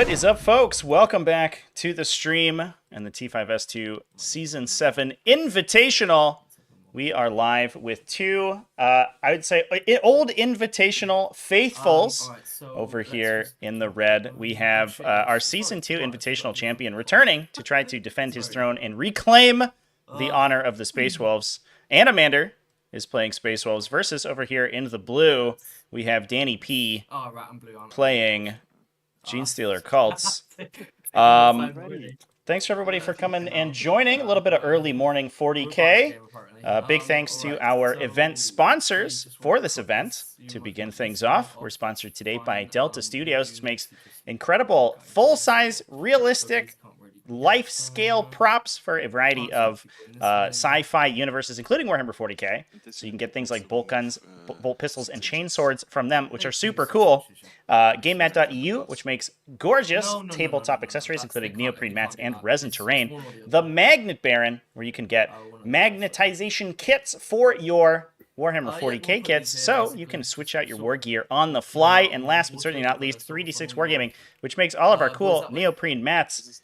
What is up, folks? Welcome back to the stream and the T5S2 Season 7 Invitational. We are live with two, I would say, old Invitational faithfuls. Over here in the red, we have our Season 2 Invitational champion returning to try to defend his throne and reclaim the honor of the Space Wolves. Anomander is playing Space Wolves versus over here in the blue, we have Danny P playing Genestealer Cults. Thanks for everybody for coming and joining. A little bit of early morning 40k. Big thanks to our event sponsors for this event. To begin things off, we're sponsored today by Delta Studios, which makes incredible full-size, realistic, life-scale props for a variety of sci-fi universes, including Warhammer 40k. So you can get things like bolt guns, bolt pistols, and chain swords from them, which are super cool. Gamemat.eu, which makes gorgeous tabletop accessories, including neoprene mats and resin terrain. The Magnet Baron, where you can get magnetization kits for your Warhammer 40k kits, so you can switch out your war gear on the fly. And last but certainly not least, 3D6 Wargaming, which makes all of our cool neoprene mats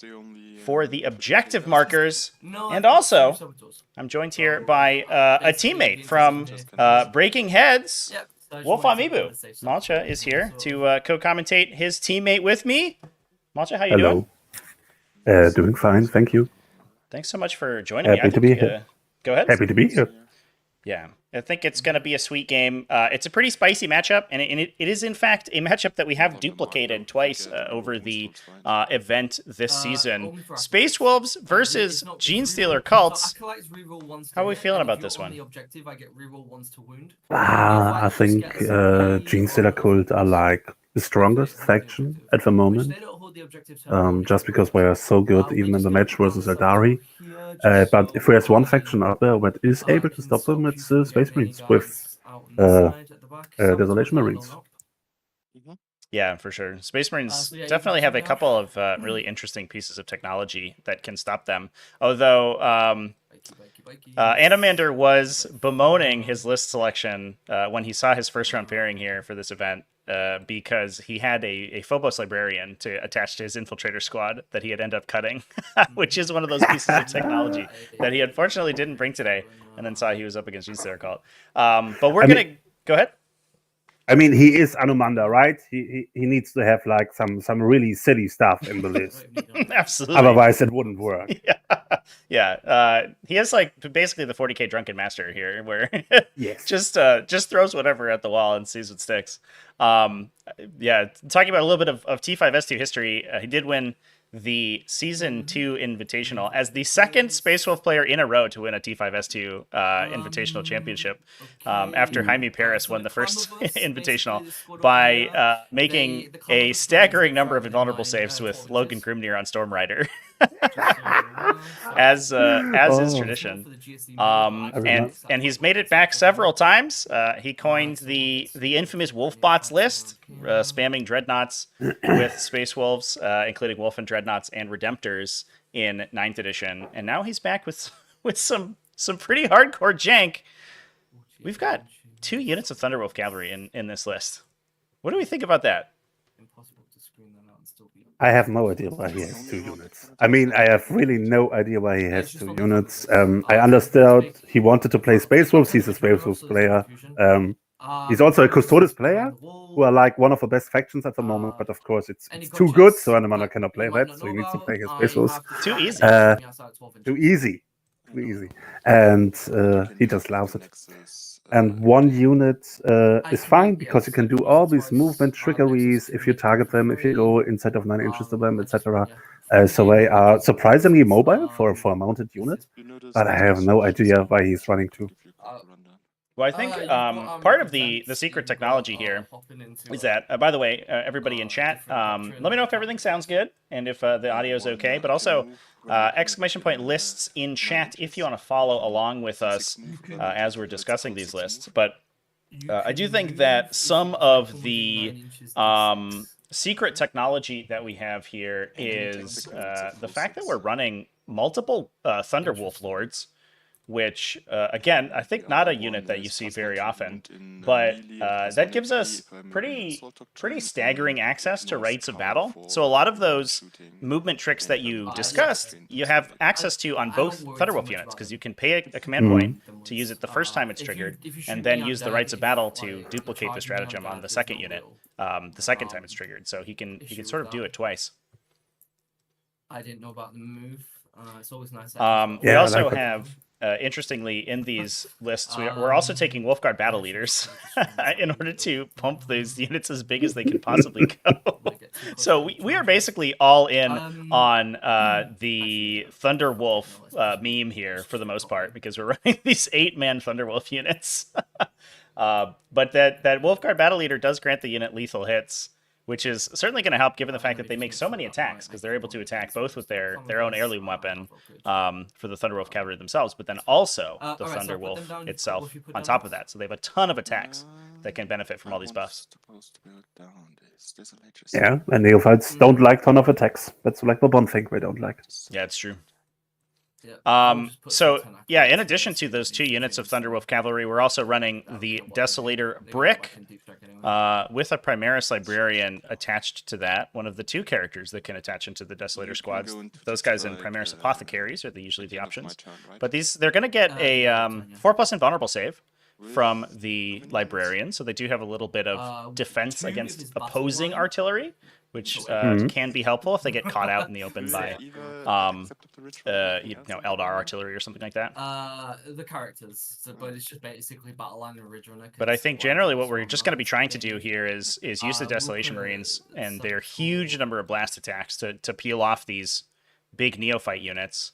for the objective markers. And also, I'm joined here by a teammate from Breaking Heads, Wolf Amiibo. Malcha is here to co-commentate his teammate with me. Malcha, how you doing? Doing fine, thank you. Thanks so much for joining me. Happy to be here. Go ahead. Happy to be here. Yeah, I think it's going to be a sweet game. It's a pretty spicy matchup, and it is, in fact, a matchup that we have duplicated twice over the event this season. Space Wolves versus Genestealer Cults. How are we feeling about this one? I think Genestealer Cult are like the strongest faction at the moment, just because we are so good even in the match versus Eldari. But if there's one faction out there that is able to stop them, it's Space Marines with Desolation Marines. Yeah, for sure. Space Marines definitely have a couple of really interesting pieces of technology that can stop them. Although Anomander was bemoaning his list selection when he saw his first round pairing here for this event. Because he had a Phobos Librarian to attach to his Infiltrator squad that he had ended up cutting, which is one of those pieces of technology that he unfortunately didn't bring today, and then saw he was up against Genestealer Cult. But we're going to... Go ahead. I mean, he is Anomander, right? He needs to have like some really silly stuff in the list. Absolutely. Otherwise, it wouldn't work. Yeah. He has like basically the 40k Drunken Master here, where yes, just throws whatever at the wall and sees what sticks. Yeah, talking about a little bit of T5S2 history, he did win the Season 2 Invitational as the second Space Wolf player in a row to win a T5S2 Invitational Championship, after Jaime Paris won the first Invitational by making a staggering number of invulnerable saves with Logan Grimnir on Storm Rider. as is tradition, and he's made it back several times. He coined the infamous Wolfbots list, spamming dreadnoughts with Space Wolves, including Wolf and Dreadnoughts and Redemptors in 9th edition, and now he's back with some pretty hardcore jank. We've got 2 units of Thunderwolf Cavalry in this list. What do we think about that? I have no idea why he has 2 units. I mean, I have really no idea why he has 2 units. I understood he wanted to play Space Wolves. He's a Space Wolves player. He's also a Custodes player, who are like one of the best factions at the moment. But of course, it's too good, so Anomander cannot play that. So he needs to play his Space Wolves. Too easy. Too easy. And he just loves it. And 1 unit is fine because you can do all these movement trickeries if you target them, if you go inside of 9 inches of them, etc. So they are surprisingly mobile for a mounted unit, but I have no idea why he's running 2. Well, I think part of the secret technology here is that, by the way, everybody in chat, let me know if everything sounds good and if the audio is okay, but also exclamation point lists in chat if you want to follow along with us as we're discussing these lists. But I do think that some of the secret technology that we have here is the fact that we're running multiple Thunderwolf Lords which, again, I think not a unit that you see very often, but that gives us pretty staggering access to rights of battle. So a lot of those movement tricks that you discussed, you have access to on both Thunderwolf units, because you can pay a command point to use it the first time it's triggered, and then use the rights of battle to duplicate the stratagem on the second unit the second time it's triggered. So he can sort of do it twice. I didn't know about the move. It's always nice. We also have, interestingly, in these lists, we're also taking Wolfguard battle leaders in order to pump those units as big as they can possibly go. So we are basically all in on the Thunderwolf meme here for the most part, because we're running these 8-man Thunderwolf units. But that Wolfguard battle leader does grant the unit lethal hits, which is certainly going to help given the fact that they make so many attacks, because they're able to attack both with their own heirloom weapon for the Thunderwolf cavalry themselves, but then also the Thunderwolf itself on top of that. So they have a ton of attacks that can benefit from all these buffs. Yeah, and neophytes don't like ton of attacks. That's like the one thing we don't like. Yeah, it's true. So yeah, in addition to those 2 units of Thunderwolf cavalry, we're also running the Desolator Brick with a Primaris Librarian attached to that. One of the 2 characters that can attach into the Desolator squads. Those guys in Primaris Apothecaries are usually the options. But they're going to get a 4+ invulnerable save from the Librarian, so they do have a little bit of defense against opposing artillery, which can be helpful if they get caught out in the open by, Eldar artillery or something like that. The characters, but it's just basically Battle Line and Ridge Runner. But I think generally what we're just going to be trying to do here is use the Desolation Marines and their huge number of blast attacks to peel off these big neophyte units.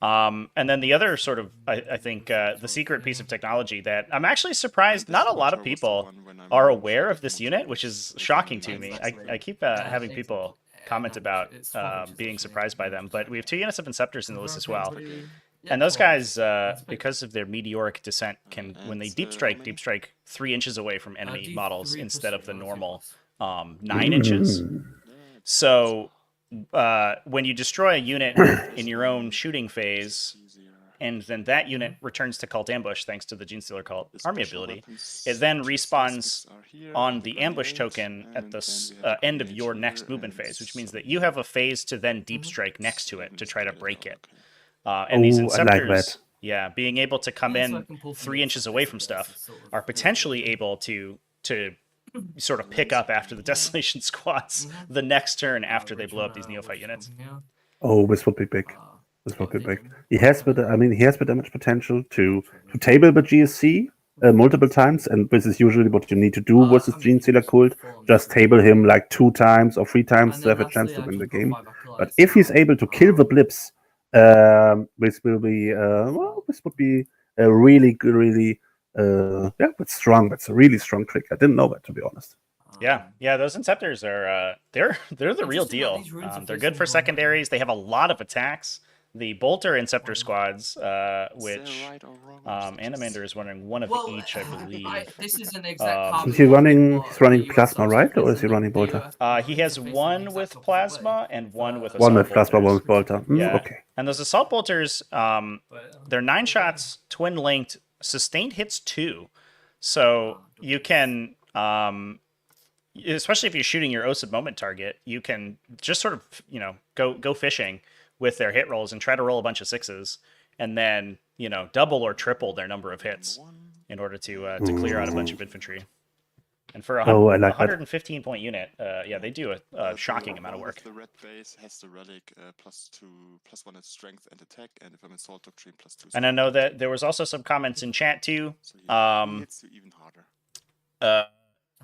And then the other sort of, I think, the secret piece of technology that I'm actually surprised not a lot of people are aware of this unit, which is shocking to me. I keep having people comment about being surprised by them, but we have 2 units of Inceptors in the list as well. And those guys, because of their meteoric descent, can, when they deep strike 3 inches away from enemy models instead of the normal 9 inches. So when you destroy a unit in your own shooting phase, and then that unit returns to Cult Ambush thanks to the Genestealer Cult Army ability, it then respawns on the ambush token at the end of your next movement phase, which means that you have a phase to then deep strike next to it to try to break it. And these Inceptors, being able to come in 3 inches away from stuff, are potentially able to sort of pick up after the Desolation squads the next turn after they blow up these neophyte units. Oh, this would be big. This would be big. He has the damage potential to table the GSC multiple times, and this is usually what you need to do versus Genestealer Cult. Just table him like 2 times or 3 times to have a chance to win the game. But if he's able to kill the blips, this will be this would be a really good, but strong. That's a really strong trick. I didn't know that, to be honest. Yeah, those Inceptors are they're the real deal. They're good for secondaries. They have a lot of attacks. The Bolter Inceptor squads, which Anomander is running one of each, I believe. This is an exact he's running Plasma, right? Or is he running Bolter? He has 1 with Plasma and 1 with Assault One with Plasma, Bolters. 1 with Bolter. Yeah. Okay. And those Assault Bolters, they're 9 shots, twin linked, sustained hits 2. So you can, especially if you're shooting your OSIP moment target, you can just sort of, go fishing with their hit rolls and try to roll a bunch of 6s, and then double or triple their number of hits in order to clear out a bunch of infantry. And for a 115-point unit, they do a shocking amount of work. The red base has the relic +1 its strength and attack, and if I'm in Assault Doctrine +2. And I know that there was also some comments in chat too. Hits you even harder.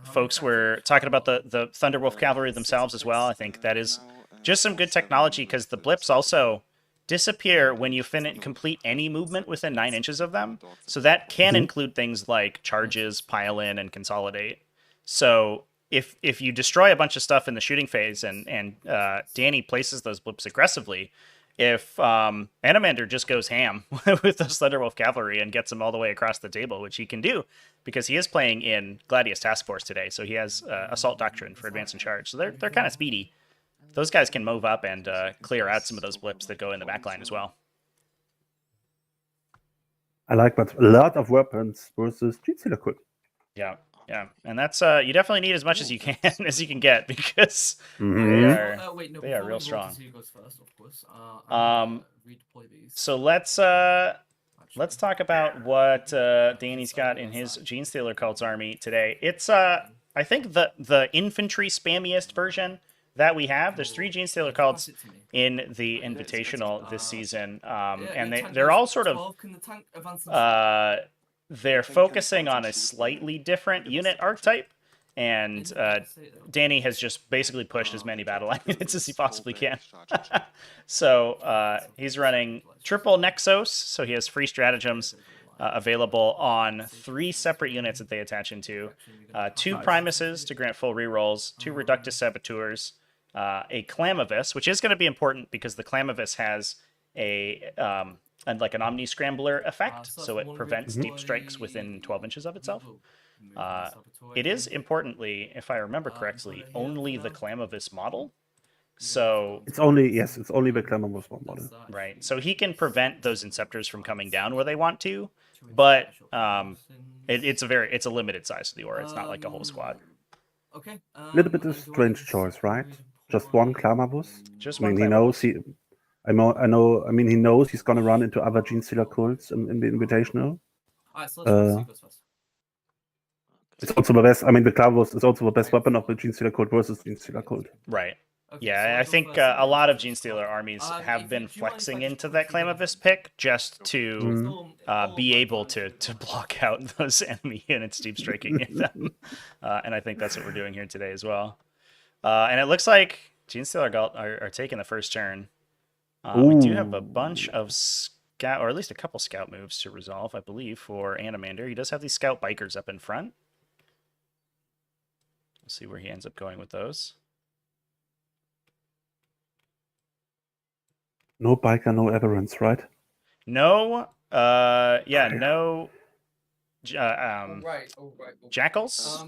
Folks were talking about the Thunderwolf cavalry themselves as well. I think that is just some good technology, because the blips also disappear when you complete any movement within 9 inches of them. So that can include things like charges, pile in, and consolidate. So if you destroy a bunch of stuff in the shooting phase and Danny places those blips aggressively, if Anomander just goes ham with those Thunderwolf cavalry and gets them all the way across the table, which he can do because he is playing in Gladius Task Force today, so he has Assault Doctrine for advance and charge. So they're kind of speedy. Those guys can move up and clear out some of those blips that go in the backline as well. I like, but a lot of weapons versus G-Stealer Cult. Yeah, yeah, and that's you definitely need as much as you can as you can get because Mhm. Wait, no, they are before real we vote strong. to see who goes first, of course. Redeploy these. So let's talk about what Danny's got in his Genestealer Cult's army today. It's I think the infantry spammiest version that we have. There's 3 Genestealer Cults in the Invitational this season, and they're all sort of they're focusing on a slightly different unit archetype. And Danny has just basically pushed as many battle line units as he possibly can. So he's running triple Nexos, so he has free stratagems available on 3 separate units that they attach into. 2 Primuses to grant full rerolls, 2 Reductus Saboteurs, a Clamavis, which is going to be important because the Clamavis has like an Omni Scrambler effect, so it prevents deep strikes within 12 inches of itself. It is importantly, if I remember correctly, only the Clamavis model. So it's only the Clamavis model. Right. So he can prevent those Inceptors from coming down where they want to, but it's a limited size of the aura. It's not like a whole squad. Okay. Little bit of strange choice, right? Just one Clamavis. Just I mean, one he knows Clamavis. I know. I mean, he knows he's gonna run into other Genestealer Cults in the Invitational. Alright, so let's see who goes first. It's also the best. I mean, the Clamavis is also the best weapon of the Genestealer Cult versus Genestealer Cult. Right. Okay, Yeah, I think a lot of Genestealer armies have been flexing into that Clamavis pick just to be able to block out those enemy units deep striking at them. And I think that's what we're doing here today as well. And it looks like Genestealer are taking the first turn. We do have a bunch of scout, or at least a couple scout moves to resolve, I believe, for Anomander. He does have these scout bikers up in front. We'll see where he ends up going with those. No biker, no aberrants, right? No, no jackals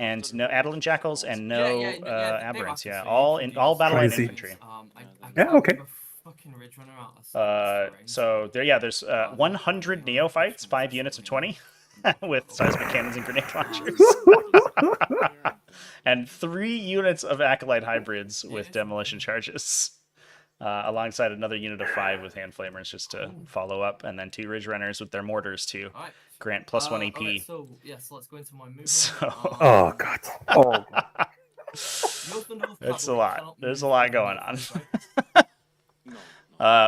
and no Adeline jackals and no aberrants. Yeah, all battle line infantry. Yeah, okay. So there's 100 neophytes, 5 units of 20, with seismic cannons and grenade launchers, and 3 units of acolyte hybrids with demolition charges. Alongside another unit of 5 with hand flamers just to follow up, and then 2 ridge runners with their mortars to grant +1 AP. Right, so let's go into my movement. Oh god. Oh. It's a lot. There's a lot going on.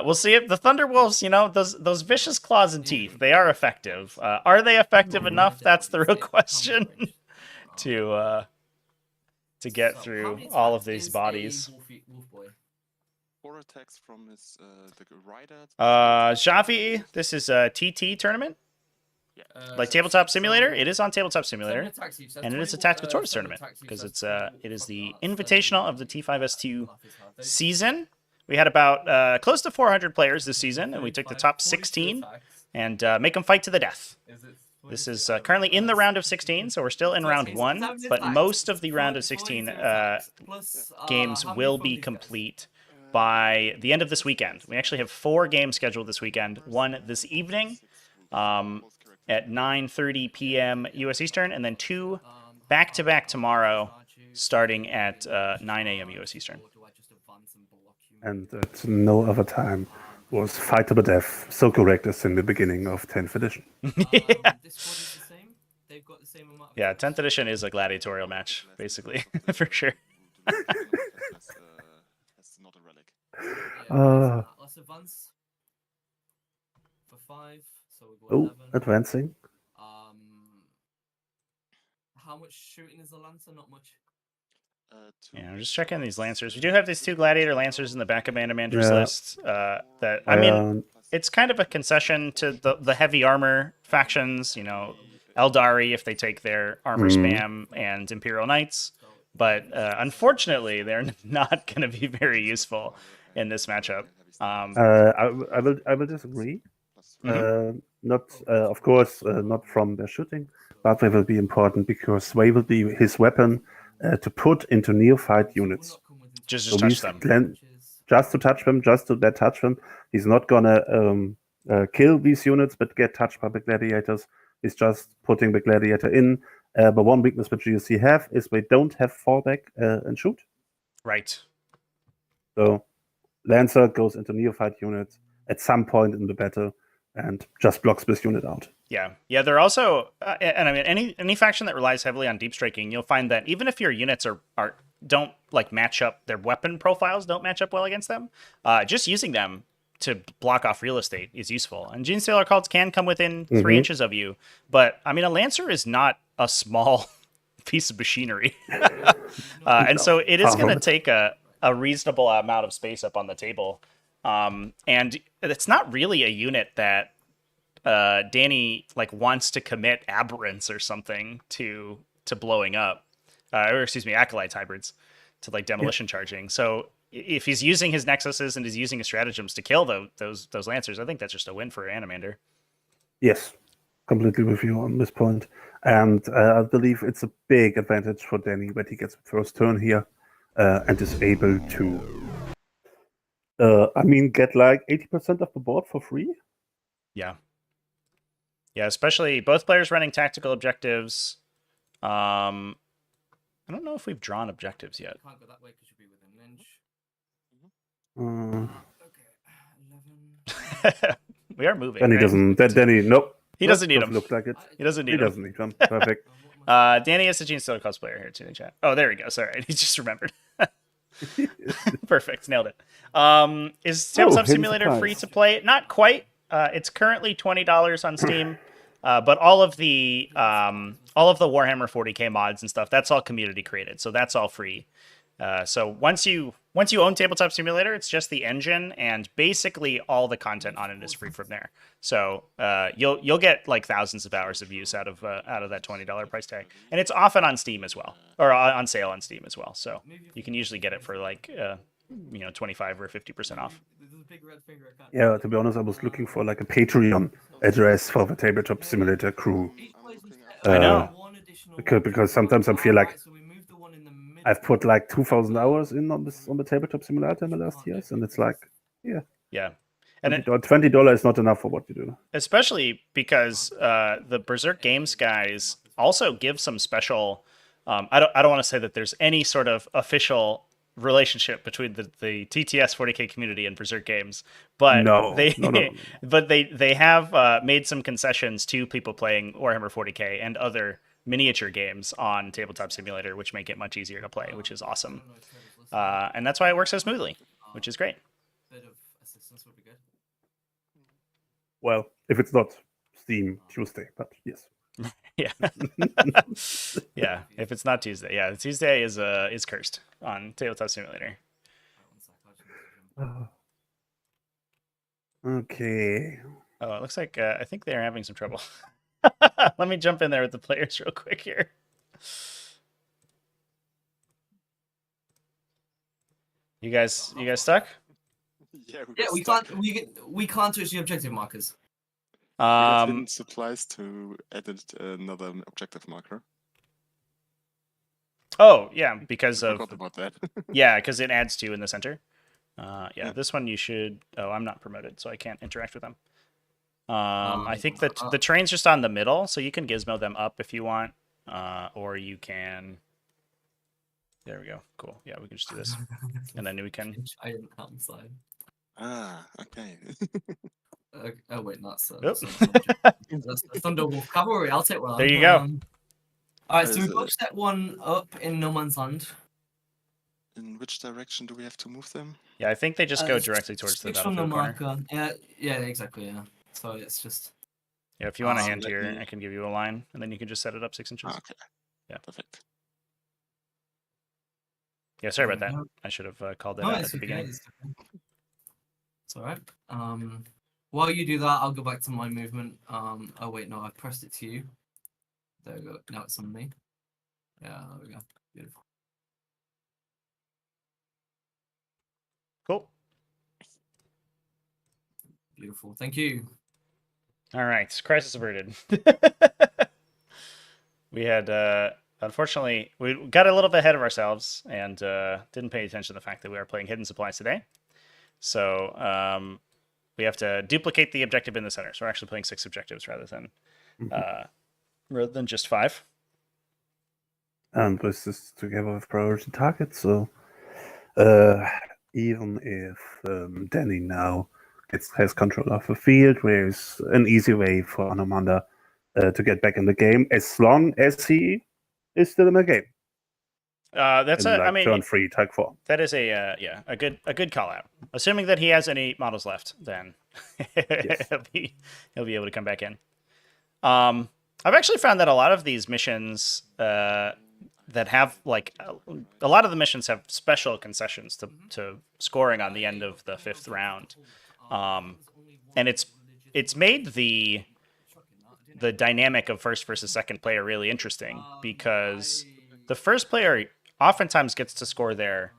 We'll see if the Thunderwolves, those vicious claws and teeth, they are effective. Are they effective enough? That's the real question to get through all of these bodies. 4 attacks from his the rider. Javi, this is a TT tournament? Like Tabletop Simulator? It is on Tabletop Simulator. And it is a TacticalTortoise tournament because it is the Invitational of the T5S2 season. We had about close to 400 players this season, and we took the top 16 and make them fight to the death. This is currently in the round of 16, so we're still in round 1, but most of the round of 16 games will be complete by the end of this weekend. We actually have 4 games scheduled this weekend. One this evening at 9:30 p.m. US Eastern, and then 2 back-to-back tomorrow starting at 9 a.m. US Eastern. And at no other time was fight to the death so correct as in the beginning of 10th edition. Yeah, 10th edition is a gladiatorial match, basically, for sure. Let's advance for 5. So we go 11. Advancing. How much shooting is the Lancer? Not much. Yeah, I'm just checking these Lancers. We do have these 2 Gladiator Lancers in the back of Anomander's list. That I mean, it's kind of a concession to the heavy armor factions. Eldari if they take their armor spam and Imperial Knights, but unfortunately, they're not going to be very useful in this matchup. I will disagree. Not, of course, not from their shooting, but they will be important because they will be his weapon to put into neophyte units. Just touch them. Just to touch them, just to touch them. He's not gonna kill these units but get touched by the gladiators. He's just putting the gladiator in. But one weakness that GSC have is they don't have fallback and shoot. Right. So Lancer goes into neophyte units at some point in the battle and just blocks this unit out. Yeah, yeah. They're also, and I mean, any faction that relies heavily on deep striking, you'll find that even if your units don't like match up, their weapon profiles don't match up well against them, just using them to block off real estate is useful. And Gene Stealer cults can come within 3 inches of you, but I mean, a Lancer is not a small piece of machinery, and so it is going to take a reasonable amount of space up on the table, and it's not really a unit that Danny like wants to commit aberrants or something to blowing up, or excuse me, acolytes hybrids to like demolition charging. So if he's using his nexuses and he's using his stratagems to kill those lancers, I think that's just a win for Anomander. Yes, completely with you on this point. And I believe it's a big advantage for Danny that he gets the first turn here and is able to, get like 80% of the board for free. Yeah. Yeah, especially both players running tactical objectives. I don't know if we've drawn objectives yet. Can't go that way because you'll be within Lynch. Okay, 11. We are moving. Danny right? doesn't. Danny, nope. He doesn't need them. Look like it. He doesn't need He them. doesn't need them. Perfect. Danny is a Gene Stealer cosplayer here too in chat. Oh, there we go. Sorry, he just remembered. Perfect, nailed it. Is Tabletop Simulator free to play? Not quite. It's currently $20 on Steam, but all of the Warhammer 40k mods and stuff, that's all community created, so that's all free. So once you own Tabletop Simulator, it's just the engine, and basically all the content on it is free from there. So you'll get like thousands of hours of use out of that $20 price tag, and it's often on Steam as well, or on sale on Steam as well. So you can usually get it for like 25 or 50% off. Yeah, to be honest, I was looking for like a Patreon address for the Tabletop Simulator crew. I know. Because sometimes I feel like I've put like 2,000 hours in on the Tabletop Simulator in the last years, and it's like, yeah, and $20 is not enough for what you do. Especially because the Berserk Games guys also give some special. I don't want to say that there's any sort of official relationship between the TTS 40k community and Berserk Games, but no. but they have made some concessions to people playing Warhammer 40k and other miniature games on Tabletop Simulator, which make it much easier to play, which is awesome. And that's why it works so smoothly, which is great. Bit of assistance would be good. Well, if it's not Steam Tuesday, but yes. Yeah. Yeah, if it's not Tuesday. Yeah, Tuesday is cursed on Tabletop Simulator. Okay. Oh, it looks like I think they're having some trouble. Let me jump in there with the players real quick here. You guys stuck? Yeah, we can't touch the objective markers. We got hidden supplies to edit another objective marker. Oh yeah, because I of forgot about that. yeah, because it adds 2 in the center. Yeah, this one you should. Oh, I'm not promoted, so I can't interact with them. I think that the train's just on the middle, so you can gizmo them up if you want, or you can. There we go. Cool. Yeah, we can just do this, and then we can. Giant helm side. Ah, okay. Oh wait, that's Nope. that's Thunderwolf Cavalry. I'll take one. There you go. All right, so we've got set one up in No Man's Land. In which direction do we have to move them? Yeah, I think they just go directly towards the from the battlefield corner. marker. Yeah, exactly. Yeah. So it's just. Yeah, if you want a hand let here, me- I can give you a line, and then you can just set it up 6 inches. Ah, okay. Yeah. Perfect. Yeah, sorry about that. I should have called that No, out at it's the okay. beginning. It's all right. While you do that, I'll go back to my movement. Oh wait, no, I pressed it to you. There we go. Now it's on me. Yeah, there we go. Beautiful. Cool. Beautiful. Thank you. All right, crisis averted. We had, unfortunately, we got a little bit ahead of ourselves and didn't pay attention to the fact that we were playing Hidden Supplies today. So we have to duplicate the objective in the center. So we're actually playing 6 objectives rather than just 5. And this is together with priority targets. So even if Danny now has control of the field, there's an easy way for Anomander to get back in the game, as long as he is still in the game. That's in, I mean, turn 3, tag 4. That is a good call out. Assuming that he has any models left, then Yes. he'll be able to come back in. I've actually found that a lot of these missions that have like a lot of the missions have special concessions to scoring on the end of the 5th round, and it's made the dynamic of first versus second player really interesting, because the first player oftentimes gets to score their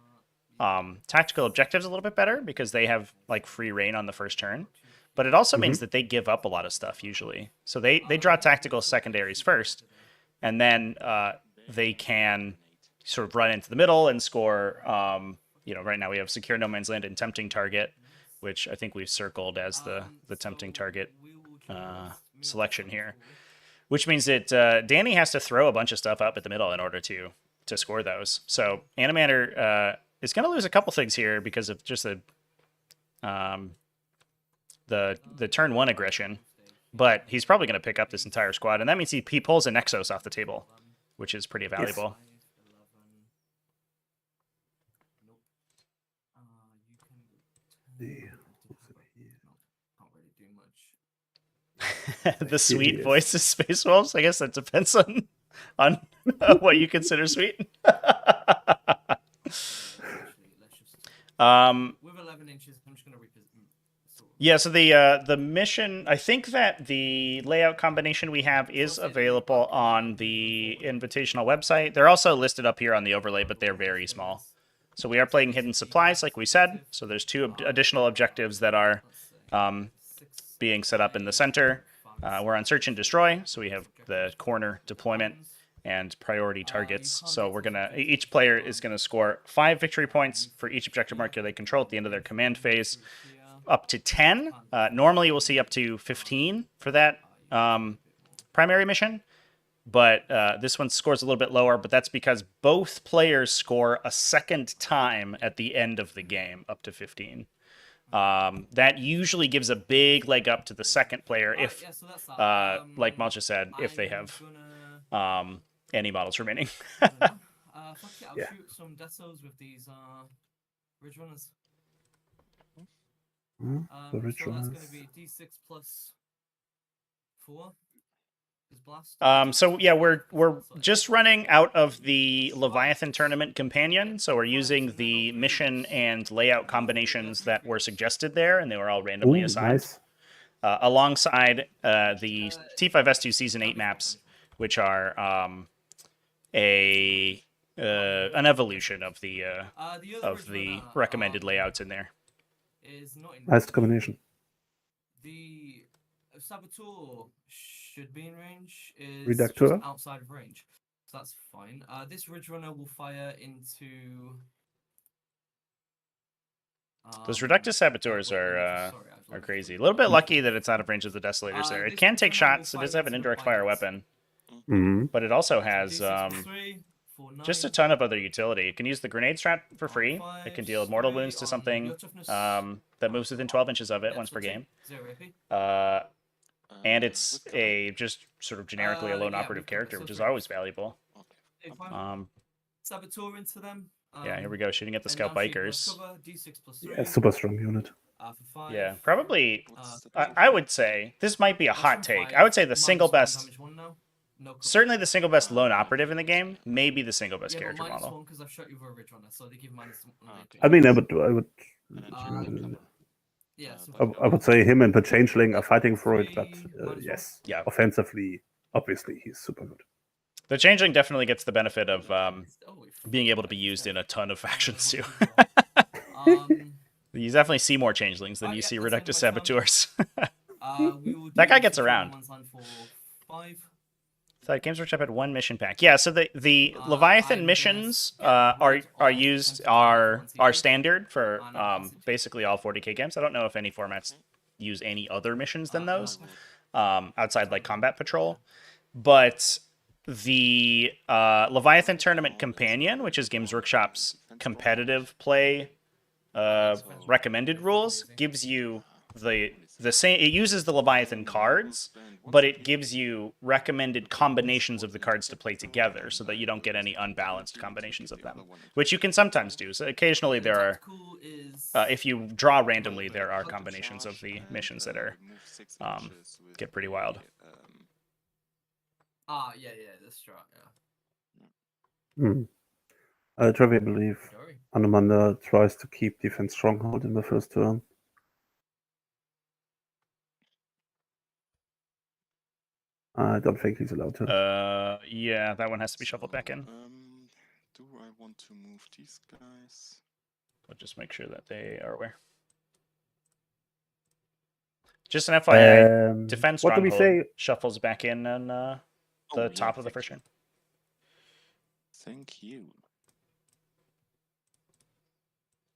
tactical objectives a little bit better because they have like free reign on the first turn. But it also means that they give up a lot of stuff usually. So they draw tactical secondaries first, and then they can sort of run into the middle and score. Right now we have Secure No Man's Land and Tempting Target, which I think we've circled as the Tempting Target selection here, which means that Danny has to throw a bunch of stuff up at the middle in order to score those. So Anomander is going to lose a couple things here because of just the turn 1 aggression, but he's probably going to pick up this entire squad, and that means he pulls a Nexus off the table, which is pretty valuable. Yes. The sweet voice of Space Wolves? I guess that depends on what you consider sweet. With 11 inches, I'm just going to Yeah, so the mission, I think that the layout combination we have is available on the Invitational website. They're also listed up here on the overlay, but they're very small. So we are playing Hidden Supplies, like we said. So there's 2 additional objectives that are being set up in the center. We're on Search and Destroy, so we have the corner deployment and priority targets. So each player is gonna score 5 victory points for each objective marker they control at the end of their command phase, up to 10. Normally we'll see up to 15 for that primary mission, but this one scores a little bit lower, but that's because both players score a second time at the end of the game, up to 15. That usually gives a big leg up to the second player if, like Malcha said, if they have any models remaining. I'll Yeah. shoot some Desos with these Ridge Runners. The So Ridge that's going Runners. to be D6 plus 4 is blast. So yeah, we're just running out of the Leviathan tournament companion, so we're using the mission and layout combinations that were suggested there, and they were all randomly assigned. Nice. Alongside the T5S2 Season 8 maps, which are an evolution of the recommended layouts in there. Is not in Nice combination. The Saboteur should be in range. Is Reductor? just outside of range, so that's fine. This Ridge Runner will fire into. Those Reductus Saboteurs are crazy. A little bit lucky that it's out of range of the Desolators there. It can take shots. It does have an indirect fire weapon, but it also has just a ton of other utility. It can use the grenade strap for free. It can deal mortal wounds to something that moves within 12 inches of it once per game. And it's just sort of generically a lone operative character, which is always valuable. Saboteur into them. Yeah, here we go, shooting at the Scout Bikers. Yeah, super strong unit. Yeah, probably, I would say, this might be a hot take. I would say the single best, certainly the single best lone operative in the game, maybe the single best character model. I mean, I would say him and the Changeling are fighting for it, but yes, Yeah. Offensively, obviously, he's super good. The Changeling definitely gets the benefit of being able to be used in a ton of factions too. You definitely see more Changelings than you see Reductus Saboteurs. That guy gets around. So Games Workshop had 1 mission pack. Yeah, so the Leviathan missions are standard for basically all 40k games. I don't know if any formats use any other missions than those, I outside like combat patrol. But the Leviathan Tournament Companion, which is Games Workshop's competitive play recommended rules, gives you the same. It uses the Leviathan cards, but it gives you recommended combinations of the cards to play together, so that you don't get any unbalanced combinations of them, which you can sometimes do. So occasionally there are, if you draw randomly, there are combinations of the missions that are get pretty wild. Yeah, that's right. Yeah. I truly believe Anomander tries to keep defense stronghold in the first turn. I don't think he's allowed to. Yeah, that one has to be shuffled back in. Do I want to move these guys? We'll just make sure that they are aware. Just an FYI, defense what do we stronghold say? shuffles back in on the top of the first turn. Thank you.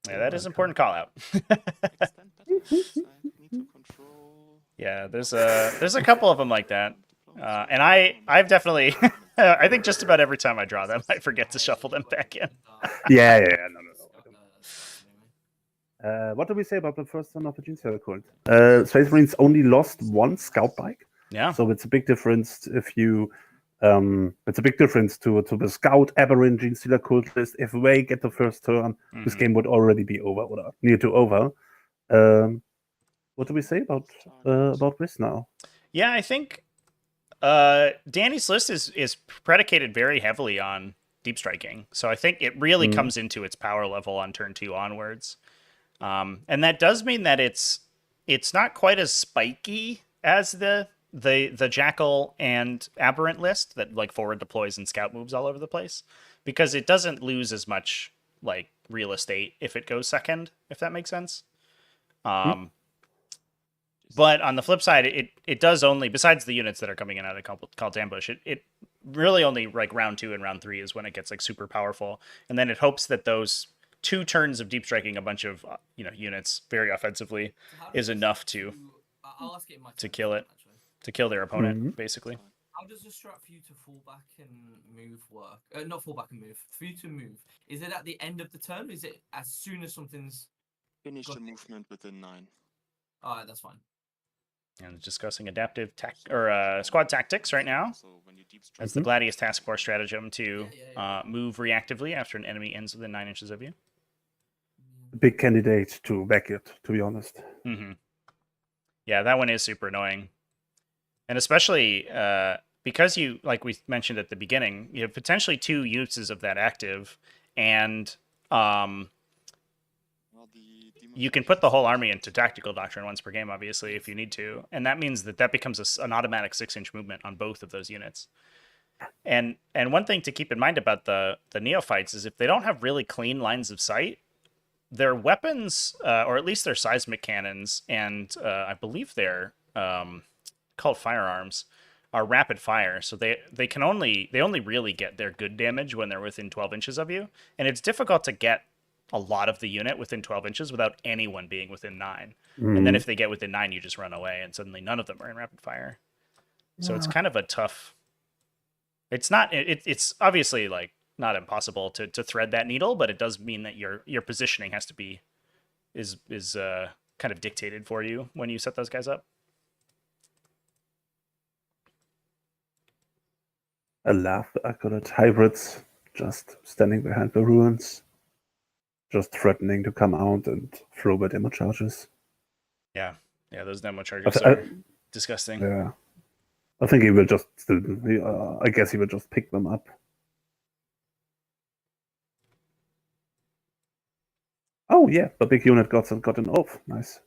Yeah, that is important call out. Extend battles. I need to control. Yeah, there's a couple of them like that, and I've definitely I think just about every time I draw them, I forget to shuffle them back in. Yeah, no. What do we say about the first turn of the Gene Circle? Space Marines only lost one scout bike. Yeah. So it's a big difference if you. It's a big difference to the scout aberrant Gene Stealer cultist. If they get the first turn, this game would already be over or near to over. What do we say about this now? Yeah, I think Danny's list is predicated very heavily on deep striking. So I think it really comes into its power level on turn 2 onwards. And that does mean that it's not quite as spiky as the Jackal and Aberrant list that like forward deploys and scout moves all over the place, because it doesn't lose as much like real estate if it goes second, if that makes sense. But on the flip side, it does only, besides the units that are coming in out of Cult Ambush, it really only like round 2 and round 3 is when it gets like super powerful, and then it hopes that those 2 turns of deep striking a bunch of units very offensively is enough to kill it, to kill their opponent basically. How does the strat for you to fall back and move work? Not fall back and move. For you to move, is it at the end of the turn? Or is it as soon as something's finish the movement within 9? Alright, that's fine. And discussing adaptive squad tactics right now. As the Gladius Task Force stratagem to move reactively after an enemy ends within 9 inches of you. Big candidate to back it, to be honest. Yeah, that one is super annoying. And especially because you, like we mentioned at the beginning, you have potentially 2 uses of that active, and you can put the whole army into Tactical Doctrine once per game, obviously, if you need to. And that means that becomes an automatic 6-inch movement on both of those units. And one thing to keep in mind about the Neophytes is if they don't have really clean lines of sight, their weapons, or at least their seismic cannons, and I believe they're called firearms, are rapid fire. So they only really get their good damage when they're within 12 inches of you. And it's difficult to get a lot of the unit within 12 inches without anyone being within 9. And then if they get within 9, you just run away, and suddenly none of them are in rapid fire. So it's kind of a tough... It's not... It's obviously like not impossible to thread that needle, but it does mean that your positioning has to be... is kind of dictated for you when you set those guys up. I love the accurate hybrids just standing behind the ruins, just threatening to come out and throw the demo charges. Yeah, those demo charges are disgusting. Yeah, I think he will just. I guess he will just pick them up. Oh yeah, the big unit got an oath. Nice.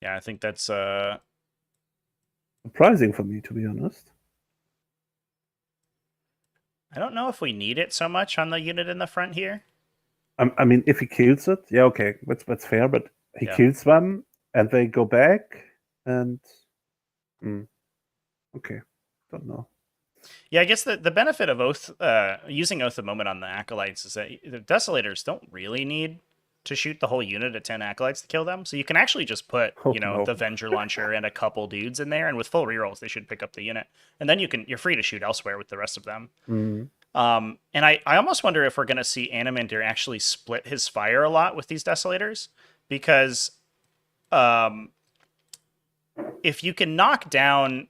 Yeah, I think that's surprising for me, to be honest. I don't know if we need it so much on the unit in the front here. I mean, if he kills it, yeah, okay, that's fair. But he kills them, and they go back, and okay, don't know. Yeah, I guess the benefit of using Oath of Moment on the Acolytes is that the Desolators don't really need to shoot the whole unit at 10 acolytes to kill them. So you can actually just put, Oh, you know, no. the Venger launcher and a couple dudes in there, and with full rerolls, they should pick up the unit. And then you're free to shoot elsewhere with the rest of them. Mm. And I almost wonder if we're going to see Anomander actually split his fire a lot with these Desolators, because if you can knock down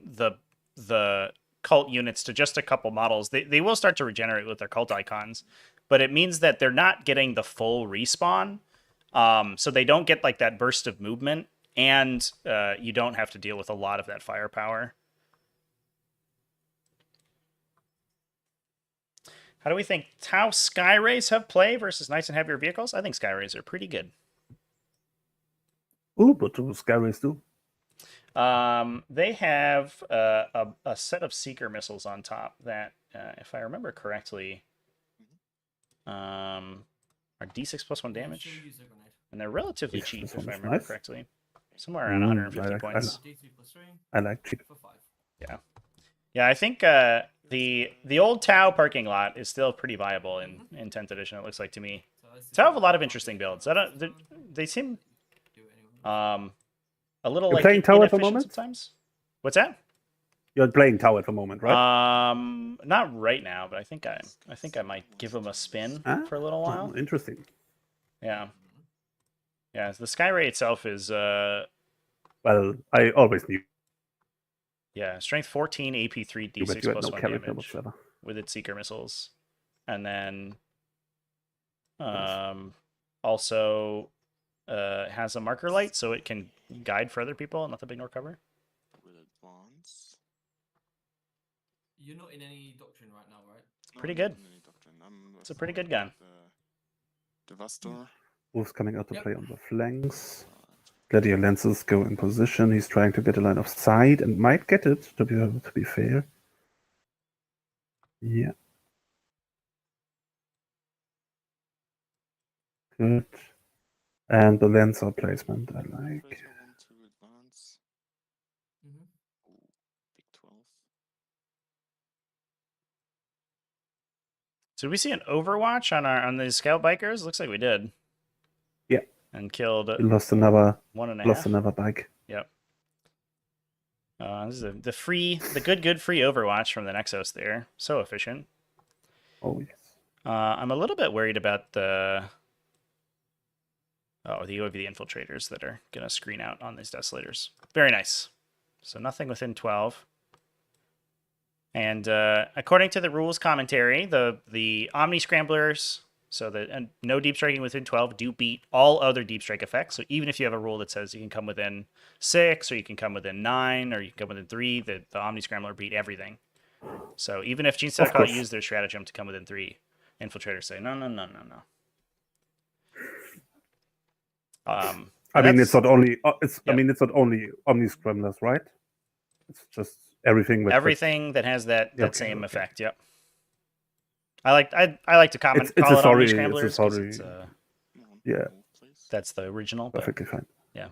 the cult units to just a couple models, they will start to regenerate with their cult icons, but it means that they're not getting the full respawn, so they don't get like that burst of movement, and you don't have to deal with a lot of that firepower. How do we think Tau Skyrays have play versus Knights and heavier vehicles? I think Skyrays are pretty good. Ooh, but do Skyrays do? They have a set of Seeker missiles on top that, if I remember correctly, are D6 plus 1 damage. And they're relatively Yes, cheap, this if one I is remember nice. correctly. Somewhere around 150 points. I like cheap. Yeah. Yeah, I think the old Tau parking lot is still pretty viable in 10th edition, it looks like to me. Tau have a lot of interesting builds. They seem a little You're like playing Tau at the inefficient moment? sometimes. What's that? You're playing Tau at the moment, right? Not right now, but I think I might give him a spin for a little while. Oh, interesting. Yeah. Yeah, the Skyray itself is Well, I always knew yeah, strength 14, AP 3, you, but D6 you had plus no 1 character damage whatsoever. with its Seeker missiles. And then also has a marker light, so it can guide for other people and let the big nor cover. Will advance. You're not in any doctrine right now, right? Pretty good. I'm not in any doctrine. It's a pretty good gun. Devastor. Wolf's coming out to Yep. play on the flanks. Gladiator Lances go in position. He's trying to get a line of sight and might get it, to be fair. Yeah. Good. And the Lancer placement I like. Operator want to advance. Mm-hmm. Ooh, big 12. Did we see an Overwatch on these Scout Bikers? Looks like we did. Yeah. And killed He lost another 1.5. bike. Yep. This is the good free Overwatch from the Nexus there. So efficient. Oh yes. I'm a little bit worried about the UAV infiltrators that are gonna screen out on these Desolators. Very nice. So nothing within 12. And according to the rules commentary, the Omni Scramblers, so that no deep striking within 12, do beat all other deep strike effects. So even if you have a rule that says you can come within 6, or you can come within 9, or you can come within 3, the Omni Scrambler beat everything. So even if Gene course. use their stratagem to come within 3, infiltrators say no. I mean, it's not only Yep. I mean, it's not only Omni Scramblers, right? It's just everything with everything that has that Okay, same okay. effect. Yep. I like to comment. It's call a it Omni sorry. It's a Scramblers 'cause sorry. it's, Yeah. Move, please. that's the original. But, Perfectly fine. yeah.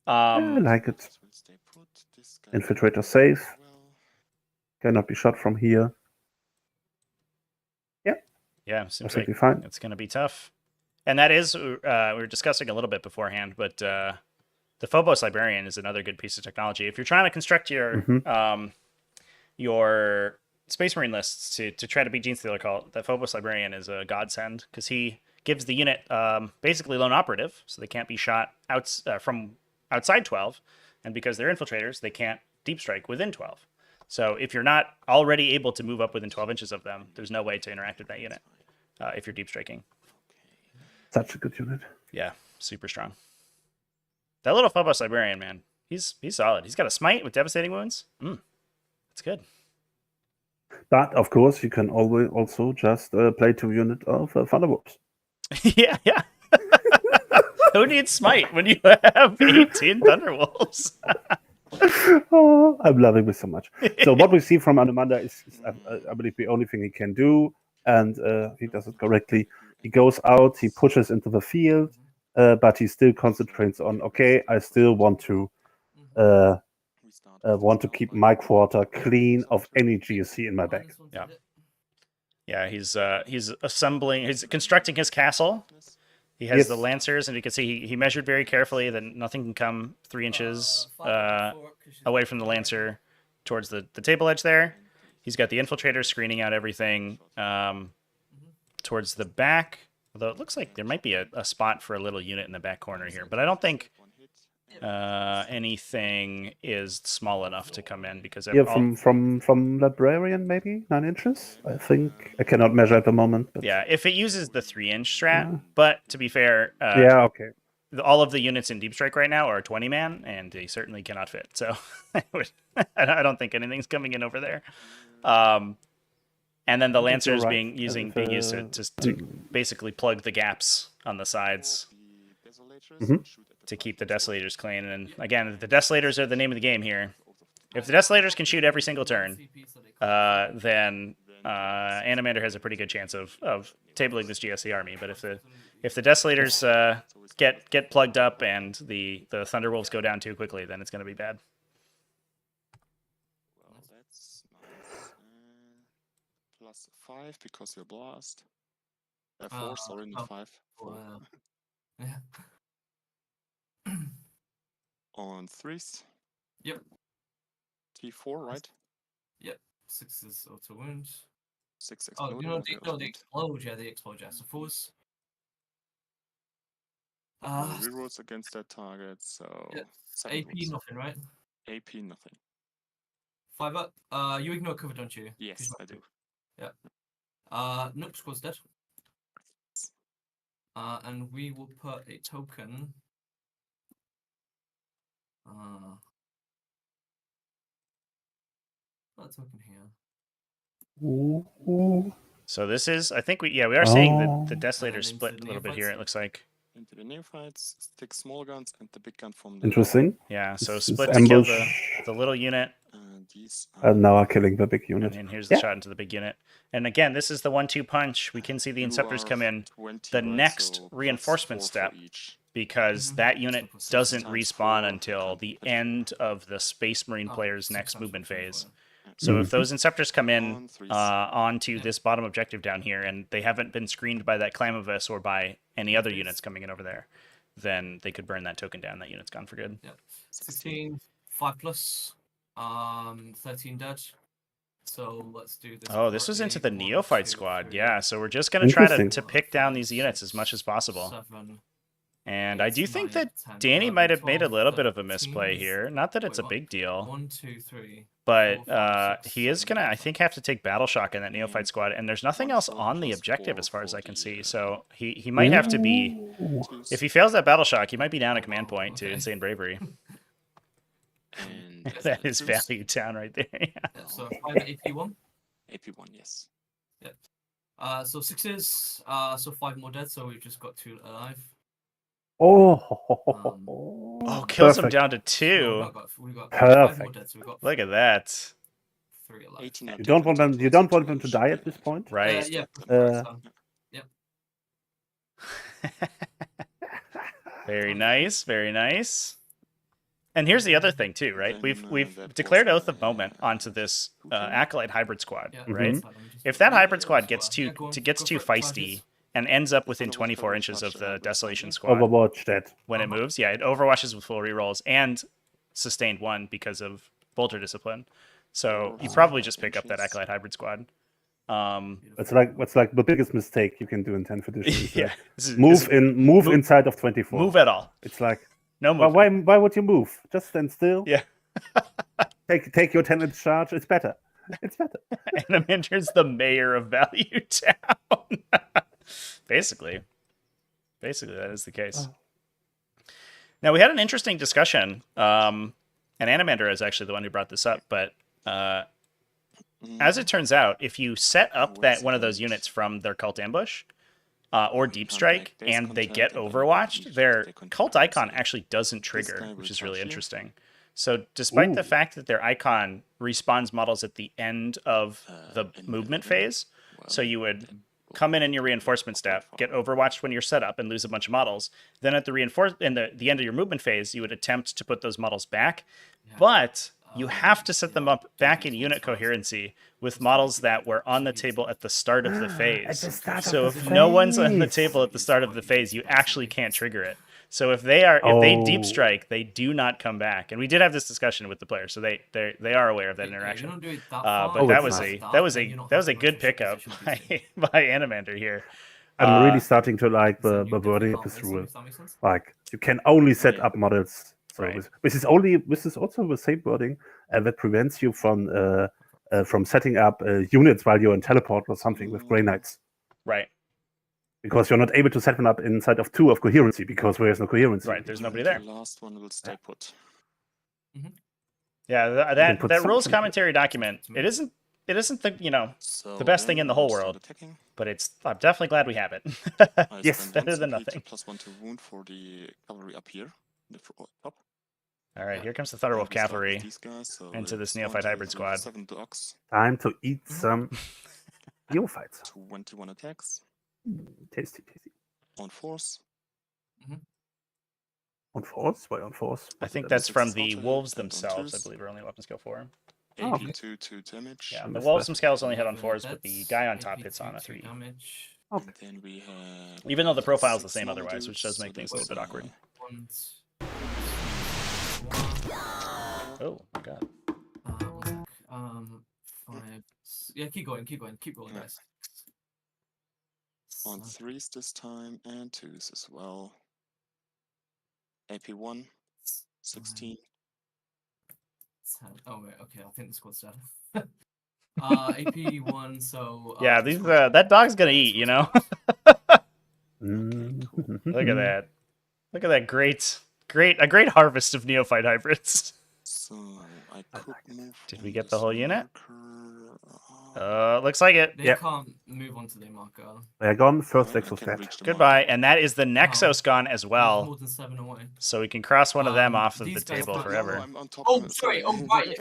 I like it. This will stay put. This guy Infiltrator safe. well. Cannot be shot from here. Yeah, seems Perfectly like fine. it's going to be tough. And that is, we were discussing a little bit beforehand, but the Phobos Librarian is another good piece of technology. If you're trying to construct your Space Marine lists to try to beat Gene Stealer Cult, the Phobos Librarian is a godsend, because he gives the unit basically lone operative, so they can't be shot from outside 12, and because they're infiltrators, they can't deep strike within 12. So if you're not already able to move up within 12 inches of them, there's no way to interact with that unit if you're deep striking. Such a good unit. Yeah, super strong. That little Phobos Librarian, man, he's solid. He's got a smite with devastating wounds. It's good. But of course, you can always also just play 2 units of Thunderbolts. yeah. Who needs smite when you have 18 Thunderwolves? Oh, I'm loving this so much. So what we see from Anomander is I believe, the only thing he can do, and he does it correctly. He goes out, he pushes into the field, but he still concentrates on, okay, I still want to keep my quarter clean of any GSC in my back. Yeah, he's constructing his castle He has Yes. the Lancers, and you can see he measured very carefully that nothing can come 3 inches away from the Lancer towards the table edge there. He's got the Infiltrator screening out everything towards the back. Although it looks like there might be a spot for a little unit in the back corner here. But I don't think anything is small enough to come in because Yeah, from Librarian, maybe 9 inches. I think I cannot measure at the moment. But... Yeah, if it uses the 3-inch strat. But to be fair, yeah, okay. All of the units in Deep Strike right now are 20-man, and they certainly cannot fit. So I don't think anything's coming in over there. And then the Lancers being used to basically plug the gaps on the sides to keep the Desolators clean. And again, the Desolators are the name of the game here. If the Desolators can shoot every single turn, then Anomander has a pretty good chance of tabling this GSC army. But if the Desolators get plugged up and the Thunderwolves go down too quickly, then it's going to be bad. Well, that's nice. +5 because you're blast. 4, sorry, not 5. 4. Yeah. On 3s. Yep. T4, right? Yep. 6 is auto wound. 6 Oh, explode. the explode. Yeah, the explode. Yeah, so 4s. Rerolls against that target, so Yeah. 7 AP wounds. nothing, right? AP nothing. 5 up. You ignore cover, don't you? Yes, I do. Yeah. Nope, squad's dead. And we will put a token. Put a token here. Ooh. So this is, I think we are seeing the Desolators split a little bit here. It looks like. Into the neophytes, stick small guns and the big gun from the Interesting. Yeah, so This split is to kill ambush. the little unit. These And now are killing the big unit. And here's the shot into the big unit. And again, this is the 1-2 punch. We can see the Inceptors come in 20, the right? next So reinforcement +4 step for each. because that unit doesn't Times respawn 4, until the you can't end of the Space Marine player's 6 next times movement 4, phase. 4. So if those Inceptors come in On 3s. onto this bottom objective down here and they haven't been screened by that Clamovis or by any other units coming in over there, then they could burn that token down. That unit's gone for good. Yep. 16, 5+, 13 dead. So let's do this. Oh, this was into the correctly. 1, Neophyte 2, squad. 3, Yeah, so we're just going to try Interesting. to pick down these units as much as possible. 7, And I do 8, think 9, that 10, Danny 11, might have made a 12, little bit of a 13. misplay here. Not that it's a Wait, big deal, 1, 2, 3. but 4, 5, 6, he is 7, going to, I 8, think, have to take Battle Shock in that Neophyte squad. And there's nothing else 1, on the 4 objective plus as far as 4 I can for see. the, So he might have to be, Ooh. if he fails that Battle Shock, he might be down a command point to Okay. Insane Bravery. And That is value down right there. Yeah. Yeah, so 5 AP1. AP1, yes. So 6s, so 5 more dead, so we've just got 2 alive. Oh, Oh, kills him perfect. down to No, 2. we got 5 more Perfect. dead, so we've got Look at that. 3 alive. 18 You don't want them. You don't want them to die at this point. Right. Yeah. Yep. Very nice, very nice. And here's the other thing too, right? Then, We've that declared was, Oath of Moment onto this Acolyte hybrid squad, Yeah. right? Mhm. If that hybrid squad gets too Yeah, go on, gets go too for it, feisty charges. and ends up within Thunderwolf 24 will inches of charge the the hybrid Desolation squad. squad Overwatch that. when it moves, yeah, it overwatches with full rerolls and sustained 1 because of Bolter Discipline. So you probably just pick up that Acolyte hybrid squad. It's like the biggest mistake you can do in 10th edition. is Yeah, that this is- move move- inside of 24. move at all. It's like, No well, move. why would you move? Just stand still. Yeah. Take your 10-inch charge. It's better. It's better. Anomander's the mayor of Value Town. Basically, that is the case. Now, we had an interesting discussion, and Anomander is actually the one who brought this up, but as it turns out, if you set up that one of those units from their cult ambush or deep strike and they get overwatched, their cult icon actually doesn't trigger, which is really interesting. So despite the fact that their icon respawns models at the end of the movement phase, so you would come in your reinforcement step, get overwatched when you're set up and lose a bunch of models. Then at the end of your movement phase, you would attempt to put those models back. But you have to set them up back in unit coherency with models that were on the table at the start of the phase. So if no one's on the table at the start of the phase, you actually can't trigger it. So if they deep strike, they do not come back. And we did have this discussion with the players, so they are aware of that interaction. But that was a good pickup by Anomander here. I'm really starting to like the wording of this rule. Like, you can only set up models. So this is also the same wording, and that prevents you from setting up units while you're in teleport or something with Grey Knights. Right. Because you're not able to set them up inside of 2 of coherency because there's no coherency. Right, there's nobody there. The last one will stay put. Yeah, that rules commentary document. It isn't the best thing in the whole world, but I'm definitely glad we have it. Yes, better than nothing. +1 to wound for the cavalry up here, top. All right, here comes the Thunderwolf cavalry into this neophyte hybrid squad. Time to eat some neophytes. 21 attacks. Tasty. On force. On force? Why on force? I think that's from the wolves themselves. I believe are only weapon skill 4. 82 2 damage. Yeah, the wolves themselves only hit on 4s, but the guy on top hits on a 3. Okay. And then we have Even though the profile is the same otherwise, which does make things a little bit awkward. Oh my god. 5. Yeah, keep going, guys. on 3s this time and 2s as well. AP1, 16. Oh wait, okay, I think the squad's dead. AP1, so yeah, these that dog's gonna eat, you know. Look at that! Look at that a great harvest of neophyte hybrids. So I could move. Did we get the whole unit? Looks like it. They can't move onto the marker. They're gone. First Exos dead. Goodbye, and that is the Nexos gone as well. More than 7 away. So we can cross one of them off of the table forever. Oh, sorry. Oh, right.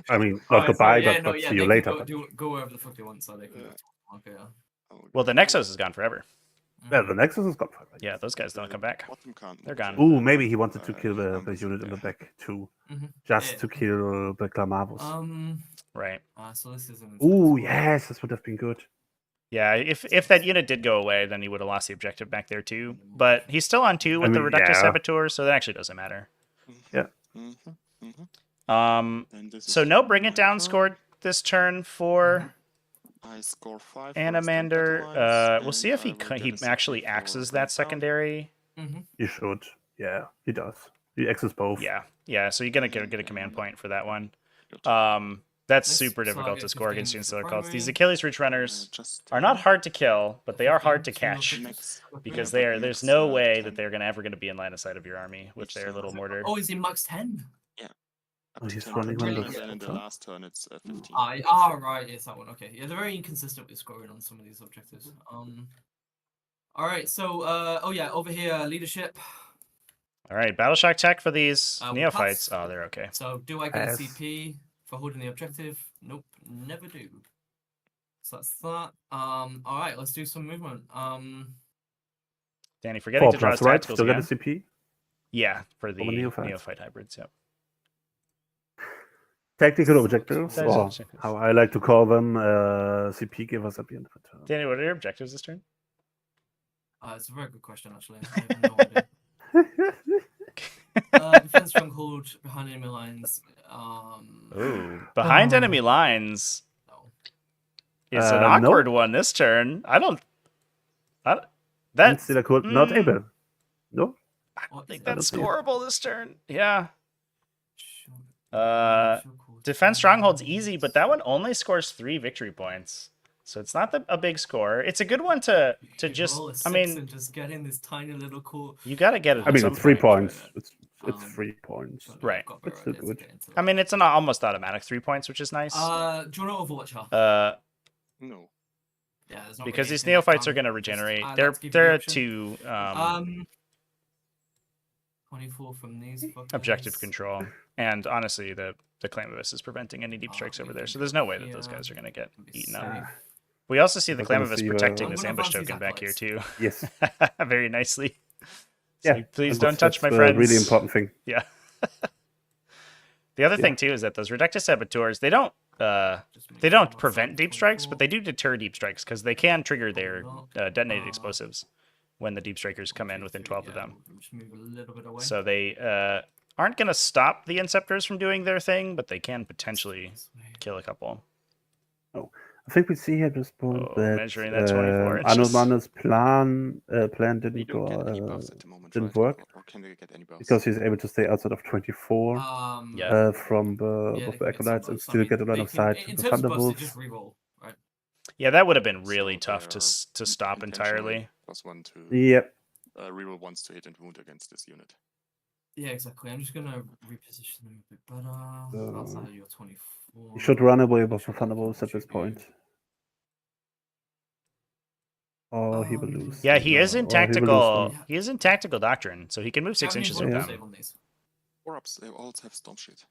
I mean, not goodbye, but see you later. Go wherever the fuck they want, so they can. Okay. Well, the Nexos is gone forever. Yeah, the Nexus is gone forever. Yeah, those guys don't come back. They're gone. Ooh, maybe he wanted to kill the unit in the back too, just to kill the Glamavus. Right. So this is an Ooh, yes, this would have been good. Yeah, if that unit did go away, then he would have lost the objective back there too. But he's still on 2 with the Reductus Saboteur, so that actually doesn't matter. Yeah. So no Bring It Down scored this turn for I score 5. Anomander. We'll see if he actually axes that secondary. You should. Yeah, he does. He axes both. Yeah. So you're gonna get a command point for that one. That's super difficult to score against Insular Cults. These Achilles Reach Runners are not hard to kill, but they are hard to catch because there's no way that they're ever going to be in line of sight of your army with their little mortar. Oh, is he max 10? Yeah. Oh, he's running on and then in the last turn it's 15. Right, yes, that one. Okay, yeah, they're very inconsistent with scoring on some of these objectives. All right, so over here, leadership. All right, Battle Shock tech for these neophytes. Oh, they're okay. So do I get a CP for holding the objective? Nope, never do. So that's that. All right, let's do some movement. Danny, forgetting to draw his tacticals Still again. get a CP? Yeah, for the neophyte hybrids. Yep. Tactical objectives, or how I like to call them, CP givers at the end of the turn. Danny, what are your objectives this turn? It's a very good question, actually. I have no idea. Defense stronghold behind enemy lines. Ooh, behind enemy lines. No. It's an awkward one this turn. That's still not able. No. I don't think that's scoreable this turn. Yeah. Defense stronghold's easy, but that one only scores 3 victory points. So it's not a big score. It's a good one to just. I mean, just get in this tiny little cool. You got to get it. I mean, it's 3 points. It's 3 points. Right. It's still good. I mean, it's an almost automatic 3 points, which is nice. Do you want to Overwatch her? No. Yeah, because these neophytes are going to regenerate. They're 2. 24 from these. Objective control, and honestly, the Claim of Us is preventing any deep strikes over there, so there's no way that those guys are going to get eaten up. We also see the Claim of Us protecting this ambush token back here too. Yes, very nicely. Yeah, so please don't touch my friends. Really important thing. Yeah. The other Yeah. thing too is that those reductive saboteurs, they don't Just make they sure don't that's prevent at deep strikes, 24. but they do deter deep strikes because they can trigger their not. detonated explosives when the deep strikers come in 1, 2, within 3, 12 of yeah, them. we'll just move a little bit away. So they aren't going to stop the Inceptors from doing their thing, but they can potentially This way. kill a couple. I think we see at this point Oh, that measuring that 24 inches. Anomander's plan They didn't don't get any go buffs at the moment, didn't right? work Or can they get any buffs? because he's able to stay outside of 24 Yeah. from Yeah, both they the can get some acolytes and buffs. I still mean, get a line they of can- sight in to the terms of buffs, they Thunderwolves. just reroll, right? Yeah, that would have been really So tough they're to stop entirely. +1 to Yep. reroll once to hit and wound against this unit. Yeah, exactly. I'm just gonna reposition them a bit better. Outside of your 24. You should run away with the Make sure they Thunderbolts can at this shoot you. point. Or he will lose. Yeah, he is in or he will lose tactical. them. He is in tactical doctrine, so he can move Do you 6 have any inches Yeah. with vulnerable them. save on these? 4-ups, they all have Storm Shield.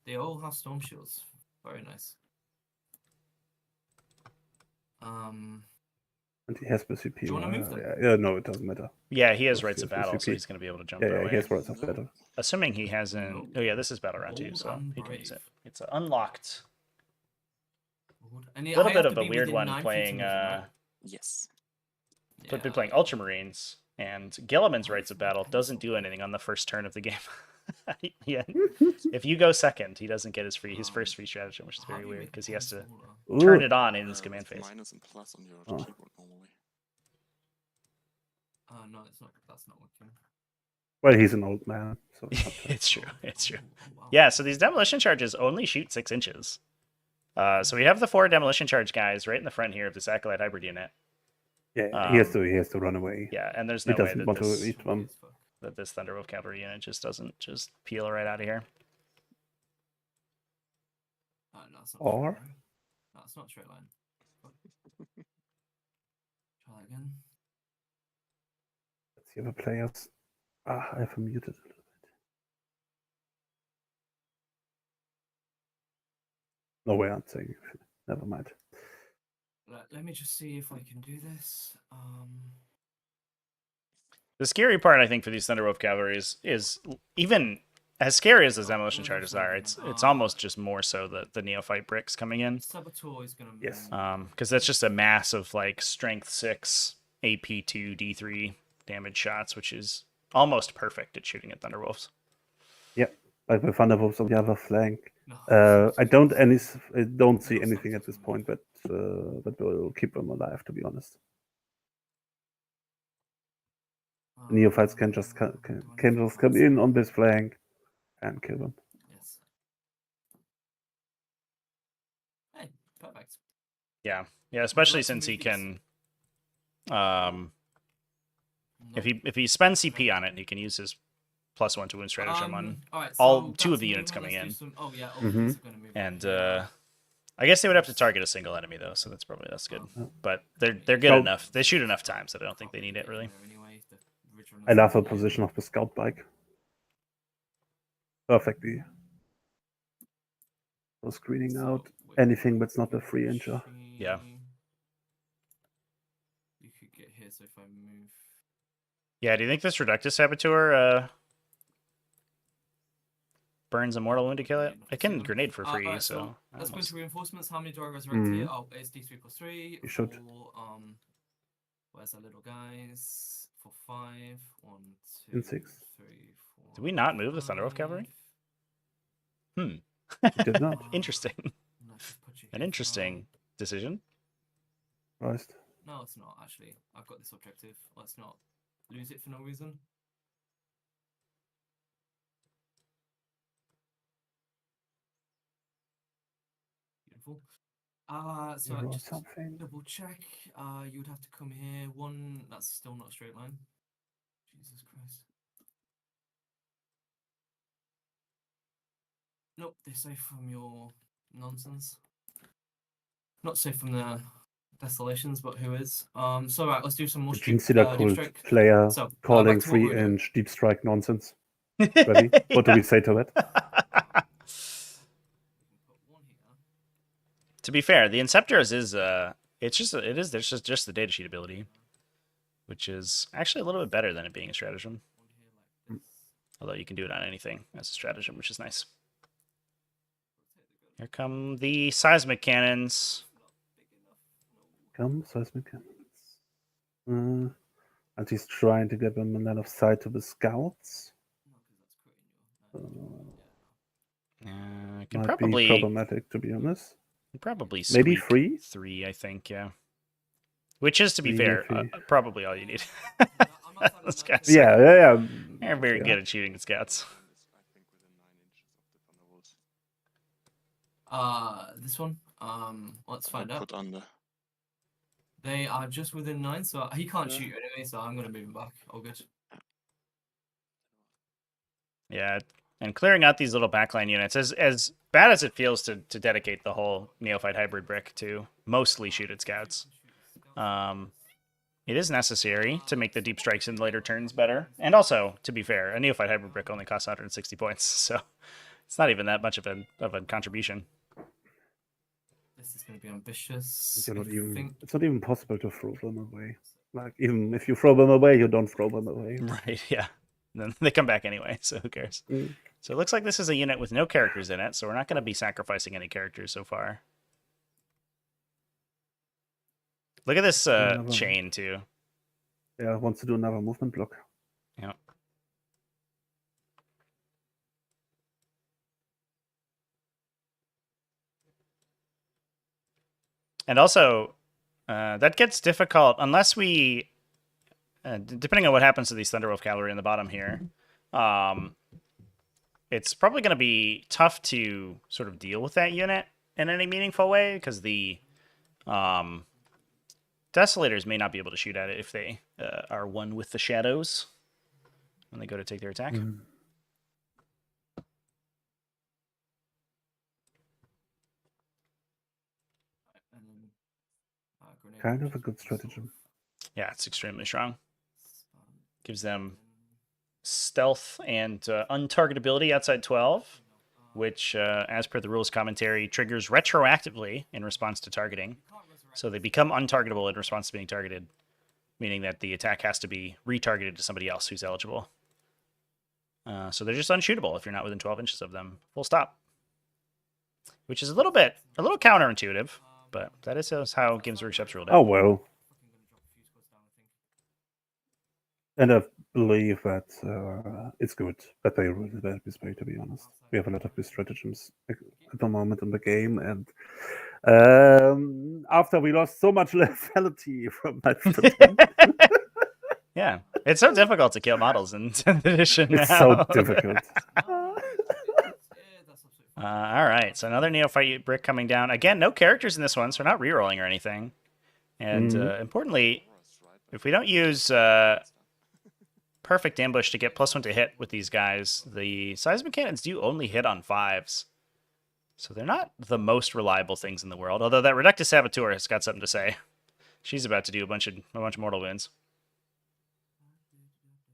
They all have storm shields. Very nice. And he has BCP. Do you wanna move them? Yeah, no, it doesn't matter. Yeah, he has Yes, rights yes, of battle, so BCP. he's going to be able to jump Yeah, that yeah, way. he has rights of No. battle. Assuming he hasn't. Oh yeah, this is battle round 2, Bold so and he can use it. brave. It's unlocked. And A little bit of a weird one playing. Yes. Been playing Ultramarines, and Gilliman's rights of battle doesn't do anything on the first turn of the game. Yeah. If you go second, he doesn't get his first free stratagem, which is very weird because he has to turn it on in his command phase. Minus and plus on your Oh. keyboard normally. No, it's not. That's not working. Well, he's an old man, so it's not bad. It's true. It's true. Oh, wow. Yeah. So these demolition charges only shoot 6 inches. So we have the 4 demolition charge guys right in the front here of this Acolyte hybrid unit. Yeah, he has to run away. Yeah, and there's He no way doesn't that want this, to eat them. that this Thunderwolf cavalry unit just doesn't just peel right out of here. No, it's not Or- straight line. No, it's not straight line. Try that again. Let's see other players. I have him muted a little bit. No way, I'm saying. Never mind. Let me just see if I can do this. The scary part, I think, for these Thunderwolf cavalry is even as scary as those demolition charges are. It's almost just more so the neophyte bricks coming in. Saboteur is gonna. Yes. Because that's just a mass of like strength 6, AP 2, D3 damage shots, which is almost perfect at shooting at Thunderwolves. Like with Thunderwolves on the other flank. No, I don't see anything at this point, but we'll keep them alive, to be honest. Neophytes can just come in on this flank and kill them. Yes. Hey, perfect. Yeah, especially since he can. If he spends CP on it, he can use his +1 to wound stratagem on Alright, all so 2 of that's the a units movement, coming let's in. do some- Oh yeah, Mhm. these are gonna move And in. I guess they would have to target a single enemy though, so that's good. But they're good Oh. enough. They shoot enough times that I don't think they need it really. Anyway, the original I love the position of the scout bike. Perfectly. So screening out anything that's not a 3-incher. Yeah. You could get here, so if I move. Yeah, do you think this reductive saboteur burns a mortal wound to kill it? I can grenade for free, Alright, so I let's go almost- into reinforcements. How many drivers are active here? Mhm. Oh, it's D3 + 3. You should. For, where's our little guys? For 5. 1, 2, And 6. 3, 4. Did we not move the Thunderwolf cavalry? 5. You did not. Interesting. Let's just put you An here for interesting decision. Christ. now. No, it's not actually. I've got this objective. Let's not lose it for no reason. Beautiful. So You I wrote just something. double check. You would have to come here. 1. That's still not a straight line. Jesus Christ. Nope, they're safe from your nonsense. Not safe from the desolations, but who is? So right, let's do some more The Gene Stealer deep cult strike. player So, calling back to what we were doing. 3-inch deep strike nonsense. Ready? What do we say to that? Put 1 here. To be fair, the Inceptors is there's just the data sheet ability, which is actually a little bit better than it being a stratagem. 1 here like this. Although you can do it on anything as a stratagem, which is nice. Here come the seismic cannons. Come, seismic cannons. And he's trying to get them in line of sight to the scouts. Can Might probably be problematic, to be honest. probably Maybe squeak 3? 3, I think, yeah. Which is, to be 3 fair, if he- probably all you need. Those guys Yeah. are very Yeah. good at shooting at scouts. I think within 9 inches of the thunderbolts. This one. Let's find out. Put under. They are just within 9, so he can't shoot anyway. So I'm gonna move him back. All good. Yeah, and clearing out these little backline units, as bad as it feels to dedicate the whole Neophyte hybrid brick to mostly shoot at scouts, it is necessary to make the deep strikes in later turns better. And also, to be fair, a Neophyte hybrid brick only costs 160 points, so it's not even that much of a contribution. This is going to be ambitious. It's not even possible to throw them away. Like, even if you throw them away, you don't throw them away. Right, yeah. Then they come back anyway, so who cares? So it looks like this is a unit with no characters in it, so we're not going to be sacrificing any characters so far. Look at this chain, too. Yeah, wants to do another movement block. Yeah. And also, that gets difficult unless we, depending on what happens to these Thunderwolf cavalry in the bottom here, it's probably going to be tough to sort of deal with that unit in any meaningful way, because the Desolators may not be able to shoot at it if they are one with the shadows when they go to take their attack. Kind of a good stratagem. Yeah, it's extremely strong. Gives them stealth and untargetability outside 12, which, as per the rules commentary, triggers retroactively in response to targeting. So they become untargetable in response to being targeted, meaning that the attack has to be retargeted to somebody else who's eligible. So they're just unshootable if you're not within 12 inches of them. Full stop. Which is a little counterintuitive, but that is how Games Workshop's ruled it. Oh, well. And I believe that it's good that they ruled it this way, to be honest. We have a lot of these stratagems at the moment in the game, and after we lost so much lethality from that Yeah, it's so difficult to kill models in 10th edition now. It's so difficult. All right, so another Neophyte brick coming down. Again, no characters in this one, so we're not rerolling or anything. And importantly, if we don't use Perfect Ambush to get +1 to hit with these guys, the seismic cannons do only hit on 5s. So they're not the most reliable things in the world, although that Reductus Saboteur has got something to say. She's about to do a bunch of mortal wounds.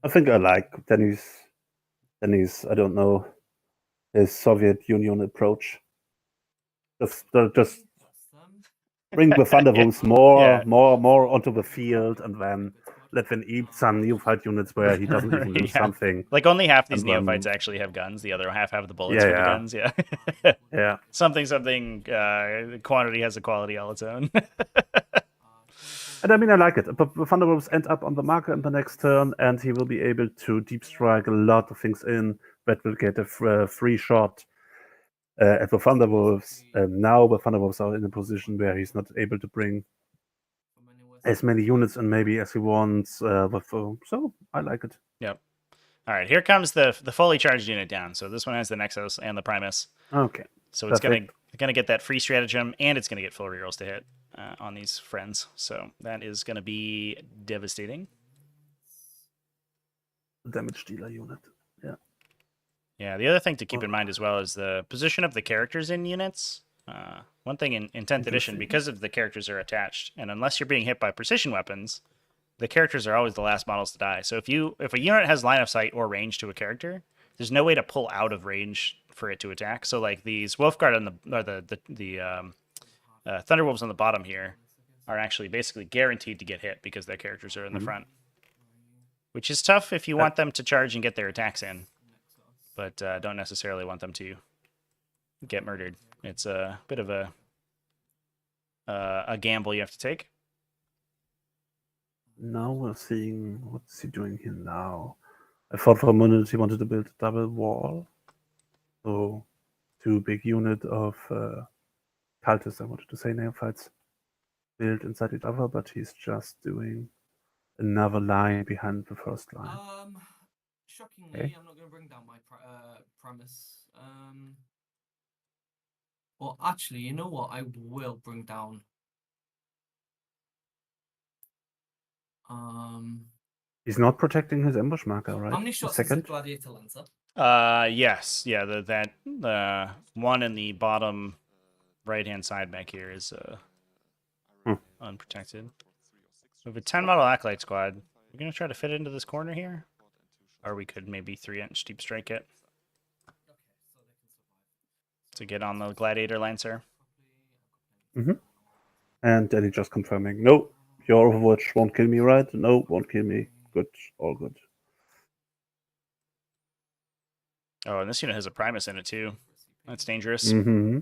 I think I like Denny's, I don't know, his Soviet Union approach. Just bring the Thunderbolts more onto the field, and then let them eat some Neophyte units where he doesn't even do something. Like only half these Neophytes actually have guns. The other half have the bullets for the guns. Yeah. Yeah. Something. Quantity has a quality all its own. And I mean, I like it. But the Thunderbolts end up on the marker in the next turn, and he will be able to deep strike a lot of things in that will get a free shot at the Thunderwolves. And now the Thunderwolves are in a position where he's not able to bring as many units in maybe as he wants. So I like it. Yep. All right, here comes the fully charged unit down. So this one has the Nexus and the Primus. Okay. So it's gonna get that free stratagem, and it's gonna get full rerolls to hit on these friends. So that is gonna be devastating. Damage dealer unit. Yeah. Yeah. The other thing to keep in mind as well is the position of the characters in units. One thing in 10th edition, because of the characters are attached, and unless you're being hit by precision weapons, the characters are always the last models to die. So if a unit has line of sight or range to a character, there's no way to pull out of range for it to attack. So like these Wolfguard and the Thunderwolves on the bottom here are actually basically guaranteed to get hit because their characters are in the front, which is tough if you want them to charge and get their attacks in, but don't necessarily want them to get murdered. It's a bit of a gamble you have to take. Now we're seeing what's he doing here now. I thought for a minute he wanted to build a double wall. So 2 big unit of cultists, I wanted to say neophytes, built inside each other, but he's just doing another line behind the first line. Shockingly, Okay. I'm not going to bring down my premise. Well, actually, you know what? I will bring down. He's not protecting his ambush marker, right? How many The shots is a second? gladiator lancer? Yes, yeah. That one in the bottom right-hand side back here is unprotected. We have a 10 model acolyte squad. We're gonna try to fit into this corner here, or we could maybe 3-inch deep strike it to get on the gladiator lancer. And then he just confirming, no, your Overwatch won't kill me, right? No, won't kill me. Good, all good. Oh, and this unit has a Primus in it too. That's dangerous. Mm-hmm.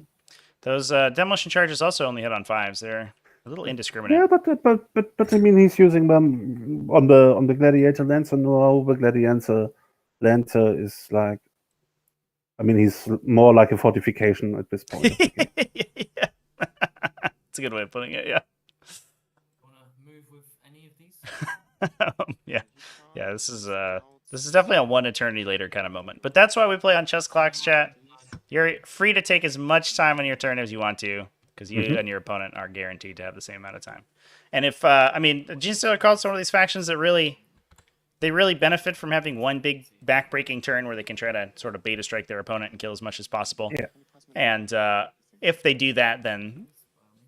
Those demolition charges also only hit on 5s. They're a little indiscriminate. Yeah, but I mean, he's using them on the gladiator lancer. No, the gladiator lancer is like, I mean, he's more like a fortification at this point of the game. Yeah. That's a good way of putting it. Yeah. Want to move with any of these? Yeah. This is definitely a one eternity later kind of moment. But that's why we play on chess clocks, chat. You're free to take as much time on your turn as you want to, because you and your opponent are guaranteed to have the same amount of time. And if I mean, GSC calls some of these factions that really benefit from having one big back-breaking turn where they can try to sort of beta strike their opponent and kill as much as possible. Yeah. And if they do that, then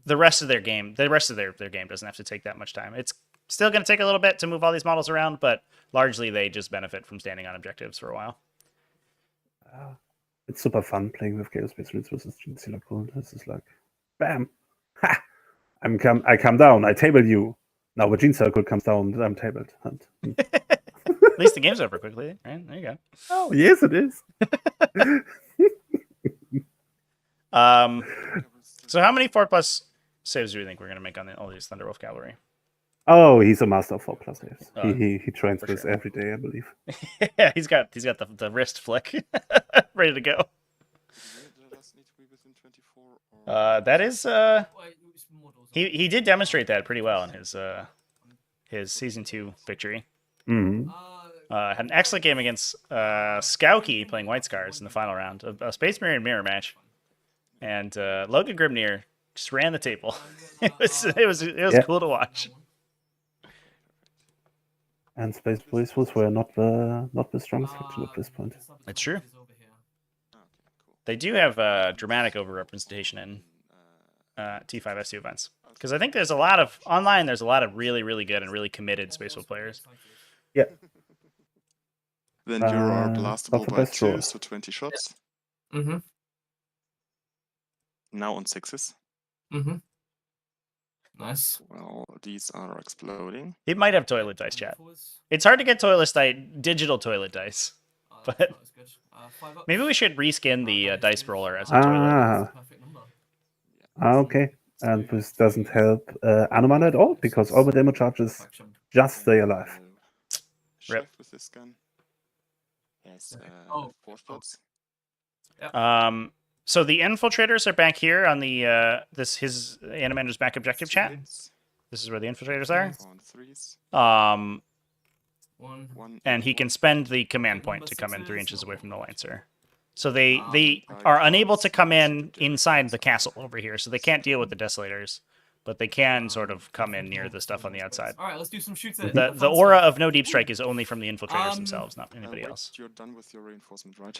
the rest of their game doesn't have to take that much time. It's still going to take a little bit to move all these models around, but largely they just benefit from standing on objectives for a while. It's super fun playing with Chaos Space Marines versus GSC. This is like, bam, ha! I come down, I table you. Now the Gene Circle comes down, I'm tabled. At least the game's over quickly, right? There you go. Oh, yes, it is. So how many 4+ saves do you think we're going to make on all these Thunderwolf cavalry? Oh, he's a master of 4+ saves. Oh, He trains for this sure. every day, I believe. Yeah, he's got the wrist flick ready to go. That is he did demonstrate that pretty well in his season 2 victory. Mm-hmm. Had an excellent game against Skauki playing White Scars in the final round, a Space Marine mirror match, and Logan Grimnir just ran the table. It was cool to watch. And Space Police were not the strongest faction at this point. It's true. They do have dramatic overrepresentation in T5S2 events. Because I think there's a lot of really, really good and really committed Space Wolf players. Yeah. Then you are not blastable the by best 2, roll. so 20 shots. Mm-hmm. Now on 6s. Mm-hmm. Nice. Well, these are exploding. It might have toilet dice, chat. It's hard to get digital toilet dice. But maybe we should reskin the dice roller as a toilet. Okay. And this doesn't help Anomander at all, because all the demo charges just stay alive. Rip. Chef with this gun. Yes, 4 spots. So the infiltrators are back here on the his Anomander's back objective chat. This is where the infiltrators are. On 3s. And he can spend the command point to come in 3 inches away from the Lancer. So they are unable to come in inside the castle over here, so they can't deal with the Desolators, but they can sort of come in near the stuff on the outside. All right, let's do some shoots. The aura of no deep strike is only from the infiltrators themselves, not anybody else. You're done with your reinforcement, right?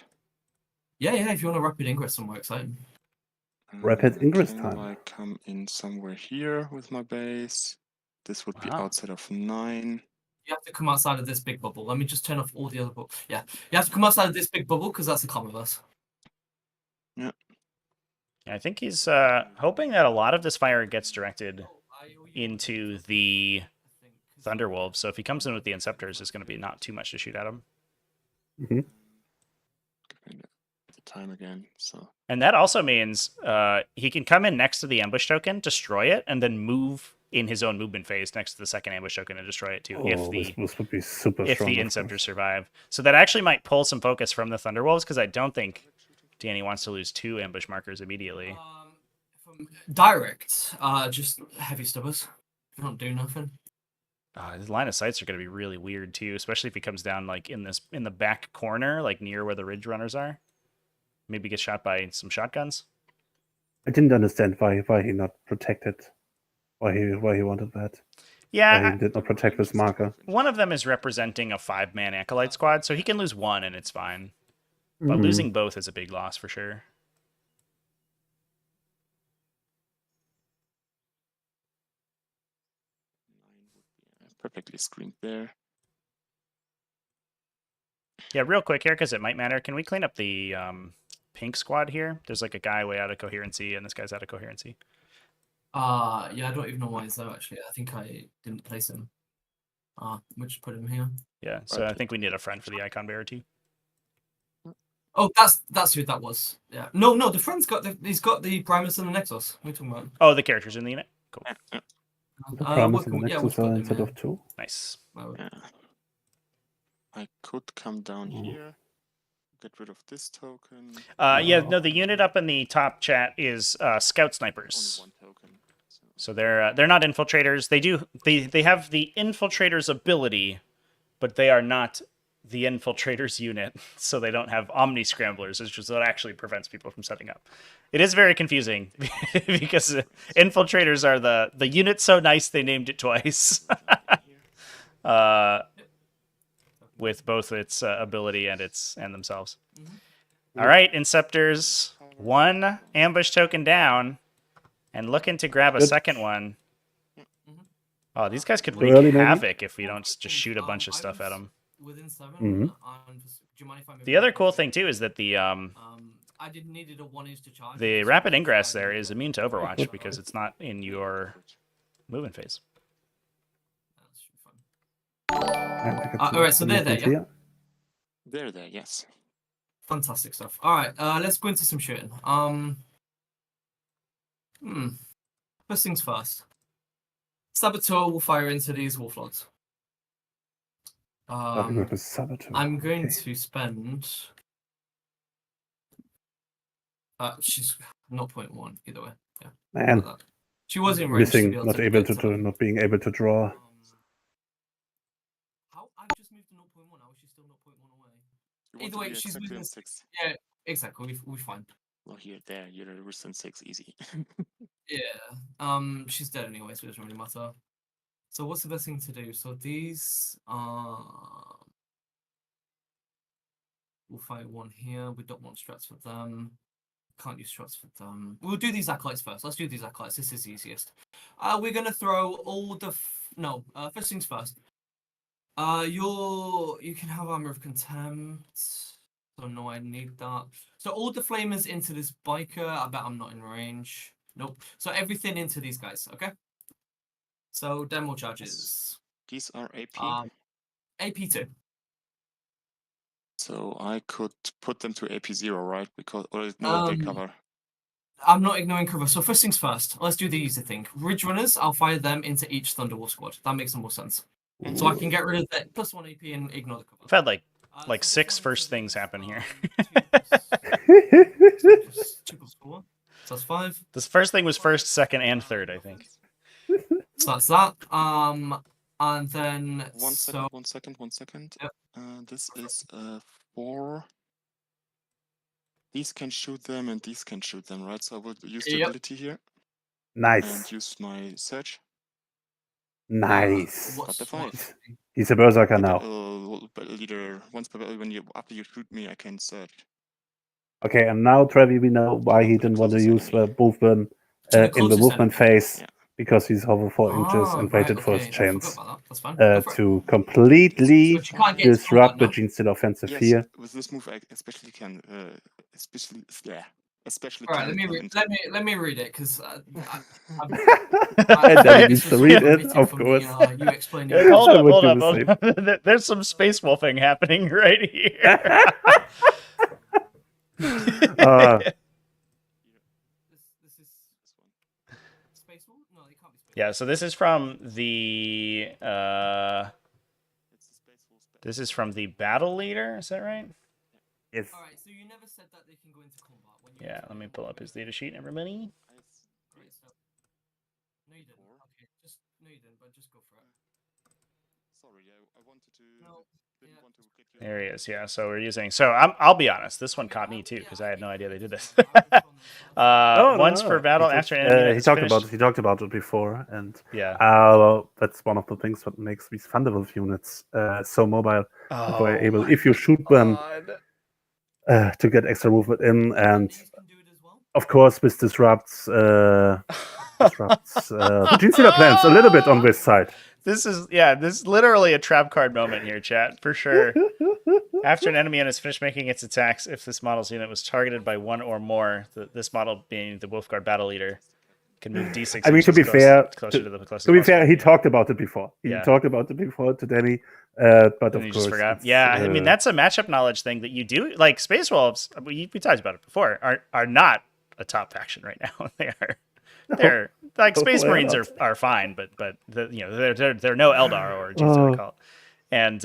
Yeah. If you want a rapid ingress somewhere exciting. Rapid ingress Can time. I come in somewhere here with my base? This would be Wow. outside of 9. You have to come outside of this big bubble. Let me just turn off all the other bubbles. Yeah, you have to come outside of this big bubble because that's a Commonwealth. Yeah. I think he's hoping that a lot of this fire gets directed into the Thunderwolves. So if he comes in with the Inceptors, it's going to be not too much to shoot at him. Mm-hmm. Give me the time again. So. And that also means he can come in next to the ambush token, destroy it, and then move in his own movement phase next to the second ambush token and destroy it too. Oh, this would be super if strong. the Inceptors survive. So that actually might pull some focus from the Thunderwolves, because I don't think Danny wants to lose 2 ambush markers immediately. From direct, just heavy stubbers. Don't do nothing. His line of sights are going to be really weird too, especially if he comes down like in the back corner, like near where the Ridge Runners are. Maybe get shot by some shotguns. I didn't understand why he not protected. Why he wanted that. Yeah, why he did not protect this marker. One of them is representing a 5-man Acolyte squad, so he can lose 1 and it's fine. But losing both is a big loss for sure. Perfectly screened there. Yeah, real quick here, because it might matter. Can we clean up the pink squad here? There's like a guy way out of coherency, and this guy's out of coherency. Yeah, I don't even know why he's there, actually. I think I didn't place him. We'll just put him here. Yeah, so I think we need a friend for the icon bearer too. Oh, that's who that was. Yeah. No, the friend's got he's got the Primus and the Nexus. What are you talking about? Oh, the characters in the unit? Cool. The Primus and the Nexus are instead of 2. Nice. Yeah. I could come down here, get rid of this token. Yeah, no, the unit up in the top chat is Scout Snipers. Only 1 token. So they're not infiltrators. They have the infiltrators ability, but they are not the infiltrators unit. So they don't have Omni Scramblers, which is what actually prevents people from setting up. It is very confusing because infiltrators are the unit so nice they named it twice. With both its ability and themselves. All right, Inceptors, 1 ambush token down, and looking to grab a second one. Oh, these guys could wreak havoc if we don't just shoot a bunch of stuff at them. Within 7. Do you mind if I move The other cool thing too is that the I needed a 1 inch to charge. the rapid ingress there is immune to Overwatch because it's not in your movement phase. Alright, so they're there, yeah? They're there, yes. Fantastic stuff. Alright, let's go into some shooting. First things first. Saboteur will fire into these Wolflords. I'm going to spend... she's 0.1 either way. Yeah. Man. She was in range. Not being able to draw. How? I just moved to 0.1. How is she still 0.1 away? Either way, she's within 6. Yeah, exactly. We're fine. Well, there, you're within 6, easy. Yeah. She's dead anyway, so it doesn't really matter. So what's the best thing to do? So these we'll fight 1 here. We don't want struts for them. Can't use struts for them. We'll do these acolytes first. Let's do these acolytes. This is easiest. We're gonna throw all the first things first. You can have armor of contempt. So no, I need that. So all the flamers into this biker. I bet I'm not in range. Nope. So everything into these guys. Okay. So demo charges. These are AP. AP2. So I could put them to AP0, right? Because they cover. I'm not ignoring cover. So first things first. Let's do the easy thing. Ridge Runners, I'll fire them into each Thunderwolf squad. That makes the more sense. So I can get rid of that +1 AP and ignore the cover. I've had like 6 first things happen here. So that's 5. This first thing was first, second, and third, I think. So that's that. And then One second. Yep. This is 4. These can shoot them and these can shoot them, right? So I will use the ability here. Nice. And use my search. Nice. Got the 5. He's a berserker now. Leader, after you shoot me, I can search. Okay, and now Trevi, we know why he didn't want to use the movement in the movement phase, because he's over 4 inches and waited for his chance to completely disrupt the Gene Still offensive here. With this move, I especially can, especially. All right, let me read it because I need to read it, of course. You explained it. Hold up. There's some space wolfing happening right here. Yeah, so this is from the this is from the battle leader, is that right? Yes. Alright, so you never said that they can go into combat when you Yeah, let me pull up his data sheet, everybody. Great stuff. No, you didn't. Okay, just no, you didn't. But just go for it. Sorry, I wanted to. No. Didn't want to get you. There he is. Yeah, so we're using. So I'll be honest. This one caught me too because I had no idea they did this. Once per battle after an enemy unit he is talked finished. about it. He talked about it before, and Yeah. that's one of the things that makes these Thunderwolf units so mobile. That we're Oh, able, my if you shoot them, God. to get extra movement in, and These can do it as well. of course, this disrupts the Gene Stealer plans a little bit on this side. This is literally a trap card moment here, chat, for sure. After an enemy unit is finished making its attacks, if this model's unit was targeted by one or more, this model being the Wolfguard battle leader, can move D6 I mean, to inches be fair, closer to the closest to be boss fair, he enemy. talked about it before. He Yeah. talked about it before to Danny, but And of you course, just forgot. it's, Yeah, I mean that's a matchup knowledge thing that you do. Like Space Wolves, we talked about it before, are not a top faction right now. They're like Space they're Marines not. are fine, but they're no Eldar or Gene Stealer Cult, and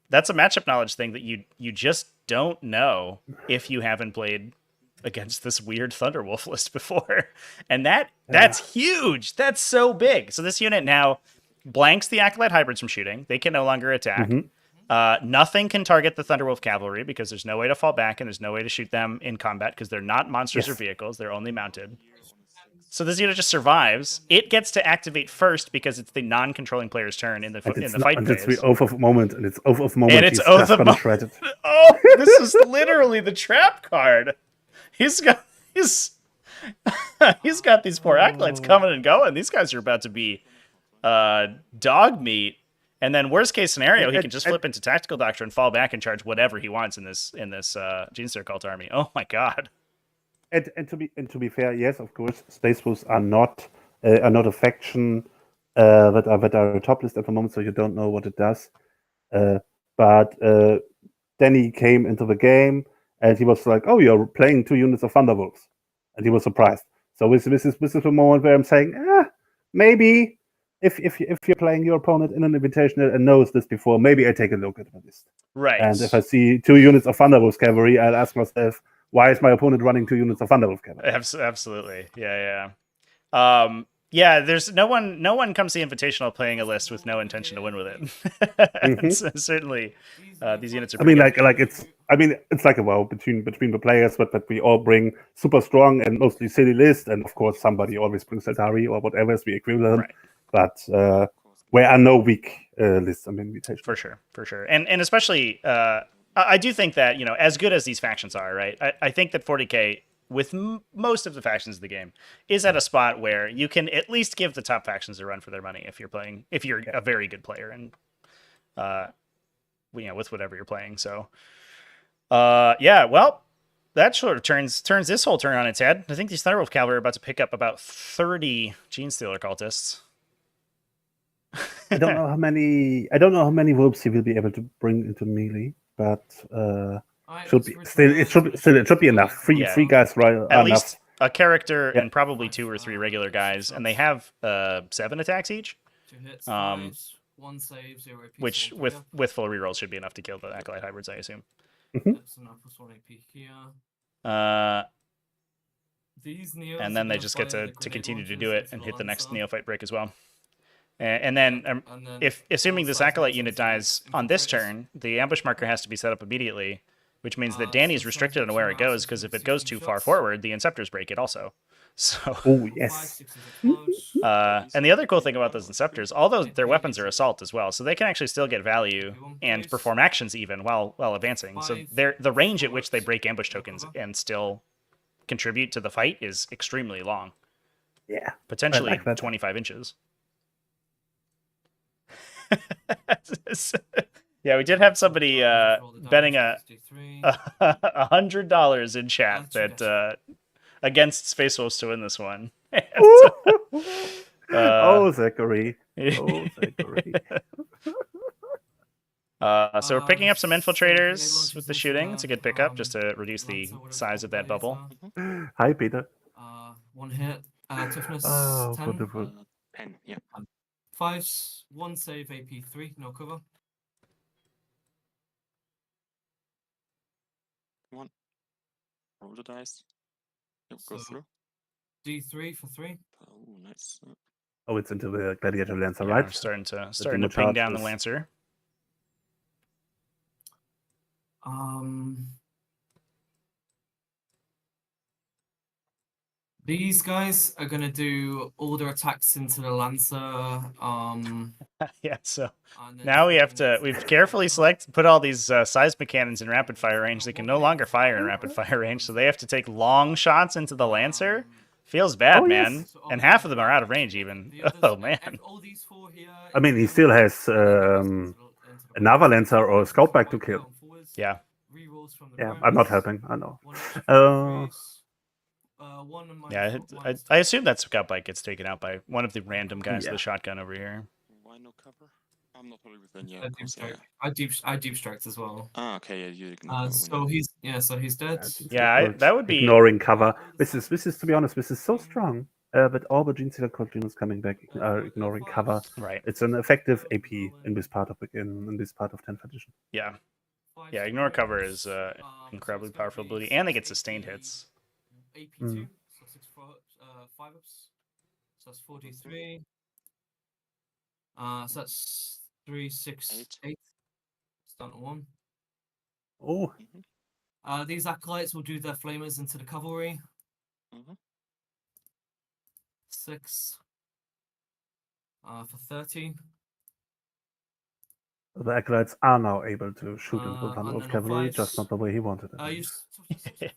that's a matchup knowledge thing that you just don't know if you haven't played against this weird Thunderwolf list before, and that's huge. That's so big. So this unit now blanks the Acolyte hybrids from shooting. They can no longer attack. Nothing can target the Thunderwolf cavalry because there's no way to fall back and there's no way to shoot them in combat because they're not monsters or vehicles. They're only mounted. So this unit just survives. It gets to activate first because it's the non-controlling player's turn in the fight and phase. it's the oath of moment, and it's oath of moment. And it's he's oath just of gonna moment. shred it. Oh, this is literally the trap card. He's got these poor acolytes coming and going. These guys are about to be dog meat. And then worst case scenario, he can just flip into Tactical Doctrine, fall back, and charge whatever he wants in this Gene Stealer Cult army. Oh my god. And to be fair, yes, of course, Space Wolves are not a faction that are a top list at the moment, so you don't know what it does. But Danny came into the game and he was like, "Oh, you're playing 2 units of Thunderwolves," and he was surprised. So this is the moment where I'm saying, maybe if you're playing your opponent in an Invitational and knows this before, maybe I take a look at the list. Right. And if I see 2 units of Thunderwolves cavalry, I'll ask myself, why is my opponent running 2 units of Thunderwolf cavalry? Absolutely. Yeah. There's no one comes to the Invitational playing a list with no intention to win with it. Certainly, these units are. I mean, it's like a WoW between the players, but we all bring super strong and mostly silly list, and of course somebody always brings Altari or whatever is the equivalent. Right. But where are no weak lists on Invitation. For sure, and especially, I do think that as good as these factions are, right? I think that 40k, with most of the factions of the game, is at a spot where you can at least give the top factions a run for their money if you're a very good player and with whatever you're playing. So well, that sort of turns this whole turn on its head. I think these Thunderwolf cavalry are about to pick up about 30 Gene Stealer cultists. I don't know how many wolves he will be able to bring into melee, but it should be enough. Three guys right at least enough. A character and probably 2 or 3 regular guys, and they have 7 attacks each. 2 hits, 1 save, 0 AP, which with full rerolls should be enough to kill the Acolyte hybrids, I assume. That's enough for 1 AP here. These and then they just get to continue to do it and hit the next Neophyte break as well. And then if assuming this Acolyte unit dies on this turn, the ambush marker has to be set up immediately, which means that Danny's restricted on where it goes, because if it goes too far forward, the Inceptors break it also. So, oh yes. And the other cool thing about those Inceptors, although their weapons are assault as well, so they can actually still get value and perform actions even while advancing. So the range at which they break ambush tokens and still contribute to the fight is extremely long. Yeah, potentially 25 inches. Yeah, we did have somebody betting $100 in chat that against Space Wolves to win this one. Oh, Zachary. Oh, Zachary. So we're picking up some infiltrators with the shooting. It's a good pickup just to reduce the size of that bubble. Hi, Peter. 1 hit. Toughness 10. Wonderful. 10, yeah. 5s, 1 save, AP 3, no cover. 1. Roll the dice. Yep, go So- through. D3 for 3. Oh, nice. Oh, it's into the Gladiator Lancer, Yeah, right? we're starting to demo ping down the charges. Lancer. These guys are gonna do all their attacks into the Lancer. Yeah, so And then now we have switching to, into we've carefully Lancer. put all these seismic cannons in rapid fire range. They can no longer fire in rapid fire range, so they have to take long shots into the Lancer. Feels bad, Oh, man. yes. So And okay, half of them are right, out of right, range so even. the others- Oh, man. all these 4 here. I mean, he include still them, has and then the rest into the another Lancer. Lancer or a Scout Bike to Right kill. down forwards, Yeah. rerolls from the Yeah, primaries, I'm not helping. I know. 1 extra Uh, increase, 1 and Yeah, minus I assume that Scout Bike gets taken out by one of the random guys Yeah. with a shotgun over here. Why no cover? I'm not probably within, yeah, I of deep course, yeah. strike. I deep strikes as well. Ah, okay, yeah, you ignore So he's dead. That would be ignoring cover. All the This is to be honest, this is so strong. With all the Gene Stealer continues coming back, ignoring cover. right. It's an effective AP in this part of 10th edition. Yeah. Yeah, ignore cover is incredibly powerful ability, and they get sustained hits. AP2, Mm. so 6 5 ups. So that's 43. So that's 3, 6, 8. It's down to 1. Oh, These acolytes will do their flamers into the cavalry. Mhm. 6. For 30. the acolytes are now able to shoot into the And Thunder then Cavalry, on just not the way he wanted it. Yeah.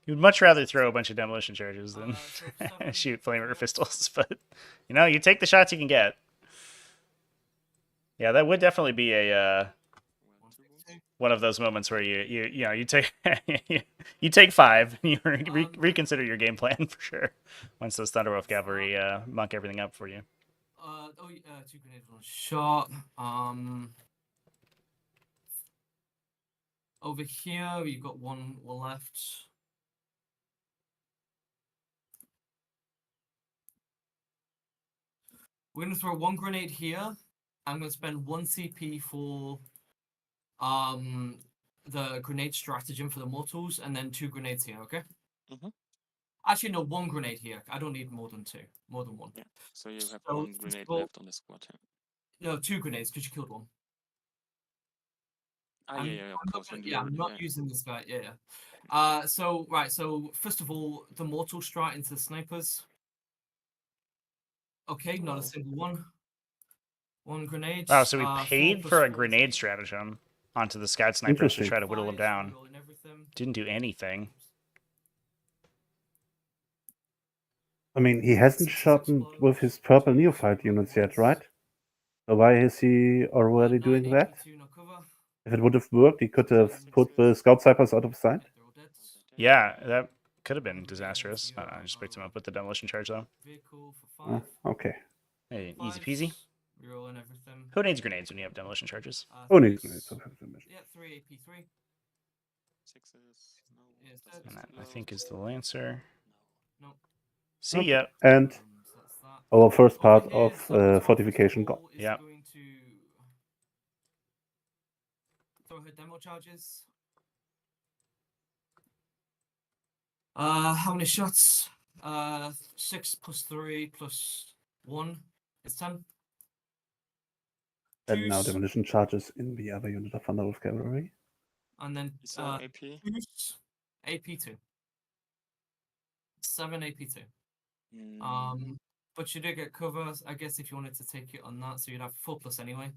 You'd much rather throw a bunch of demolition charges than So 7, shoot flamer pistols, but you take the shots you can get. Yeah, that would definitely be a one of those moments where you take you take 5 and you reconsider your game plan for sure once those Thunderwolf cavalry muck everything up for you. 2 grenades on shot. Over here you've got 1 left. We're gonna throw 1 grenade here. I'm gonna spend 1 CP for the grenade stratagem for the mortals, and then 2 grenades here. Okay. Mhm. Actually, no, 1 grenade here. I don't need more than 2. More than 1. Yeah. So you have So, 1 grenade well- left on the squad. Yeah. No, 2 grenades because you killed 1. Ah, yeah, of course. When I'm you- not yeah. using this guy. Yeah. So first of all, the mortal strat into the snipers. Okay, not a Wow. single one. 1 grenade. Wow, so we 4 paid plus for a 4 is grenade 8. stratagem onto the scout snipers to Interesting. try to whittle them 5, down. rolling everything. Didn't do anything. I mean, he hasn't shot with his purple neophyte units yet, right? So why is he already doing 9 that? AP2, no cover. If it would have worked, he could have put the Scout Snipers out of sight. Yeah, they're all dead. Yeah, that could have been disastrous. I just picked him up with the demolition charge though. Vehicle for Oh, 5. okay. Hey, easy peasy. Rerolling everything. Who needs grenades when you have demolition charges? Who needs Threes. grenades of his mission? Yeah, 3 AP3. 6s. No. Yes, doesn't And that, I explode. think, is the Lancer. No. See Okay. ya. And So that's that. our first part Over here, of so first fortification of all gone. is Yeah. going to throw her demo charges. How many shots? 6 plus 3 plus 1 is 10. And now Twos, demolition charges in the other unit of Thunderwolf Cavalry. and then So AP. twos, AP2. 7 AP2. Mm, But you did get cover, I guess, if you wanted to take it on that, so you'd have 4 plus anyway.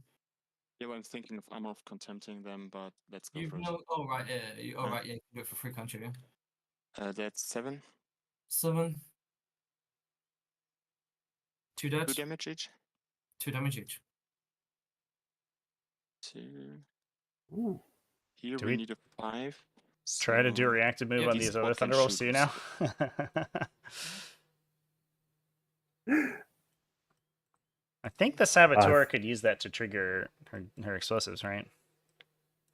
yeah, well, I'm thinking of contempting them, but let's go You first. know, oh right, yeah, you can do it for free, can't you? Yeah? That's 7. 7. 2 dead. 2 damage each. 2 damage each. 2. Ooh. Here Do we we need a 5. Try to do a so- reactive move Yeah, on these these other squad can Thunderwolves shoot too now. I think the Saboteur could use that to trigger her explosives, right?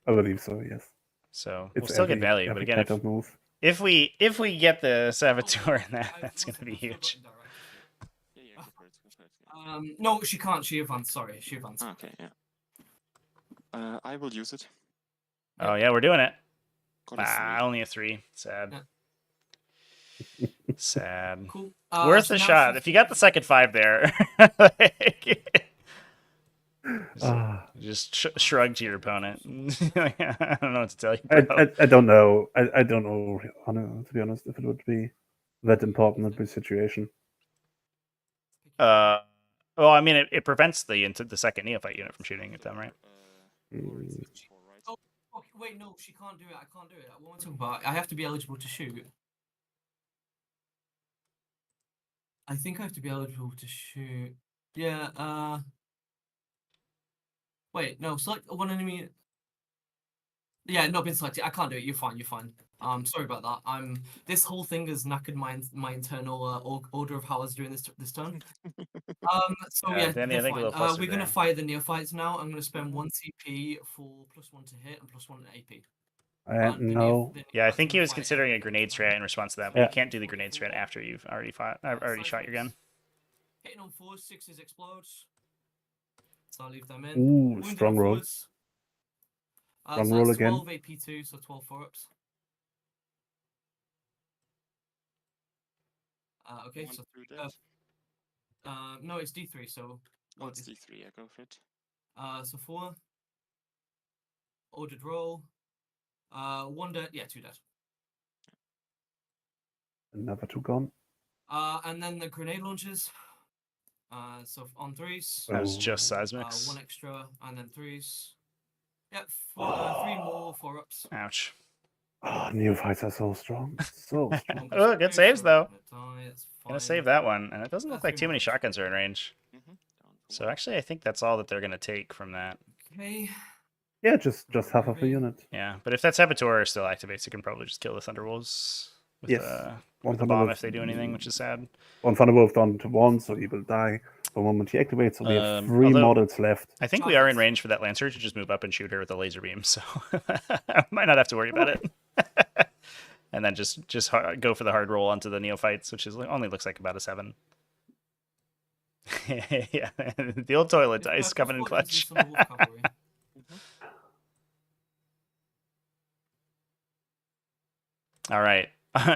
I believe so, yes. So It's we'll still get every- value, but every again, kind of move. if we get the Oh, Saboteur in yeah, that, I've that's going to be forgotten huge. directly. Yeah, go for it. No, she can't. She advanced. Sorry, she advanced. Okay, yeah. I will use it. Oh yeah, we're doing it. Got a 3. Only a 3. Sad. Yeah. Sad. Cool. Worth so a now shot. she's If you got the second 5 there, like, Ah, just shrug to your opponent. I don't know what to tell you, I, bro. I don't know. I don't know, to be honest, if it would be that important in this situation. Well, I mean, it prevents the second neophyte unit from shooting at them, right? Mm. Oh, okay, wait, no, she can't do it. I can't do it. What am I talking about? I have to be eligible to shoot. I think I have to be eligible to shoot. Yeah, wait, no, select one enemy. Yeah, not been selected. I can't do it. You're fine. You're fine. Sorry about that. This whole thing has knackered my internal order of how I was doing this turn. So yeah, Danny, they're I think a fine. little flustered We're gonna there. fire the neophytes now. I'm gonna spend 1 CP for +1 to hit and +1 AP. No. Yeah, I think he was considering a grenade strat in response to that, but Yeah. you can't do the grenade strat after you've already shot your gun. Hitting on 4s, 6s explodes. So I'll leave them in. Ooh, Wounded strong on roll. 4s. Strong So roll that's again. 12 AP2, so 12 4-ups. Okay, so no, it's D3, so Oh, it's D3. I go for it. so 4. Ordered roll. 1 dead, yeah, 2 dead. Another 2 gone. And then the grenade launchers. So on 3s. That was Oh. just seismics. 1 extra, and then 3s. Yep, 3 more 4-ups. Ouch. Oh, neophytes are so strong. So strong. Oh, good saves though. It's Gonna fine. save that one, and it doesn't look like 3 too more many extra. shotguns are in range. Down for So 1. actually, I think that's all that they're gonna take from that. Okay. Yeah, just half of a Moving. unit. Yeah, but if that Saboteur still activates, you can probably just kill the Thunderwolves with Yes. with the bomb if they do anything, which is sad. One Thunderwolf down to 1, so he will die the moment he activates. So we have 3 although- models left. I think we are in range for that Lancer to just move up and shoot her with a laser beam, so I might not have to worry about it. And then just go for the hard roll onto the neophytes, which is only looks like about a 7. Yeah, the old toilet dice coming in clutch. All right,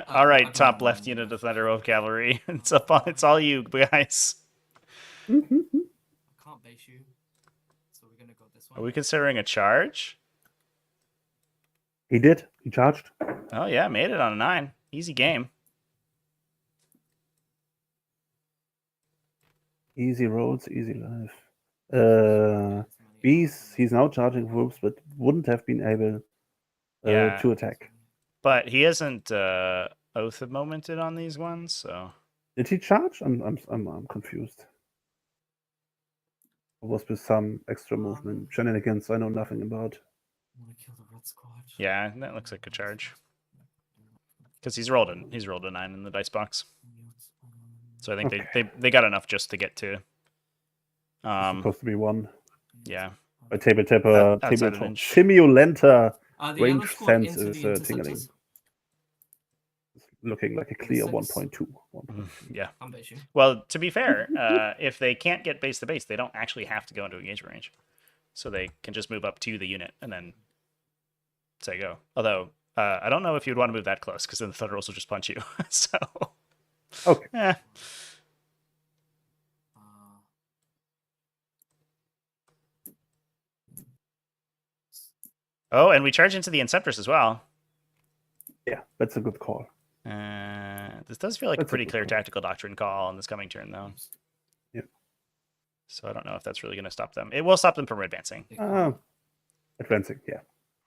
all right, top left unit of Thunderwolf Cavalry. It's all you guys. I can't base you. So we're gonna go this way. Are we considering a charge? He did. He charged. Oh yeah, made it on a 9. Easy game. Easy roads, easy life. Beast, he's now charging groups, but wouldn't have been able Yeah. to attack. But he hasn't Oath of Momented on these ones, so Did he charge? I'm confused. Or was with some extra movement shenanigans I know nothing about? I want to kill the red squad. yeah, that looks like a charge. Because he's rolled a 9 in the dice box. So I think Okay. they got enough just to get to. It's supposed to be 1. Yeah. A tabletop Outside of inch. simulator The range yellow squad sense into is the tingling. interceptors. Looking like a clear 6. 1.2. Yeah. I'm base you. Well, to be fair, if they can't get base to base, they don't actually have to go into engagement range. So they can just move up to the unit and then say go. Although, I don't know if you'd want to move that close, because then the Thunderbolts will just punch you. So, Okay. eh. Oh, and we charge into the Inceptors as well. Yeah, that's a good call. This does feel like That's a a pretty good clear call. tactical doctrine call on this coming turn, though. Yeah. So I don't know if that's really going to stop them. It will stop them from advancing. Advancing, yeah.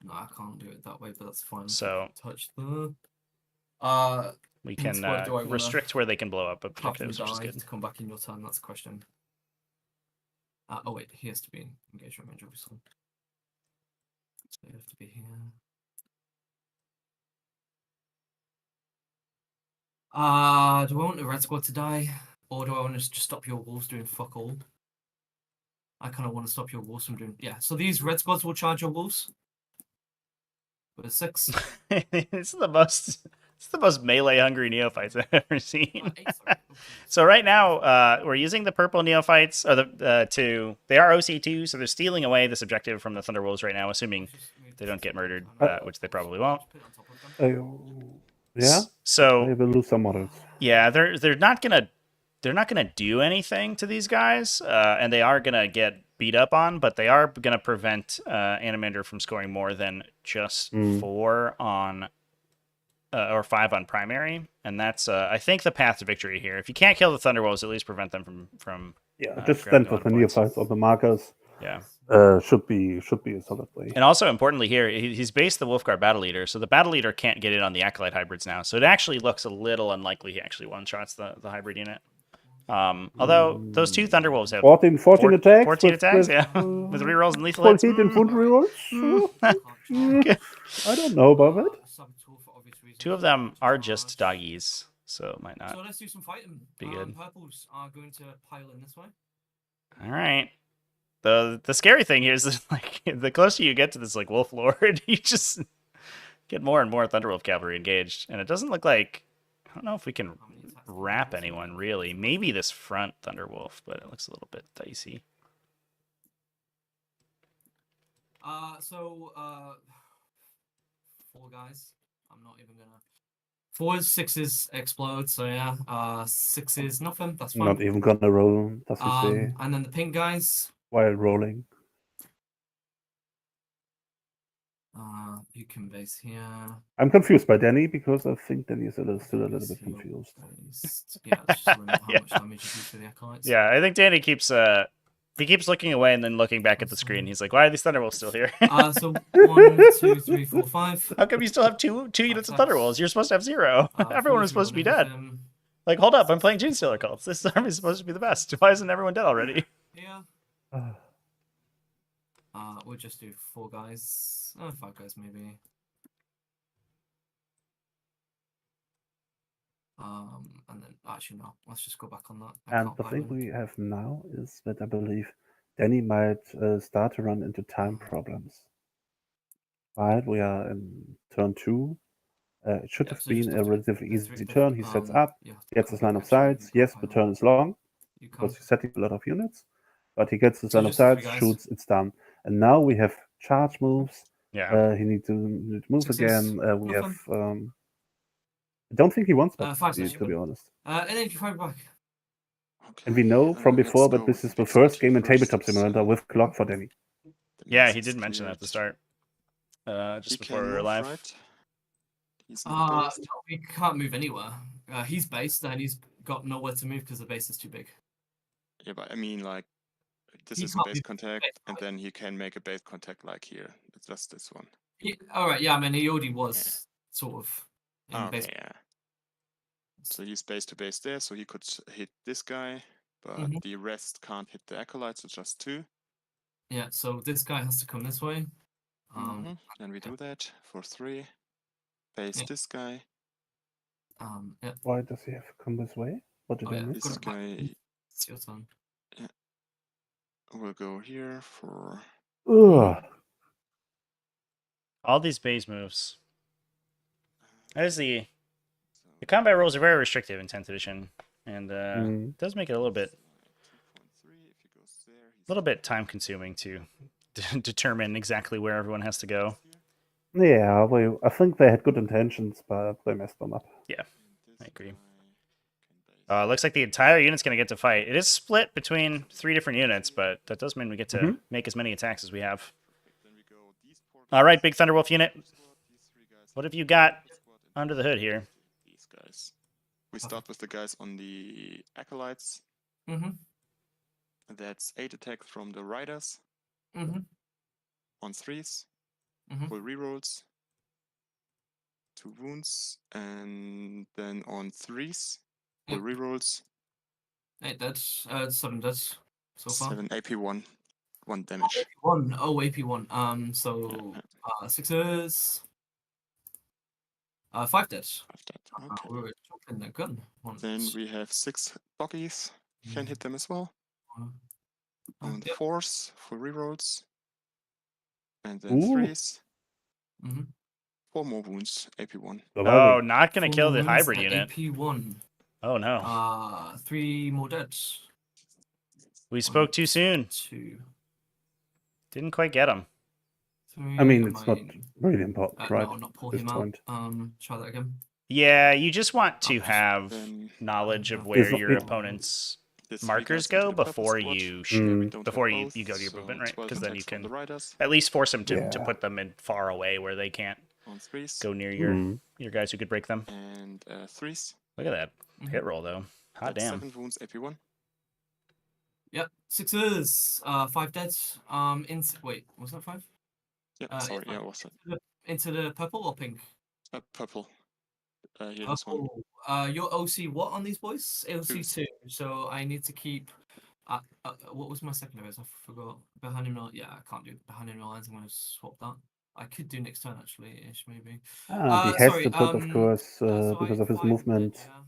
No, I can't do it that way, but that's fine. So Touch the. we can what do I wanna restrict where they can blow up Have them objectives, which is die good. to come back in your turn. That's a question. Oh wait, he has to be in engagement range, obviously. So you have to be here. Do I want the red squad to die, or do I want to just stop your wolves doing fuck all? I kind of want to stop your wolves from doing. Yeah. So these red squads will charge your wolves. With a 6. It's the most It's the most melee-hungry neophytes I've ever seen. 8, sorry. Oh, So right now, we're using the purple neophytes, or they are OC2, so they're stealing away this objective from the Thunderwolves right now, assuming they don't get murdered, which they probably won't. Yeah. I So will lose some models. yeah, they're not gonna do anything to these guys, and they are gonna get beat up on, but they are gonna prevent Anomander from scoring more than just 4 on. Or 5 on primary, and that's I think the path to victory here. If you can't kill the Thunderwolves, at least prevent them from just stand with the neophytes on the markers. Yeah, should be a solid way. and also importantly here, he's based the Wolfguard Battle Leader, so the Battle Leader can't get in on the Acolyte hybrids now. So it actually looks a little unlikely he actually one-shots the hybrid unit. Although those 2 Thunderwolves have 14 attacks. 14 attacks, yeah, with rerolls and lethal hits. Hit and foot rerolls. I don't know about that. 2 of them are just doggies, so it might not. So let's do some fighting. Be good. Purples are going to pile in this way. All right. The scary thing here is that, like, the closer you get to this, like, Wolf Lord, you just get more and more Thunderwolf cavalry engaged, and it doesn't look like, I don't know if we can wrap anyone really. Maybe this front Thunderwolf, but it looks a little bit dicey. So 4 guys. I'm not even gonna. 4s, 6s explode. So yeah, 6s nothing. That's fine. Not even gonna roll. Does he say? And then the pink guys. While rolling. You can base here. I'm confused by Danny because I think Danny is still a little bit confused. Yeah, it's just limit how much damage you do to the acolytes. Yeah, I think Danny keeps he keeps looking away and then looking back at the screen. He's like, "Why are these Thunderwolves still here?" So 1, 2, 3, 4, 5. How come you still have two units of Thunderwolves? You're supposed to have 0. Everyone was supposed to be dead. Him. Like, hold up, I'm playing Genestealer cults. This army is supposed to be the best. Why isn't everyone dead already? Yeah. We'll just do 4 guys. 5 guys maybe. And then actually no, let's just go back on that. And the thing we have now is that I believe Danny might start to run into time problems. Right, we are in turn 2. It should have been a relatively easy turn. He sets up, gets his line of sights. Yes, the turn is long because he's setting a lot of units, but he gets his line of sights, shoots, it's done. And now we have charge moves. Yeah. He needs to move again. We have. I don't think he wants that, to be honest. And then you fight back. Okay. And we know from before that this is the first game in Tabletop Simulator with clock for Danny. Yeah, he did mention that at the start. Just He before can we were move, live. right? He's not based. No, he can't move anywhere. He's based and he's got nowhere to move because the base is too big. Yeah, but I mean, like, this He is a can't base move contact, base, and then he can make a base contact like here. It's just this one. All right, yeah. I mean, he already was sort of in Okay, base. yeah. So he's base to base there, so he could hit this guy, but the rest can't hit the acolytes. It's just 2. Yeah. So this guy has to come this way. Then we do that for 3. Base this guy. Yeah. Why does he have to come this way? What did I miss? This guy It's your turn. will go here for. Ugh. All these base moves. That is the combat rules are very restrictive in 10th edition, and it does make it a little bit time consuming to determine exactly where everyone has to go. Yeah, I think they had good intentions, but they messed them up. Yeah, I agree. Looks like the entire unit's going to get to fight. It is split between 3 different units, but that does mean we get to make as many attacks as we have. All right, big Thunderwolf unit. What have you got under the hood here? These guys. We start with the guys on the acolytes. That's 8 attacks from the riders. On 3s. Full rerolls. 2 wounds. And then on 3s. Full rerolls. 8 dead. 7 dead so far. 7 AP1. 1 damage. AP1. So 6s. 5 dead. 5 dead. Okay. We were jumping the gun. Then we have 6 doggies. Can hit them as well. On 4s, full rerolls. And then 3s. 4 more wounds, AP1. Oh, Surviving. not going to kill the Wounds hybrid at unit. AP1. Oh, no. 3 more dead. We spoke too soon. 2. Didn't quite get him. 3. I mean, it's not really important, right? No, not pull This him out. point. Try that again. Yeah, you just want to have Then knowledge of It's where not- your it- opponent's the 3 markers guys into go the purple before squad. you Here we Mm. don't before have you, both, you go to your so movement, right? 12 Because then you attacks from can the riders at least force them to Yeah. put them in far away where they can't on 3s. go near Mm. your guys who could break them. And 3s. Look at that hit roll though. Hot That's damn. 7 wounds, AP1. Yep, 6s. 5 dead. Wait, was that 5? Yeah, sorry, yeah, it was Into the purple or pink? purple. Here, this one. Purple. Your OC what on these boys? OC 2. So I need to keep. What was my secondaries? I forgot. Behind him, yeah, I can't do behind him lines. I'm going to swap that. I could do next turn actually, ish maybe. He has sorry, to put, of course, so because of his 5 movement. dead, yeah.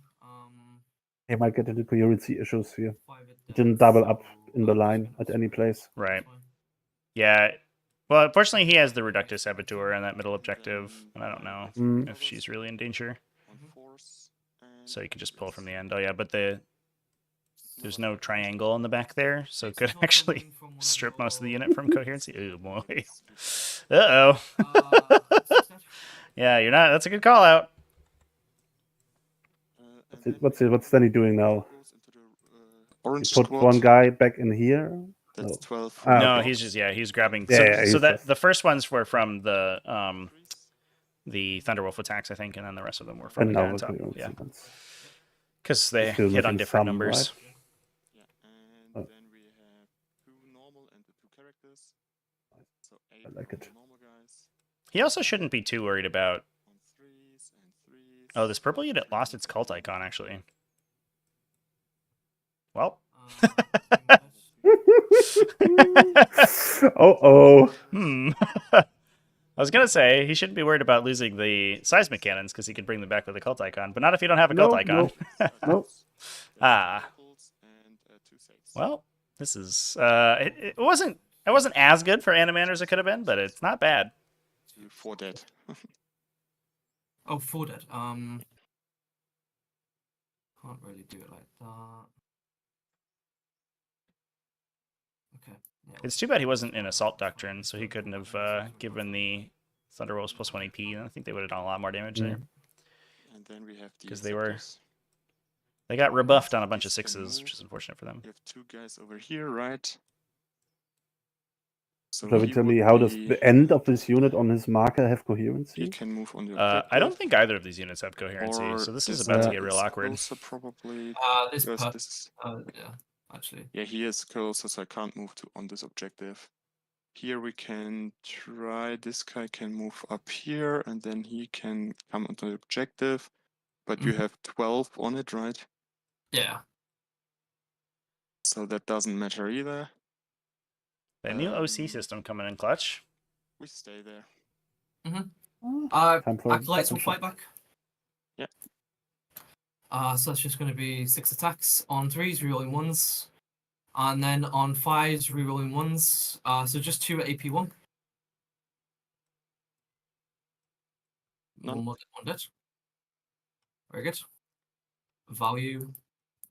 He might get into coherency issues here. 5 He dead, didn't double up so, in the line at any place. Right. that's fine. Yeah. Well, fortunately, he has the Reductus Saboteur on that middle objective, and I don't know Mm. if she's really in danger. On 4s. And So you can just pull from the end. Oh yeah, but there's no triangle in the back there, so it could It's not actually coming from one strip most of the your- unit from coherency. Oh boy. Uh-oh. Six dead. Yeah, you're not. That's a good call out. What's Danny doing now? Goes into the, orange He put squad. one guy back in here. That's No. 12. No, okay. he's grabbing. Yeah, so yeah, so he's that just- the first ones were from the Thunderwolf attacks, I think, and then the rest of them were from And the guy now on with top. coherency Yeah, ones. because they Still hit on missing different some, numbers. Yeah, and Oh. then we have 2 normal and the 2 characters. So 8 I like from it. the normal guys. He also shouldn't be too worried about. On 3s and 3s. Oh, this purple unit lost its cult icon actually. Well. Oh. I was gonna say he shouldn't be worried about losing the seismic cannons because he could bring them back with a cult icon, but not if you don't have a No, cult icon. No. Ah. And 2 saves. Well, this is it wasn't as good for Anomander as it could have been, but it's not bad. 4 dead. Oh, 4 dead. Can't really do it like that. Okay. Yeah, It's too bad he wasn't in Assault Doctrine, so he couldn't have given the Thunderwolves plus 1 AP, and I think they would have done a lot more damage there. And then we have the 'Cause they were- Scepters. They got rebuffed on a bunch of These can 6s, move. which is unfortunate for them. We have 2 guys over here, right? So So he tell me, would how does be- the end of this unit on his marker have He coherency? can move on the I don't think either of these units have coherency, Or so this is this about to guy get real is awkward. closer, probably. this Because per- this is, yeah, actually. yeah, he is closer, so I can't move to on this objective. Here we can try. This guy can move up here, and then he can come onto the objective. But you Mhm. have 12 on it, right? Yeah. So that doesn't matter either. The new OC Um, system coming in clutch. We stay there. Time for Acolytes will weapon fight shot. back. Yeah. So that's just going to be 6 attacks on 3s, rerolling 1s. And then on 5s, rerolling 1s. So just 2 at AP1. None. One dead. Very good. Value.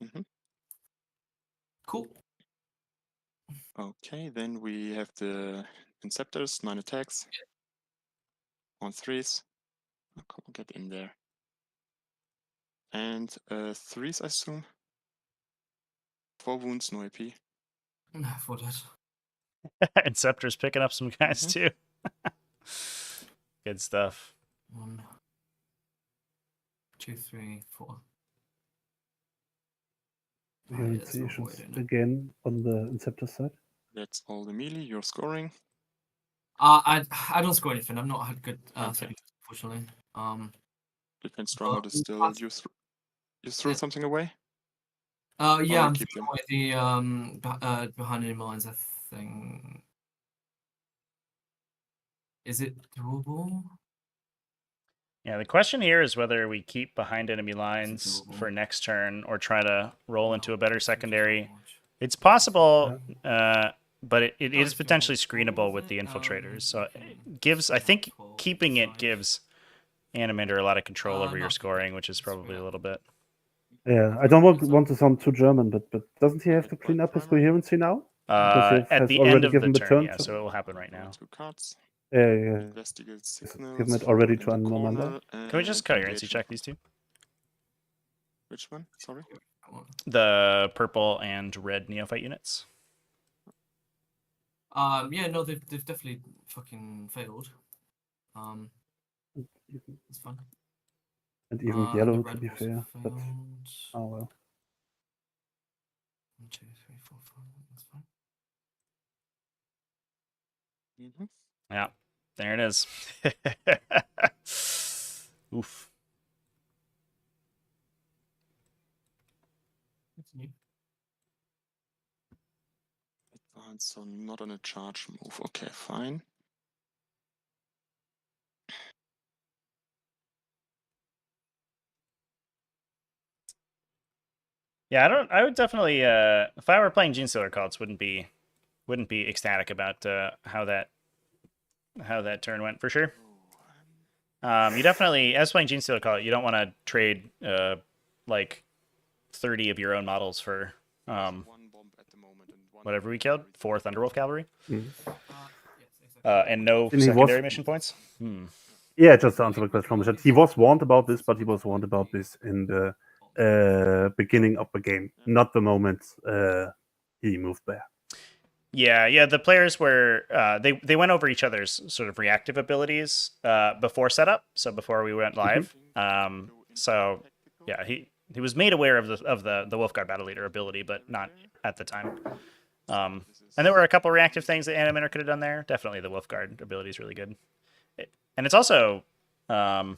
Mhm. Cool. Okay, then we have the Inceptors, 9 attacks. On 3s. Oh, come on, get in there. And 3s, I assume. 4 wounds, no AP. 4 dead. And Scepter's picking up some guys too. Good stuff. 1, 2, 3, 4. Coherency there's no issues void in it. again on the Inceptor side. That's all the melee you're scoring. I don't score anything. I've not had good Okay. saving, unfortunately. Defense stronghold is still you threw Yeah. something away? Yeah, you I'm keep throwing them? away the behind enemy lines. I think. Is it doable? Yeah, the question here is whether we keep behind enemy lines doable? for next turn or try to roll into a better It's secondary. doable. It's possible, but it No, is it's potentially doable, screenable with isn't the it? infiltrators. So You it can gives, I think, 12 keeping it size. gives Anomander a lot of control over your not scoring, which is it's probably a real. little bit. Yeah, I don't want to sound too German, but doesn't he have to clean up his coherency now? Because he At has the already end of the given the turn, turn yeah, to. so it will happen right Draw now. 2 cards. Yeah. Investigate signals. Given it follow already in to the Anomander. corner, Can we just and coherency engage check with- these two? Which one? Sorry. The purple and red neophyte units. Yeah, no, they've definitely fucking failed. It's fine. And even The yellow, to red be also fair. But failed. oh well. 1, 2, 3, 4, 5. That's fine. Mm-hmm. Yeah, there it is. Oof. Continue. Advance, so not on a charge move. Okay, fine. Yeah, I would definitely. If I were playing Genestealer cults, wouldn't be ecstatic about how that turn went for sure. You definitely, as playing Genestealer cult, you don't want to trade like 30 of your own models for One bomb at the moment and one whatever we killed, 4 Thunderwolf Cavalry, Yes, exactly. and no And he secondary was- mission points. Yeah, just to answer the question from the chat. He was warned about this, but he was warned about this in the beginning of the game, not the moment he moved there. Yeah. The players were they went over each other's sort of reactive abilities before setup, so before we went live. So yeah, he was made aware of the Wolfguard Battle Leader ability, but not at the time. And there were a couple reactive things that Anomander could have done there. Definitely the Wolfguard ability is really good, and it's also I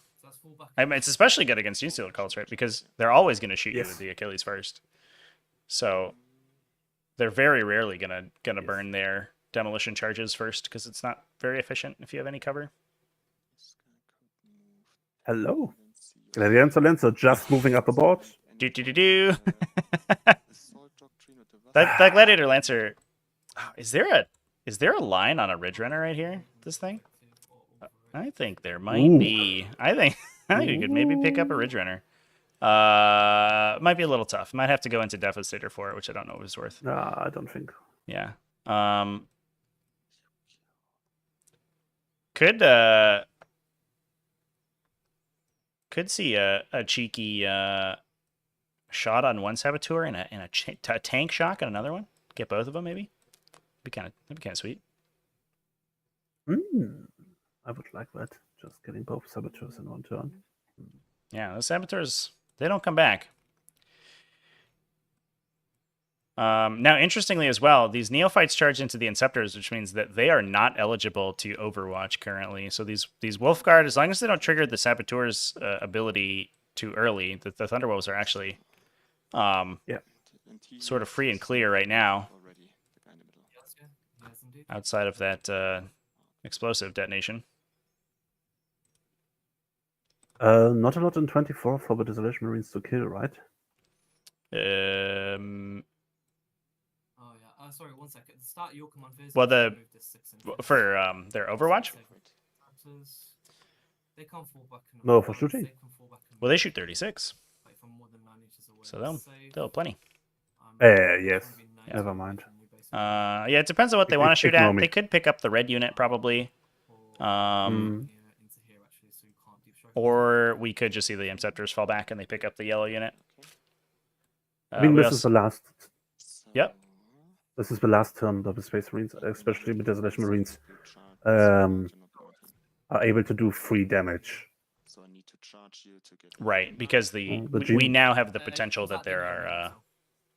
mean, it's especially good against Genestealer cults, right? Because they're always going to shoot you Yes. with the Achilles first, so they're very rarely gonna burn their demolition charges first because it's not very efficient if you have any cover. Hello. Gladiator Lancer just moving up the board. Do. That Gladiator Lancer. Is there a line on a Ridge Runner right here? This thing? I think there might Ooh. be. I think we could maybe pick up a Ridge Runner. Might be a little tough. Might have to go into Devastator for it, which I don't know if it's worth. Nah, I don't think. Yeah. Could see a cheeky shot on one Saboteur and a tank shock on another one. Get both of them maybe. That'd be kind of sweet. I would like that. Just getting both saboteurs in one turn. Yeah, the Saboteurs, they don't come back. Now, interestingly as well, these Neophytes charge into the Inceptors, which means that they are not eligible to Overwatch currently. So these Wolfguard, as long as they don't trigger the Saboteur's ability too early, the Thunderwolves are actually sort of free and clear right now, outside of that explosive detonation. Not a lot in 24 for the Desolation Marines to kill, right? Sorry, 1 second. At the start of your command phase, Well, for their Overwatch. They can't fall back. No, for shooting. Well, they shoot 36, so they'll have plenty. Yes. Never mind. Yeah, it depends on what they want to shoot Ignore at. me. They could pick up the red unit probably. Or we could just see the Inceptors fall back and they pick up the yellow unit. I mean, we this is the last. Yep. This is the last turn of the Space Marines, especially the Desolation Marines, are able to do free damage. So I need to charge you to get Right, because we now have the potential that there are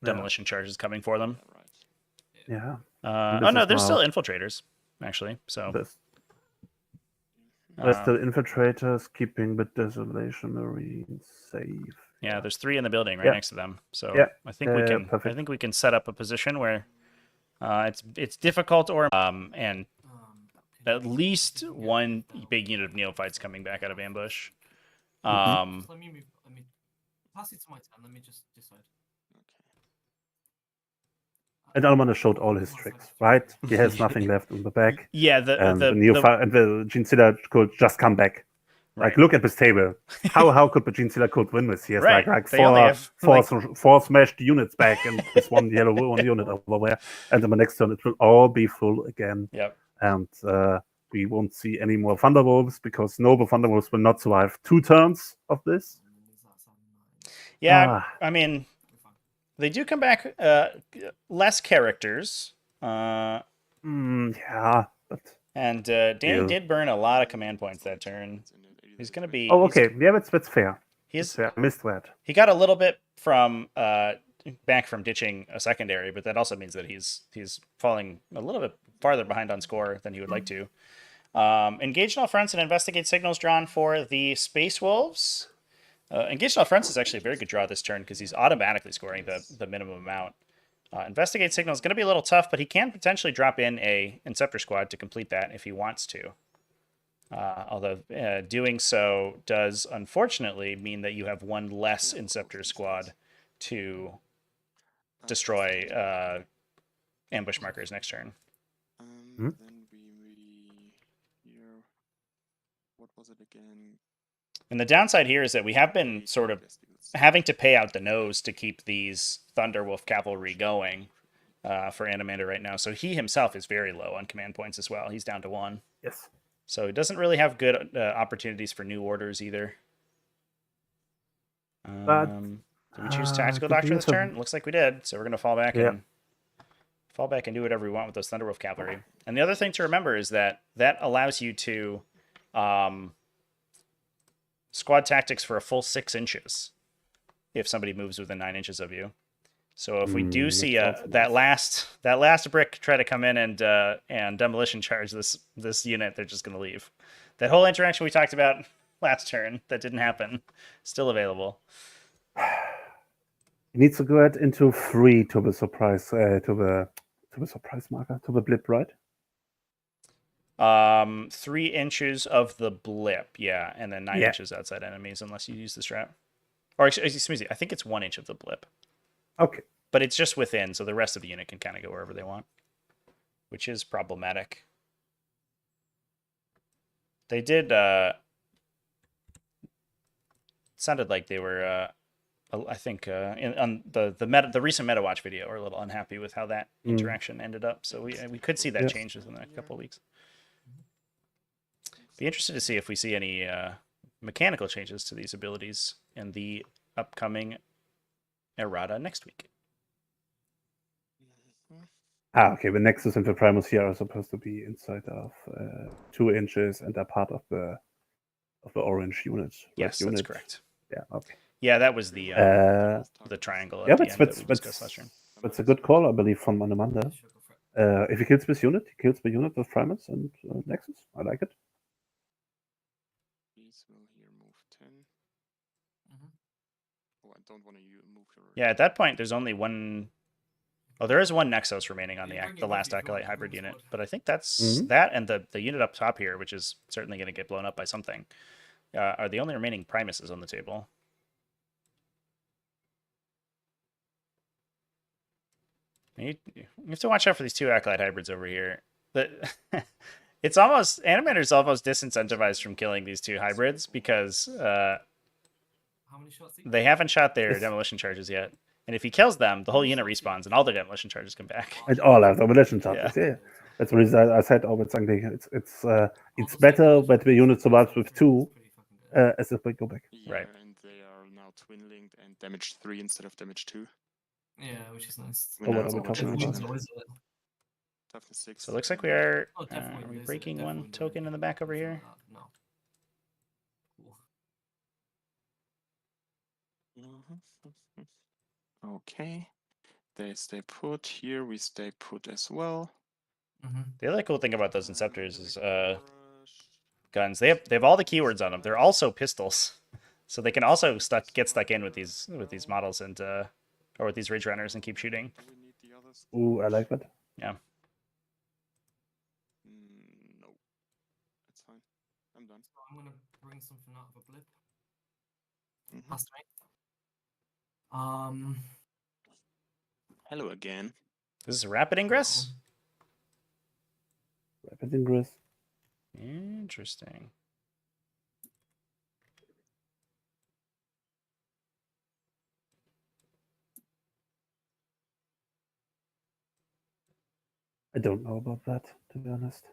demolition charges coming for them. Yeah. Oh no, there's still infiltrators, actually. So there's still infiltrators keeping the Desolation Marines safe. Yeah, there's 3 in the building right next to them. So I think we can. perfect. I think we can set up a position where it's difficult or and at least one big unit of Neophytes coming back out of ambush. Let me pass it to my turn. Let me just decide. And Anomander showed all his tricks, right? He has nothing left in the back. Yeah, and the Genestealer could just come back. Like, look at this table. How could Machine Stealer Code win this? He has Right. like They only have, four smashed units back and this one yellow one unit over there. And then the next turn it will all be full again. Yep. And we won't see any more Thunderwolves because Noble Thunderwolves will not survive 2 turns of this. Yeah, I mean, they do come back less characters. Yeah, but... And Danny did burn a lot of command points that turn. He's going to be... Oh, okay. Yeah, that's fair. That's fair. I missed that. He got a little bit from back from ditching a secondary, but that also means that he's falling a little bit farther behind on score than he would like to. Engage in all fronts and investigate signals drawn for the Space Wolves. Engage in all fronts is actually a very good draw this turn because he's automatically scoring the minimum amount. Investigate signal is going to be a little tough, but he can potentially drop in a Inceptor squad to complete that if he wants to. Although doing so does unfortunately mean that you have one less Inceptor squad to destroy ambush markers next turn. Then here, what was it again? And the downside here is that we have been sort of having to pay out the nose to keep these Thunderwolf cavalry going for Anomander right now. So he himself is very low on command points as well. He's down to 1. Yes. So he doesn't really have good opportunities for new orders either. Did we choose Tactical Doctor this turn? Looks like we did. So we're going to fall back and do whatever we want with those Thunderwolf cavalry. And the other thing to remember is that allows you to squad tactics for a full 6 inches if somebody moves within 9 inches of you. So if we do see that last brick try to come in and demolition charge this unit, they're just going to leave. That whole interaction we talked about last turn that didn't happen, still available. He needs to go ahead into 3 to the surprise surprise marker, to the blip, right? 3 inches of the blip, yeah, and then 9 inches outside enemies, unless you use the strap. Or excuse me, I think it's 1 inch of the blip. Okay. But it's just within, so the rest of the unit can kind of go wherever they want, which is problematic. They did. Sounded like they were. I think on the recent MetaWatch video, are a little unhappy with how that interaction ended up. So we could see that change within a couple of weeks. Be interested to see if we see any mechanical changes to these abilities in the upcoming errata next week. Okay. The Nexus and the Primus here are supposed to be inside of 2 inches and are part of the orange unit. Yes, that's correct. Yeah. Okay. Yeah, that was the triangle. Yeah, at the end that we discussed last turn. That's a good call, I believe, from Anomander. If he kills this unit, he kills the unit with Primus and Nexus. I like it. Please will here move 10. Oh, I don't want to move here. Yeah, at that point, there's only one. Oh, there is one Nexus remaining on the last Acolyte hybrid unit, but I think that's that and the unit up top here, which is certainly going to get blown up by something, are the only remaining Primuses on the table. You have to watch out for these 2 Acolyte hybrids over here. It's almost... Anomander's almost disincentivized from killing these 2 hybrids because they haven't shot their demolition charges yet. And if he kills them, the whole unit respawns and all their demolition charges come back. And all have demolition charges, yeah. That's the reason I said it's better that the unit survives with 2 as if we go back. Yeah, right. And they are now twin linked and damage 3 instead of damage 2. Yeah, which is nice. Oh, what are we talking about? Toughness 6. So it looks like we are definitely breaking one token in the back over here. No. Cool. Okay. They stay put. Here we stay put as well. The other cool thing about those Inceptors is guns. They have all the keywords on them. They're also pistols, so they can also get stuck in with these models and or with these Ridge Runners and keep shooting. Ooh, I like that. Yeah. No, that's fine. I'm done. So I'm gonna bring something out of a blip. Mm-hmm. Past me. Hello again. This is a Rapid Ingress? Rapid Ingress. Interesting. I don't know about that, to be honest.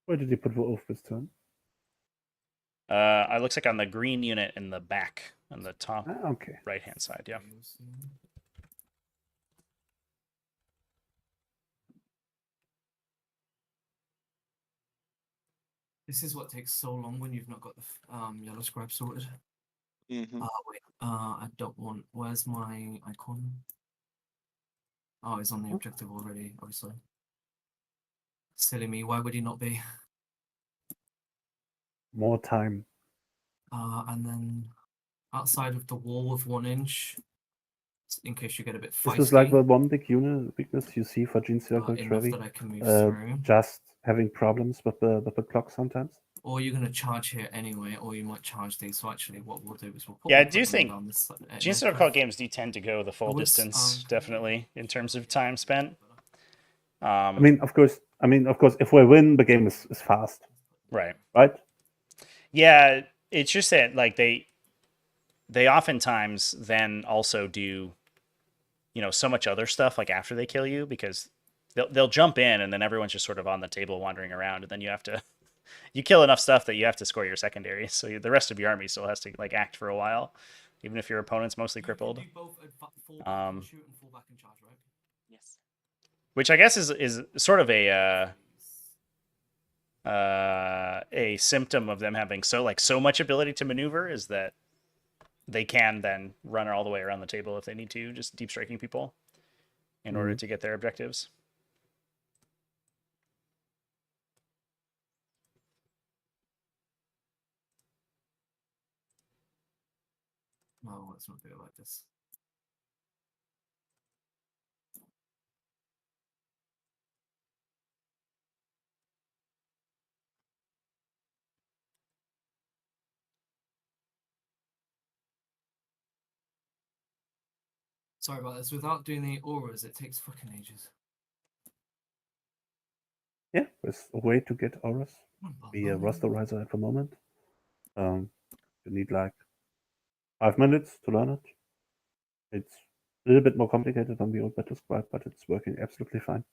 Where did you put Wolf this turn? It looks like on the green unit in the back, on the top Okay. right-hand side. Yeah. This is what takes so long when you've not got the yellow scribe sorted. Mm-hmm. Wait. I don't want. Where's my icon? Oh, it's on the objective already. Obviously. Silly me. Why would he not be? More time. And then outside of the wall with 1 inch, in case you get a bit feisty. This is like the one big unit weakness you see for Gene Circle enough Trevi. that I can move through. Just having problems with the clock sometimes. Or you're going to charge here anyway, or you might charge these. So actually, what we'll do is we'll put. Yeah, I put do them think down this Gene Circle games do tend to go the full would, distance, definitely, in terms of time spent. I mean, of course, if we win, the game is fast. Right. Right? Yeah, it's just that like they oftentimes then also do, you know, so much other stuff like after they kill you, because they'll jump in and then everyone's just sort of on the table wandering around, and then you have to you kill enough stuff that you have to score your secondary, so the rest of your army still has to like act for a while, even if your opponent's mostly crippled. Yes. Which I guess is sort of a symptom of them having so much ability to maneuver, is that they can then run all the way around the table if they need to, just deep striking people in order to get their objectives. No, let's not do it like this. Sorry about this. Without doing the auras, it takes fucking ages. Yeah, there's a way to get auras. Be a rasterizer at the moment. You need like 5 minutes to learn it. It's a little bit more complicated than the old Battle Scribe, but it's working absolutely fine.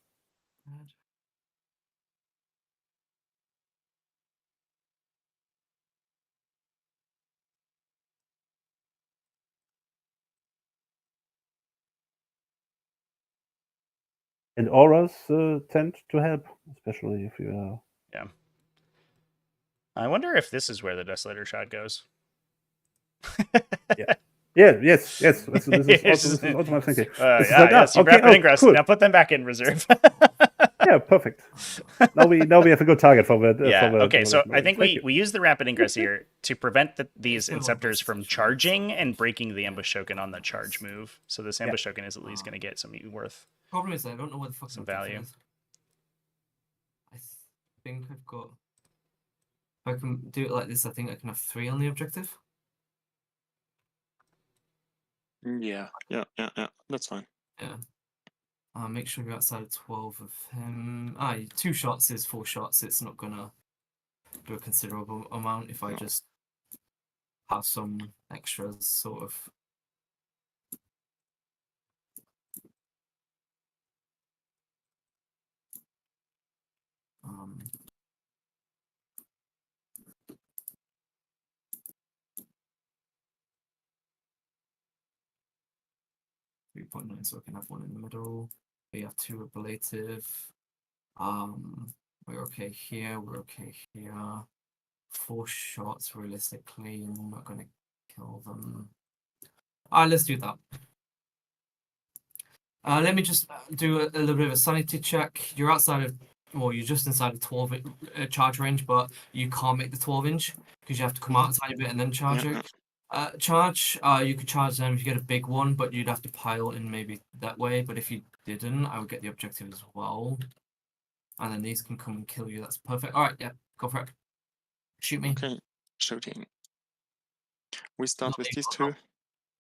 And auras tend to help, especially if you are. Yeah. I wonder if this is where the Desolator shot goes. Yeah. Yeah. Yes. This is also my thinking. Yes, you rapid ingress. Cool. Now put them back in reserve. Yeah, perfect. Now we have a good target for the. Yeah. For the, okay. for So the, I think we use the rapid ingress here to prevent these Inceptors from charging and breaking the ambush token on the charge move. So this ambush token is at least going to get some worth. Problem is, I don't know where the fuck some value. Is. I think I've got. If I can do it like this, I think I can have 3 on the objective. Yeah. That's fine. Yeah. Make sure you're outside of 12 of him. 2 shots is 4 shots. It's not gonna do a considerable amount if I just have some extras, sort of. 3.9, so I can have 1 in the middle. We have 2 ablative. We're okay here. We're okay here. 4 shots realistically. I'm not gonna kill them. Let's do that. Let me just do a little bit of a sanity check. You're outside of, well, you're just inside of 12 charge range, but you can't make the 12 inch because you have to come out a tiny bit and then charge it. You could charge them if you get a big one, but you'd have to pile in maybe that way. But if you didn't, I would get the objective as well. And then these can come and kill you. That's perfect. All right, yeah, go for it. Shoot me. Okay, shooting. We start with these 2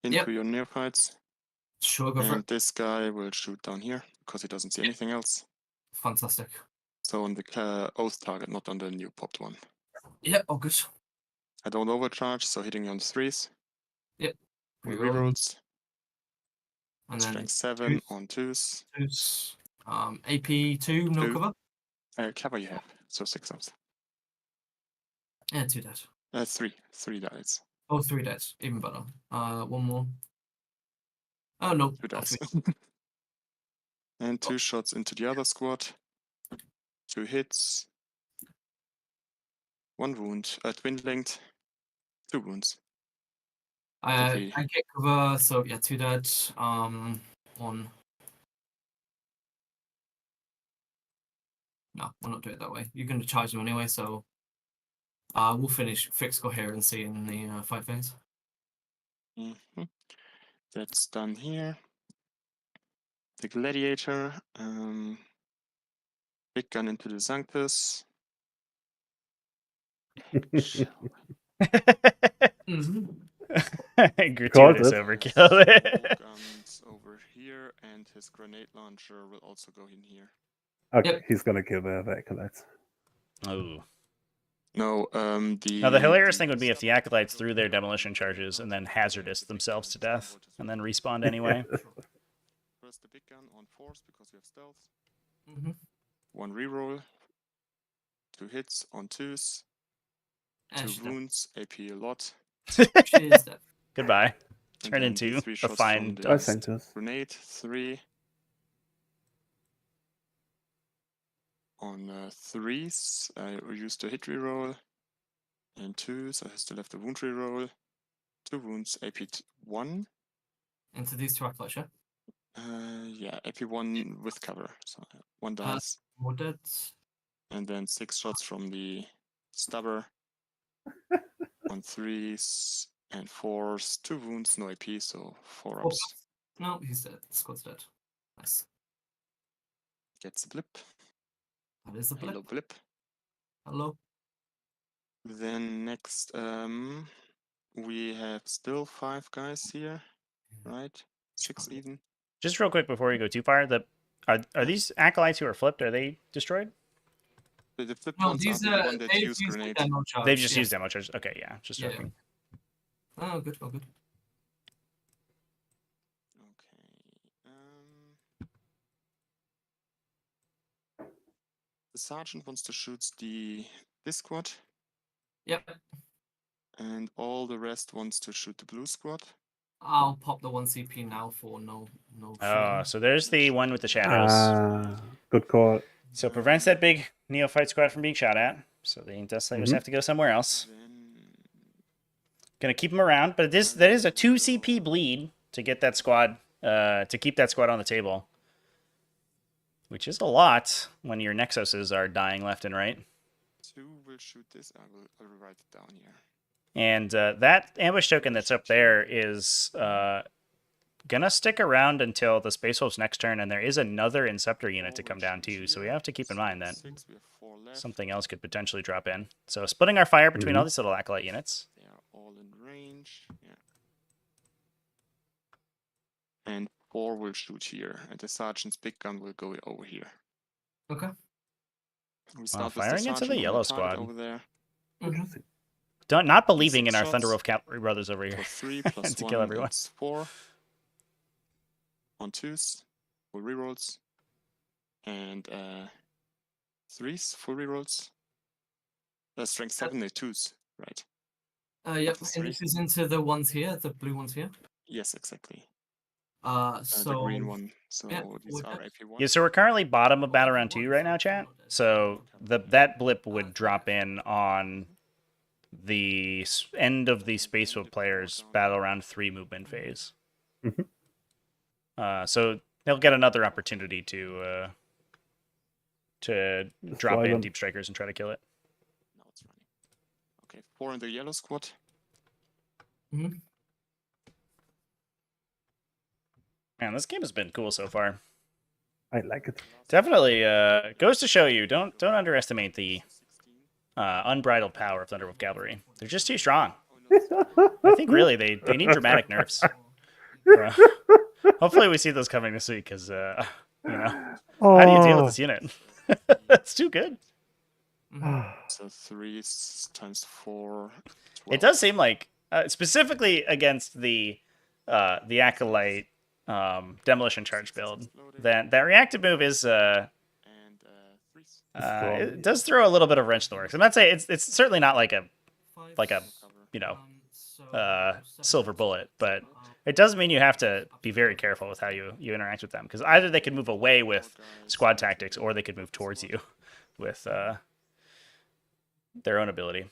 into your neophytes. Sure, go for it. And this guy will shoot down here because he doesn't see anything else. Fantastic. So on the oath target, not on the new popped one. Yeah, all good. I don't overcharge, so hitting on 3s. Yep. Rerolls. And Strength then 7 on 2s. AP 2, no 2. cover. Cover you have, so 6 ups. Yeah, 2 dead. 3 dice. Oh, 3 dead, even better. 1 more. Oh no, 2 dice. 3. And 2 shots into the other squad. 2 hits. 1 wound. Twin linked. 2 wounds. I get cover, so yeah, 2 dead. 1. No, we'll not do it that way. You're going to charge them anyway, so we'll fix coherency in the fight phase. That's done here. The gladiator. Big gun into the Sanctus. Gratuitous overkill. Guns over here, and his grenade launcher will also go in here. Okay, he's gonna kill the acolytes. Oh. No, Now the hilarious thing would be if the acolytes threw their demolition charges and then hazardous themselves to death and then respawned anyway. First the big gun on force because you have stealth. 1 reroll. 2 hits on 2s. 2 wounds. AP a lot. Goodbye. Turn into a fine dust. Grenade 3. On 3s, I used a hit reroll. And 2s, I still have the wound reroll. 2 wounds, AP 1. Into these 2 acolytes, yeah? Yeah, AP 1 with cover. So 1 dice. More dead. And then 6 shots from the stubber. On 3s and 4s. 2 wounds, no AP, so 4 ups. No, he's dead. Squad's dead. Nice. Gets a blip. That is a blip. Hello, blip. Hello. Then next, we have still 5 guys here, right? 6 even. Just real quick before we go too far, are these acolytes who are flipped? Are they destroyed? The flipped ones are the one that use grenades. They've just used demo charges. Okay, yeah, just joking. Oh, good. Oh, good. Okay. The sergeant wants to shoot this squad. Yep. And all the rest wants to shoot the blue squad. I'll pop the 1 CP now for no. Oh, so there's the one with the shadows. Good call. So prevents that big neophyte squad from being shot at. So the Dust Slayers have to go somewhere else. Gonna keep them around, but that is a 2 CP bleed to get that squad, to keep that squad on the table. Which is a lot when your Nexuses are dying left and right. 2 will shoot this. I'll write it down here. And that ambush token that's up there is gonna stick around until the Space Wolf's next turn, and there is another Inceptor unit to come down too, so we have to keep in mind that something else could potentially drop in. So splitting our fire between all these little acolyte units. They are all in range, yeah. And 4 will shoot here, and the sergeant's big gun will go over here. Okay. We start firing into the yellow squad. Over there. Not believing in our Thunderwolf Cavalry brothers over here. 3 plus to 1, kill everyone. that's 4. On 2s, full rerolls. And 3s, full rerolls. Strength 7, they're 2s, right? Yep, and this is into the ones here, the blue ones here. Yes, exactly. So the green one. So yeah, these are AP1. Yeah, so we're currently bottom of Battle Round 2 right now, chat. So that blip would drop in on the end of the Space Wolf players' Battle Round 3 movement phase. So they'll get another opportunity to drop in Deep Strikers and try to kill it. Now it's running. Okay, 4 in the yellow squad. Man, this game has been cool so far. I like it. Definitely goes to show you, don't underestimate the unbridled power of Thunderwolf Cavalry. They're just too strong. I think really they need dramatic nerfs. Hopefully we see those coming this week, because how do you deal with this unit? It's too good. So 3 times 4. 12. It does seem like specifically against the Acolyte demolition charge build, then that reactive move is it does throw a little bit of wrench in the works. I'm not saying it's certainly not like a you know silver bullet, but it does mean you have to be very careful with how you interact with them, because either they could move away with squad tactics or they could move towards you with their own ability.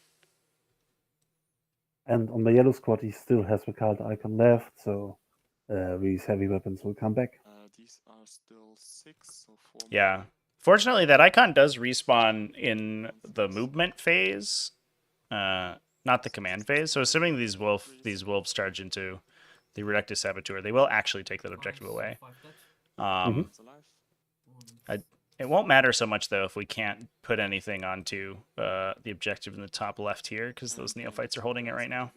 And on the yellow squad, he still has the card icon left, so these heavy weapons will come back. These are still 6, so 4 Yeah. more. Fortunately, that icon does respawn in the movement phase, not the command phase. So assuming these wolves charge into the Reductus Saboteur, they will actually take that objective away. It won't matter so much, though, if we can't put anything onto the objective in the top left here, because those neophytes are holding it right now.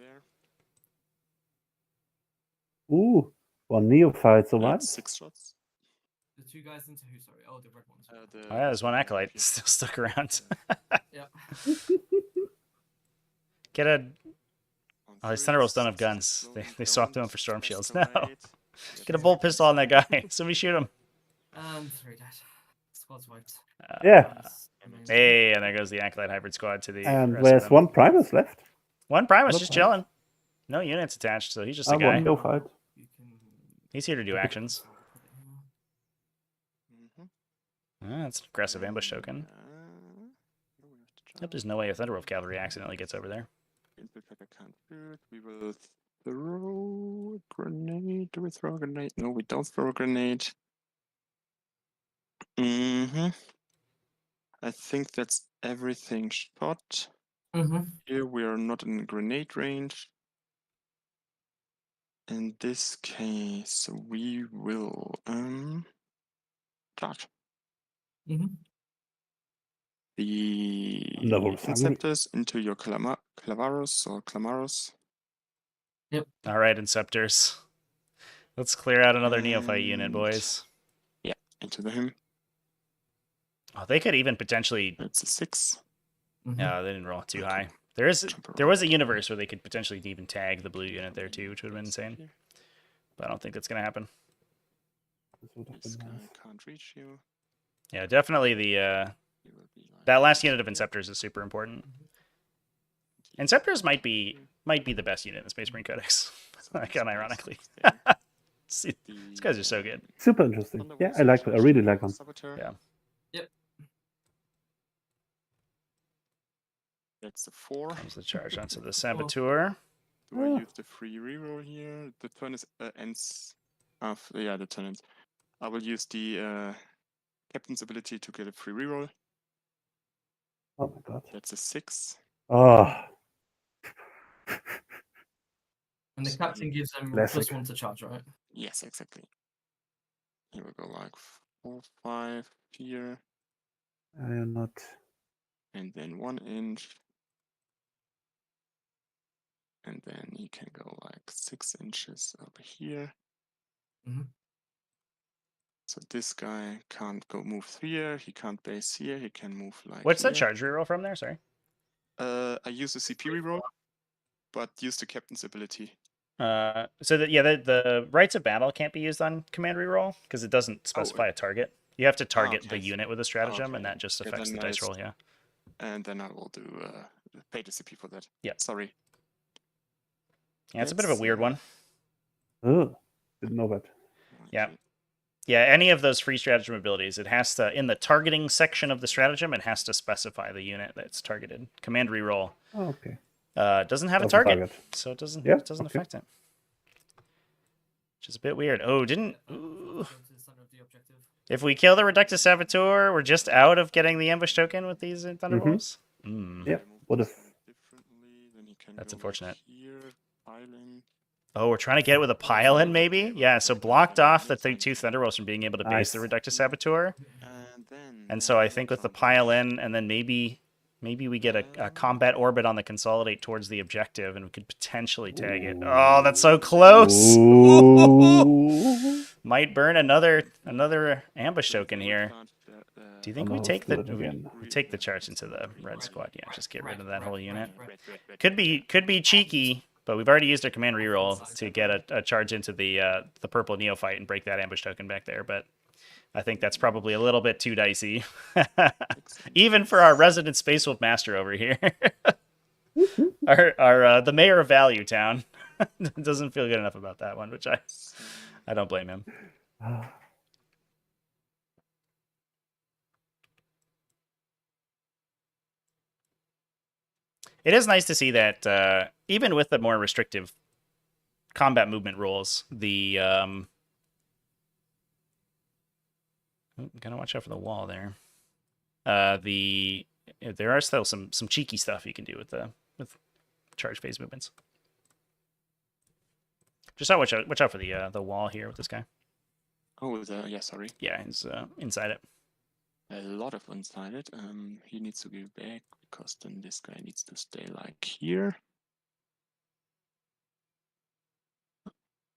Ooh, one neophyte survived. 6 shots. The 2 guys into who? Sorry. Oh, the red ones. Oh, yeah, there's one acolyte still stuck around. Yeah. Get a... Oh, these Thunderbolts don't have guns. They swapped them for storm shields. No. Get a bolt pistol on that guy. Somebody shoot him. 3 dead. Squad's wiped. Yeah. Hey, and there goes the Acolyte Hybrid Squad to the And rest there's of them. one Primus left. One Primus One just Primus. chilling. No units attached, so he's just a One guy. neophyte. He's here to do actions. That's an aggressive ambush token. Yep, there's no way a Thunderwolf Cavalry accidentally gets over there. We will throw a grenade. Do we throw a grenade? No, we don't throw a grenade. I think that's everything shot. Here we are not in grenade range. In this case, we will charge. The Inceptors into your Clavaros or Clamaros. Yep. All right, Inceptors. Let's clear out another neophyte unit, boys. Yeah, into him. Oh, they could even potentially... That's a 6. No, they didn't roll too high. There was a universe where they could potentially even tag the blue unit there too, which would have been insane. But I don't think that's going to happen. This guy can't reach you. Yeah, definitely the that last unit of Inceptors is super important. Inceptors might be the best unit in the Space Marine Codex. Like, unironically. See, these guys are so good. Super interesting. Yeah, I really like them. Yeah. Yep. That's a 4. Comes the charge onto the Saboteur. Do I use the free reroll here? The turn is ends. Yeah, the turn ends. I will use the captain's ability to get a free reroll. Oh my god. That's a 6. Oh. And the captain gives them Classic. +1 to charge, right? Yes, exactly. Here we go, like 4, 5 here. I am not. And then 1 inch. And then he can go like 6 inches over here. So this guy can't go move here. He can't base here. He can move like. What's here. that charge reroll from there? Sorry. I use a CP reroll, but use the captain's ability. So that the rights of battle can't be used on command reroll because it doesn't specify a target. You have to target the unit with a stratagem, and that just affects the dice roll. Yeah. And then I will do pay the CP for that. Yeah. Sorry. Yeah, it's a bit of a weird one. Oh, didn't know that. Yeah. Yeah, any of those free stratagem abilities, it has to, in the targeting section of the stratagem, it has to specify the unit that's targeted. Command reroll doesn't have a target, so it doesn't affect it. Which is a bit weird. Oh, if we kill the Reductus Saboteur, we're just out of getting the ambush token with these Thunderbolts? Yeah, what if... That's unfortunate. Oh, we're trying to get it with a pile-in, maybe? Yeah, so blocked off the 2 Thunderbolts from being able to base the Reductus Saboteur. And so I think with the pile-in, and then maybe we get a combat orbit on the Consolidate towards the objective, and we could potentially tag it. Oh, that's so close! Might burn another ambush token here. Do you think we take the charge into the red squad? Yeah, just get rid of that whole unit. Could be cheeky. But we've already used our command reroll to get a charge into the purple neophyte and break that ambush token back there. But I think that's probably a little bit too dicey, even for our resident Space Wolf master over here. our the mayor of Value Town doesn't feel good enough about that one, which I don't blame him. It is nice to see that even with the more restrictive combat movement rules, the gotta watch out for the wall there. There are still some cheeky stuff you can do with charge phase movements. Just watch out for the wall here with this guy. Oh, yeah, sorry. Yeah, he's inside it. A lot of inside it. He needs to give back because then this guy needs to stay like here.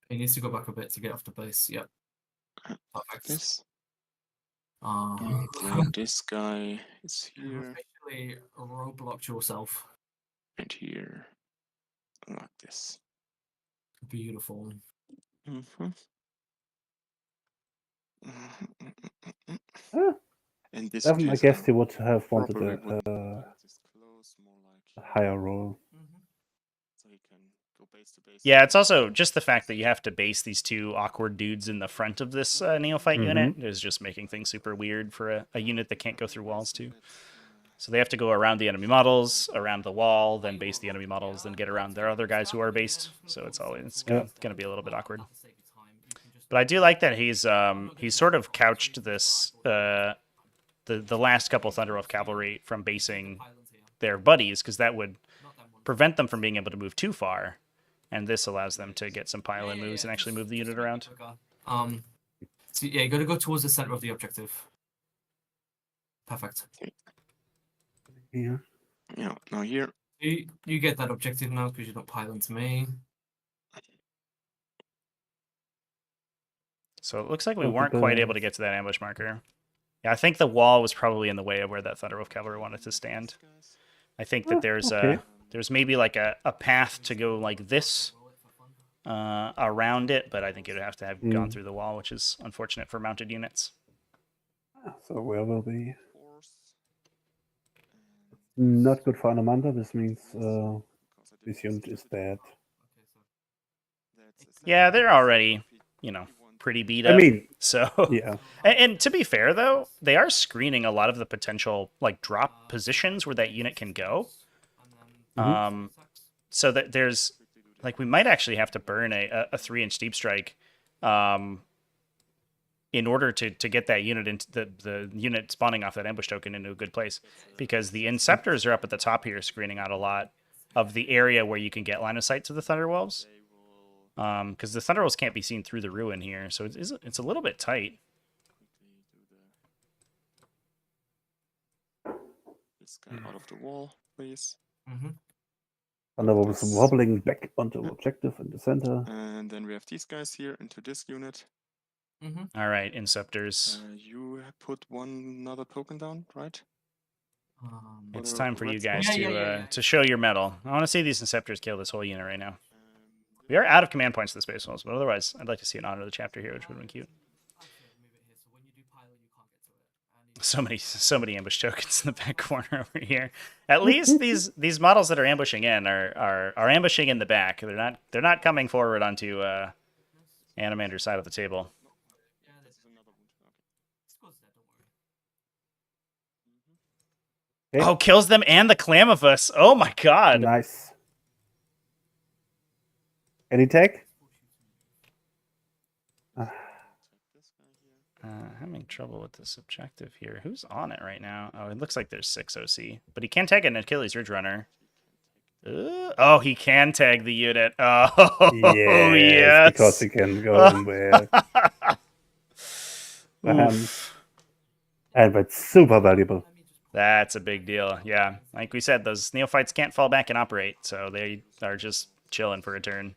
He needs to go back a bit to get off the base. Yep. Like this. And then this guy is you here officially roadblocked yourself. and here, like this. Beautiful. Mm-hmm. And this I guess he would have wanted a higher roll. So he can go base to base. Yeah, it's also just the fact that you have to base these two awkward dudes in the front of this neophyte unit is just making things super weird for a unit that can't go through walls too. So they have to go around the enemy models, around the wall, then base the enemy models, then get around their other guys who are based. So it's going to be a little bit awkward. But I do like that he's sort of couched this the last couple Thunderwolf cavalry from basing their buddies, because that would prevent them from being able to move too far, and this allows them to get some pile-in moves and actually move the unit around. So yeah, you got to go towards the center of the objective. Perfect. Yeah. Yeah. Now here. You get that objective now because you don't pile into me. So it looks like we weren't quite able to get to that ambush marker. Yeah, I think the wall was probably in the way of where that Thunderwolf cavalry wanted to stand. I think that there's maybe like a path to go like this around it, but I think it would have to have gone through the wall, which is unfortunate for mounted units. So where will be? Not good for Anomander. This means this unit is bad. Yeah, they're already, pretty beat up. I mean, so yeah. And to be fair, though, they are screening a lot of the potential like drop positions where that unit can go. So that there's like we might actually have to burn a 3-inch deep strike in order to get that unit into the unit spawning off that ambush token into a good place, because the Inceptors are up at the top here screening out a lot of the area where you can get line of sight to the Thunderwolves. Because the Thunderwolves can't be seen through the ruin here, so it's a little bit tight. This guy out of the wall, please. Thunderwolves wobbling back onto objective in the center. And then we have these guys here into this unit. All right, Inceptors. You put another token down, right? It's time for you guys to show your mettle. I want to see these Inceptors kill this whole unit right now. We are out of command points to the Space Wolves, but otherwise, I'd like to see an Honor of the Chapter here, which would have been cute. So many ambush tokens in the back corner over here. At least these models that are ambushing in are ambushing in the back. They're not coming forward onto Anomander's side of the table. Okay. Oh, kills them and the Clamavus. Oh my god. Nice. Any tech? Having trouble with this objective here. Who's on it right now? Oh, it looks like there's 6 OC. But he can tag an Achilles Ridge Runner. Oh, he can tag the unit. Oh, yes. Because he can go in where. And it's super valuable. That's a big deal. Yeah. Like we said, those neophytes can't fall back and operate, so they are just chilling for a turn.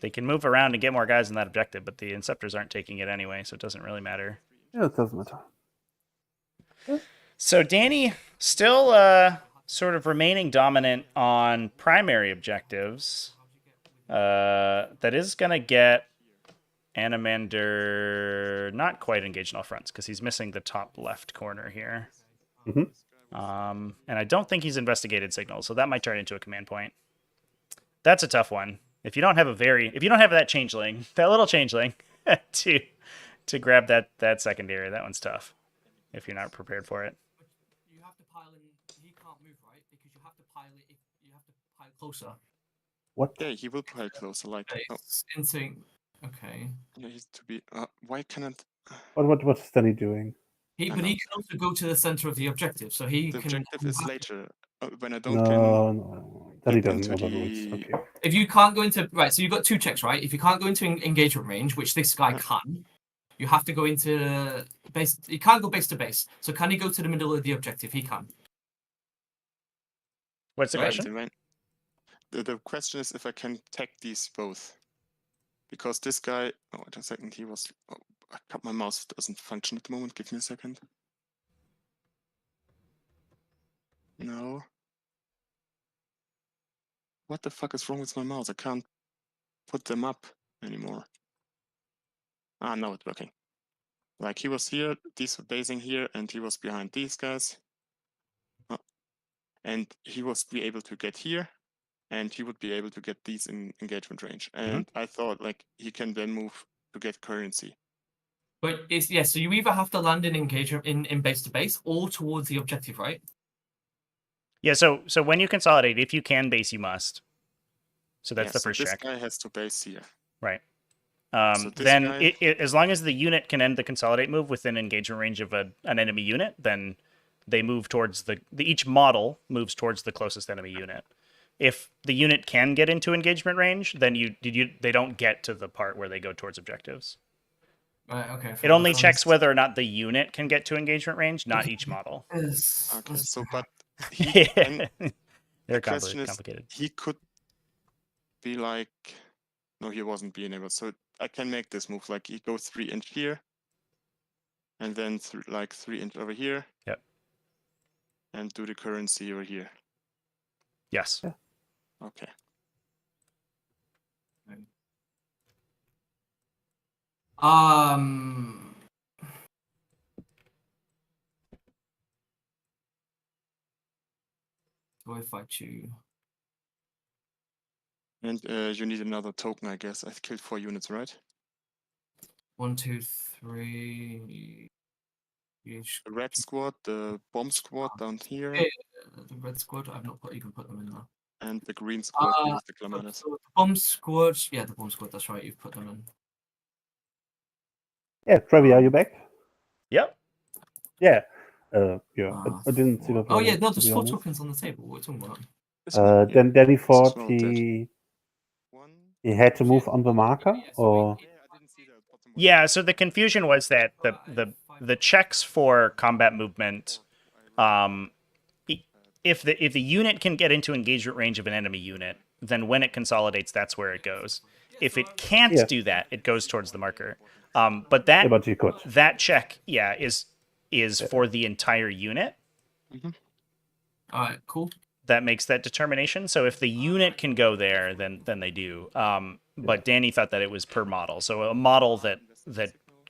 They can move around and get more guys in that objective, but the Inceptors aren't taking it anyway, so it doesn't really matter. Yeah, it doesn't matter. So Danny still sort of remaining dominant on primary objectives. That is going to get Anomander not quite engaged in all fronts because he's missing the top left corner here. And I don't think he's investigated signals, so that might turn into a command point. That's a tough one. If you don't have that changeling, that little changeling, to grab that secondary, that one's tough. If you're not prepared for it. You have to pile in. He can't move, right? Because you have to pile it. You have to pile closer. What? Yeah, he will pile closer. Like, Okay. Yeah, he's to be. Why cannot? What's Danny doing? But he can also go to the center of the objective, so he the can. The objective is later when I don't No, Danny get doesn't know into the rules. the. Okay. If you can't go into so you've got two checks, right? If you can't go into engagement range, which this guy can, you have to go into base. He can't go base to base. So can he go to the middle of the objective? He can. What's the question? The question is if I can tag these both, because this guy. Oh, wait a second. He was. Oh, my mouse doesn't function at the moment. Give me a second. No. What the fuck is wrong with my mouse? I can't put them up anymore. Ah, no, it's working. Like he was here, these were basing here, and he was behind these guys. Oh. And he was be able to get here, and he would be able to get these in engagement range. And I thought like he can then move to get currency. But so you either have to land in engagement in base to base or towards the objective, right? Yeah, so when you consolidate, if you can base, you must. So that's the first check. This guy has to base here. Right. So then as long as the unit can end the consolidate move within engagement range of an enemy unit, then they move towards each model moves towards the closest enemy unit. If the unit can get into engagement range, then they don't get to the part where they go towards objectives. Right, okay. It only checks whether or not the unit can get to engagement range, not each model. Okay, so but he can, they're complicated. He could be like, no, he wasn't being able. So I can make this move like he goes 3 inch here, and then like 3 inch over here. Yep. And do the currency over here. Yes. Yeah. Okay. So if I choose. And you need another token, I guess. I killed 4 units, right? 1, 2, 3. The red squad, the bomb squad down here. Yeah, the red squad. I've not even put them in there. And the green squad is the Glamadus. So the bomb squad. Yeah, the bomb squad. That's right. You've put them in. Yeah, Trevi, are you back? Yep. Yeah. Yeah. I didn't see that. Oh yeah, no, there's 4 tokens on the table. What are you talking about? Then Danny thought he had to move on the marker, or yeah. So the confusion was that the checks for combat movement, if the unit can get into engagement range of an enemy unit, then when it consolidates, that's where it goes. If it can't do that, it goes towards the marker. But that check, is for the entire unit. All right, cool. That makes that determination. So if the unit can go there, then they do. But Danny thought that it was per model. So a model that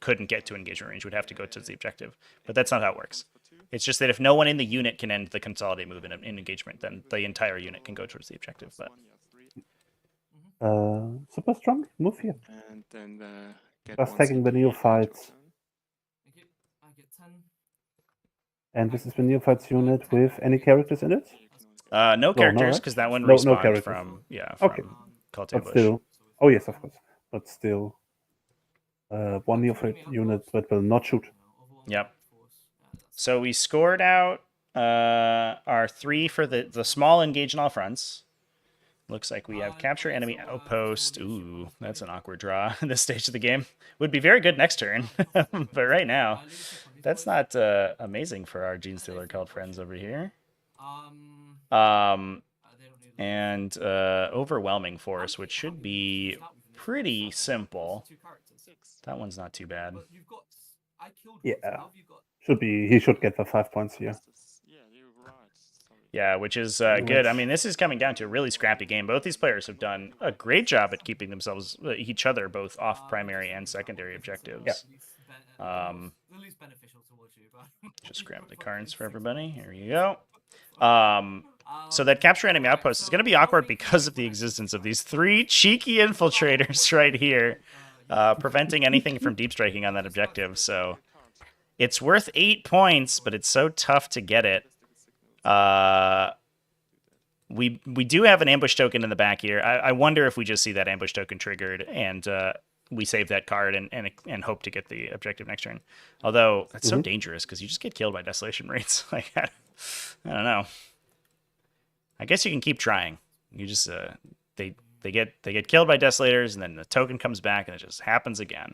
couldn't get to engagement range would have to go to the objective. But that's not how it works. It's just that if no one in the unit can end the consolidate move in engagement, then the entire unit can go towards the objective. But super strong move here. And then just taking the neophytes. I get 10. And this is the neophytes unit with any characters in it? No characters, because that one respawned from Cult Ambush. But still, oh yes, of course. But still, one neophyte unit that will not shoot. Yep. So we scored out our 3 for the small engage in all fronts. Looks like we have capture enemy outpost. Ooh, that's an awkward draw at this stage of the game. Would be very good next turn, but right now, that's not amazing for our Gene Stealer cult friends over here. And overwhelming force, which should be pretty simple. That one's not too bad. Yeah, should be. He should get the 5 points here. Yeah, which is good. I mean, this is coming down to a really scrappy game. Both these players have done a great job at keeping themselves, each other, both off primary and secondary objectives. The least beneficial towards you, but Just grab the cards for everybody. Here you go. So that capture enemy outpost is going to be awkward because of the existence of these 3 cheeky infiltrators right here, preventing anything from deep striking on that objective. So it's worth 8 points, but it's so tough to get it. We do have an ambush token in the back here. I wonder if we just see that ambush token triggered and we save that card and hope to get the objective next turn. Although that's so dangerous because you just get killed by Desolation Rates. Like I don't know. I guess you can keep trying. You just they get killed by Desolators and then the token comes back and it just happens again.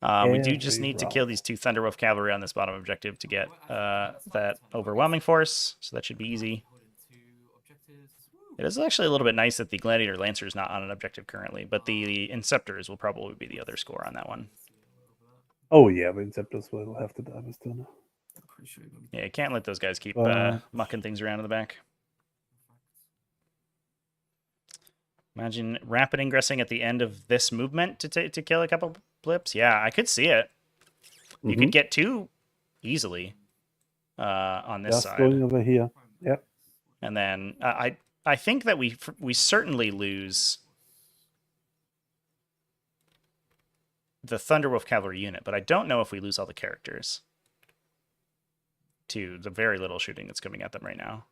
We do just need to kill these 2 Thunderwolf Cavalry on this bottom objective to get that overwhelming force, so that should be easy. It is actually a little bit nice that the Gladiator Lancer is not on an objective currently, but the Inceptors will probably be the other score on that one. Oh yeah, the Inceptors will have to die this turn. Yeah, you can't let those guys keep mucking things around in the back. Imagine rapid ingressing at the end of this movement to kill a couple blips. Yeah, I could see it. You could get 2 easily on this side. Going over here. Yep. And then I think that we certainly lose the Thunderwolf Cavalry unit, but I don't know if we lose all the characters to the very little shooting that's coming at them right now.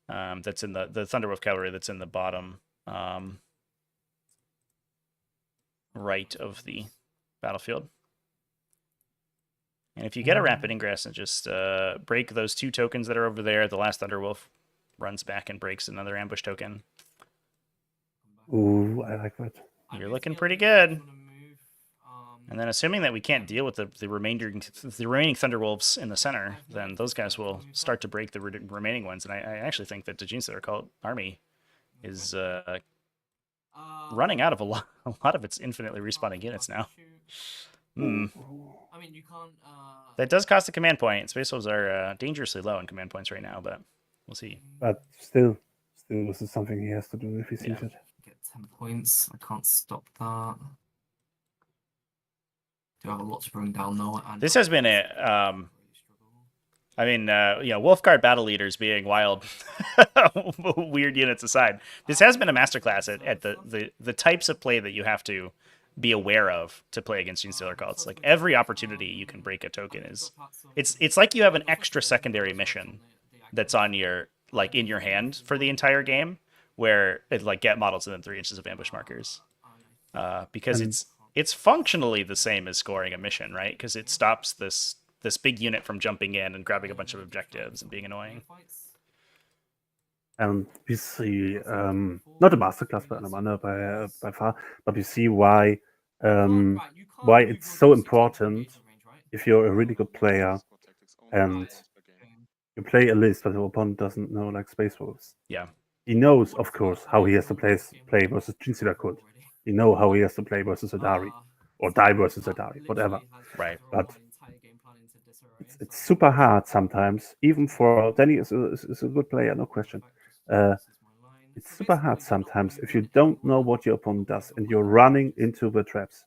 That's in the Thunderwolf Cavalry that's in the bottom right of the battlefield. And if you get a rapid ingress and just break those 2 tokens that are over there, the last Thunderwolf runs back and breaks another ambush token. Ooh, I like that. You're looking pretty good. And then assuming that we can't deal with the remaining Thunderwolves in the center, then those guys will start to break the remaining ones. And I actually think that the Genestealer army is running out of a lot of its infinitely respawning units now. I mean, you can't. That does cost a command point. Space Wolves are dangerously low in command points right now, but we'll see. But still, this is something he has to do if he sees it. Get 10 points. I can't stop that. Do have a lot to bring down though. This has been a. I mean, Wolfguard battle leaders being wild, weird units aside, this has been a masterclass at the types of play that you have to be aware of to play against Genestealer cults. Like every opportunity you can break a token it's like you have an extra secondary mission that's on your in your hand for the entire game, where it get models within 3 inches of ambush markers, because it's functionally the same as scoring a mission, right? Because it stops this big unit from jumping in and grabbing a bunch of objectives and being annoying. And we see, not a masterclass by Anomander by far, but we see why it's so important if you're a really good player and you play a list that your opponent doesn't know, like Space Wolves. Yeah. He knows, of course, how he has to play versus Genestealer Cult. He knows how he has to play versus Adari, or die versus Adari, whatever. Right. But it's super hard sometimes, even for Danny is a good player, no question. It's super hard sometimes if you don't know what your opponent does and you're running into the traps,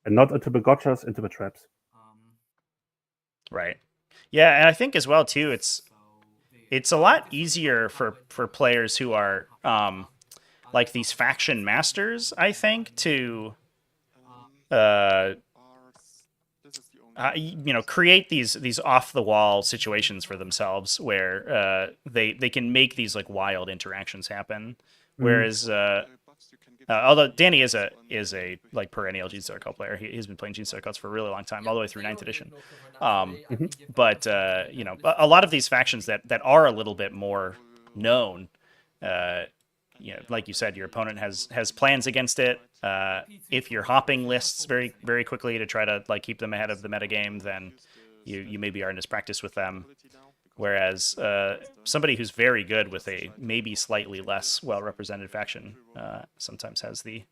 and not into the gotchas, into the traps. Right. Yeah, and I think as well too, it's a lot easier for players who are like these faction masters, I think, to create these off the wall situations for themselves where they can make these wild interactions happen. Whereas although Danny is a perennial Genestealer cult player, he's been playing Genestealer cults for a really long time, all the way through 9th edition. But a lot of these factions that are a little bit more known, like you said, your opponent has plans against it. If you're hopping lists very, very quickly to try to keep them ahead of the metagame, then you maybe are in this practice with them. Whereas somebody who's very good with a maybe slightly less well-represented faction sometimes has the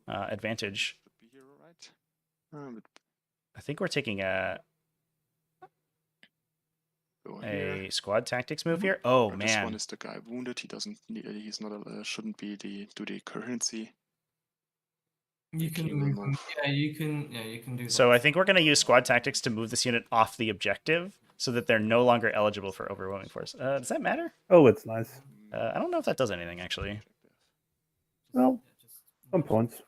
advantage. I think we're taking a squad tactics move here. Oh This one man. is the guy wounded. He doesn't need. He's not. Shouldn't be do the coherency. You can move. Yeah, you can. Yeah, you can do that. So I think we're going to use squad tactics to move this unit off the objective so that they're no longer eligible for overwhelming force. Does that matter? Oh, it's nice. I don't know if that does anything actually. Well, some points.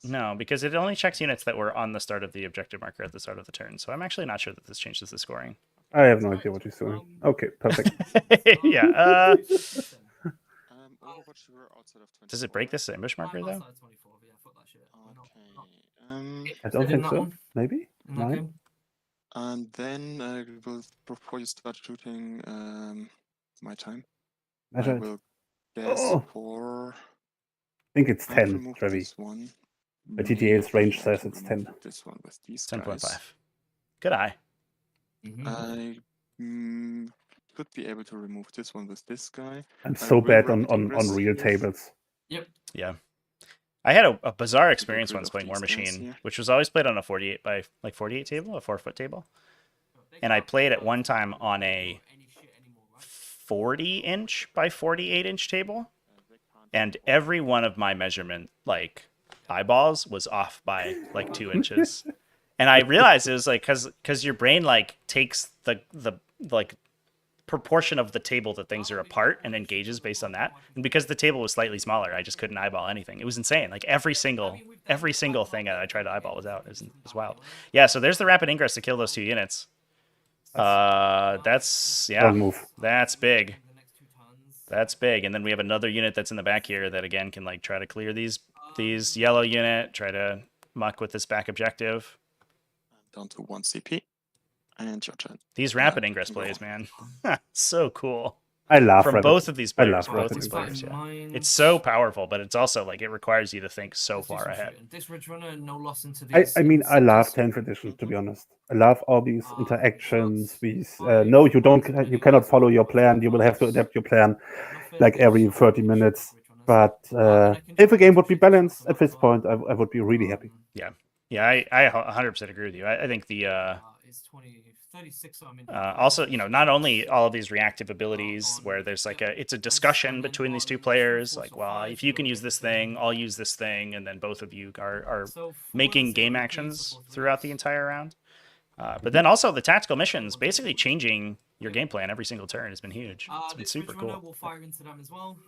No, because it only checks units that were on the start of the objective marker at the start of the turn. So I'm actually not sure that this changes the scoring. I have no idea what he's doing. Okay, perfect. Yeah. Does it break this ambush marker though? I don't think so. Maybe? Nine? And then before you start shooting my time, Measure I it. will guess for... I think it's I'll 10, remove Trevi. this one. The GTA's range says Maybe it's remove 10. This one with these 10.5. guys. Good eye. I could be able to remove this one with this guy. I'm I so will bad rapid on ingress real this. tables. Yep. Yeah. I had a bizarre experience rid once of playing War these guys Machine, here. which was always played on a 48 by 48 table, a 4-foot table. And I played at one time on a 40-inch by 48-inch table. And every one of my measurement, like, eyeballs was off by like 2 inches. And I realized it was like because your brain like takes the like proportion of the table that things are apart and engages based on that. And because the table was slightly smaller, I just couldn't eyeball anything. It was insane. Like every single thing that I tried to eyeball was out. It was wild. Yeah, so there's the rapid ingress to kill those 2 units. That's Wrong move. That's big. That's big. And then we have another unit that's in the back here that again can like try to clear these yellow unit, try to muck with this back objective. Down to 1 CP. And your turn. These rapid ingress plays, man. So cool. I love From rapid. both of these I players. love Both rapid these players, ingress. yeah. It's so powerful, but it's also like it requires you to think so far ahead. This Ridge Runner, no loss into these. I mean, I love 10th edition, to be honest. I love all these interactions. These no, you cannot follow your plan. You will have to adapt your plan like every 30 minutes. But if a game would be balanced at this point, I would be really happy. Yeah, I 100% agree with you. I think the also, you know, not only all of these reactive abilities where there's like it's a discussion between these two players, like, well, if you can use this thing, I'll use this thing, and then both of you are making game actions throughout the entire round. But then also the tactical missions, basically changing your game plan every single turn has been huge. It's been super cool. We'll fire into them as well.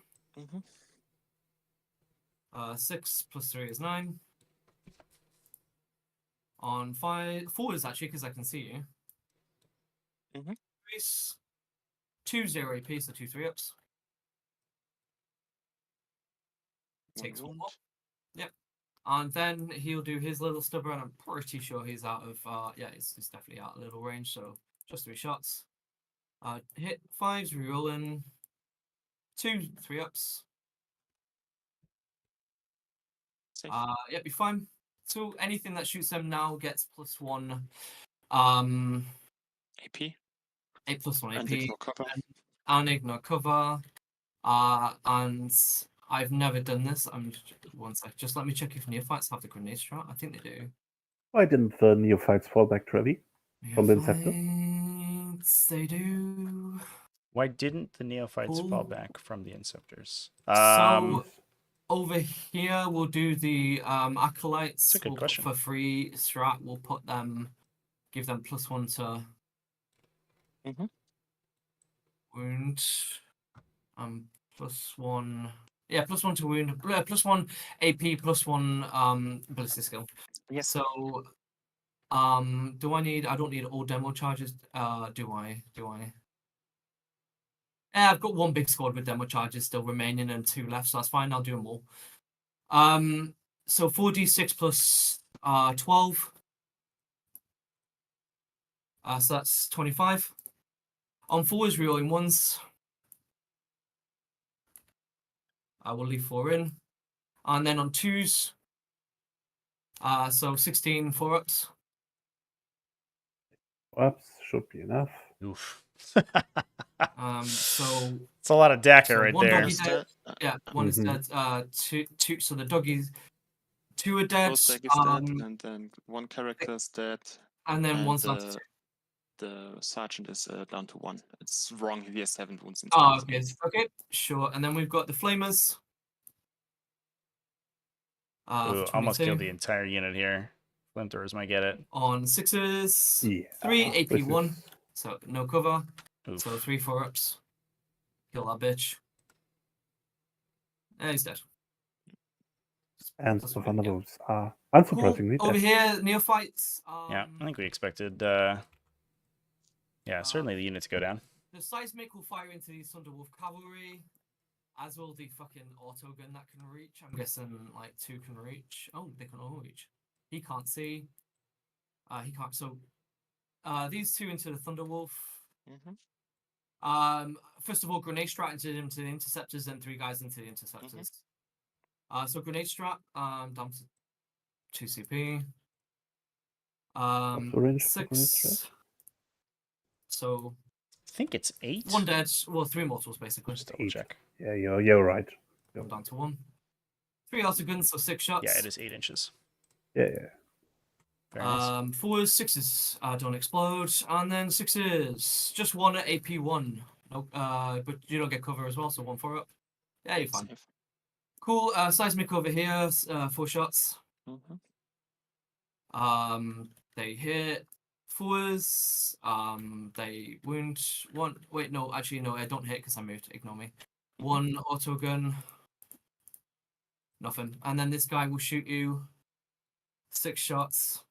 6 plus 3 is 9. On 4 is actually because I can see you. Increase 2-0 AP, so 2 3-ups. Takes 1 more. Yep. And then he'll do his little stubber, and I'm pretty sure he's out of yeah, he's definitely out of little range, so just 3 shots. Hit 5s, rerolling 2 3-ups. Yep, be fine. So anything that shoots them now gets +1 AP. A +1 And AP. ignore cover. And ignore cover. And I've never done this. One sec. Just let me check if neophytes have the grenade strat. I think they do. Why didn't the neophytes fall back, Trevi? From the Inceptor? They do. Why didn't the neophytes fall back from the inceptors? So over here we'll do the acolytes. That's a good question. For free strat, we'll put them, give them +1 to wound. +1. Yeah, +1 to wound. +1 AP, +1 ballistic skill. Yes. So do I need? I don't need all demo charges. Do I? Yeah, I've got 1 big squad with demo charges still remaining and 2 left, so that's fine. I'll do them all. So 4d6 plus 12. So that's 25. On 4 is rerolling 1s. I will leave 4 in. And then on 2s, so 16 4-ups. Ups should be enough. Oof. So it's a lot of DACA so right one there. doggy dead. Yeah, one is dead. Two. So the doggies. 2 are dead. Close deck is dead, and then 1 character is dead. And then and 1's down to 2. the sergeant is down to 1. It's wrong. He has 7 wounds instead. Oh, okay. Okay, sure. And then we've got the flamers. Ooh, For almost 22. killed the entire unit here. Flamethrowers might get it. On 6s. Yeah. 3 this AP1. is- So no cover. Oof. So 3 4-ups. Kill that bitch. And he's dead. And That's the what we get. Thunderbolts are Cool. unsurprisingly Over dead. here, neophytes. Yeah, I think we expected. Yeah, certainly the units go down. The seismic will fire into the Thunderwolf cavalry, as will the fucking auto gun that can reach. I'm guessing like 2 can reach. Oh, they can all reach. He can't see. He can't. So, these 2 into the Thunderwolf. First of all, grenade strat into the interceptors, then 3 guys into the interceptors. So grenade strat, down to 2 CP. What's the range for grenade 6. strat? So I think it's 8. 1 dead. Well, 3 mortals basically. Just double 8. check. Yeah, you're right. I'm down to 1. 3 auto guns, so 6 shots. Yeah, it is 8 inches. Yeah. Very nice. 4s, 6s don't explode, and then 6s just 1 at AP1. Nope. But you don't get cover as well, so 1 4 up. Yeah, you're fine. Safe. Cool. Seismic over here. 4 shots. They hit 4s. They wound 1. Wait, no, actually, no, I don't hit because I moved. Ignore me. 1 auto gun. Nothing. And then this guy will shoot you 6 shots.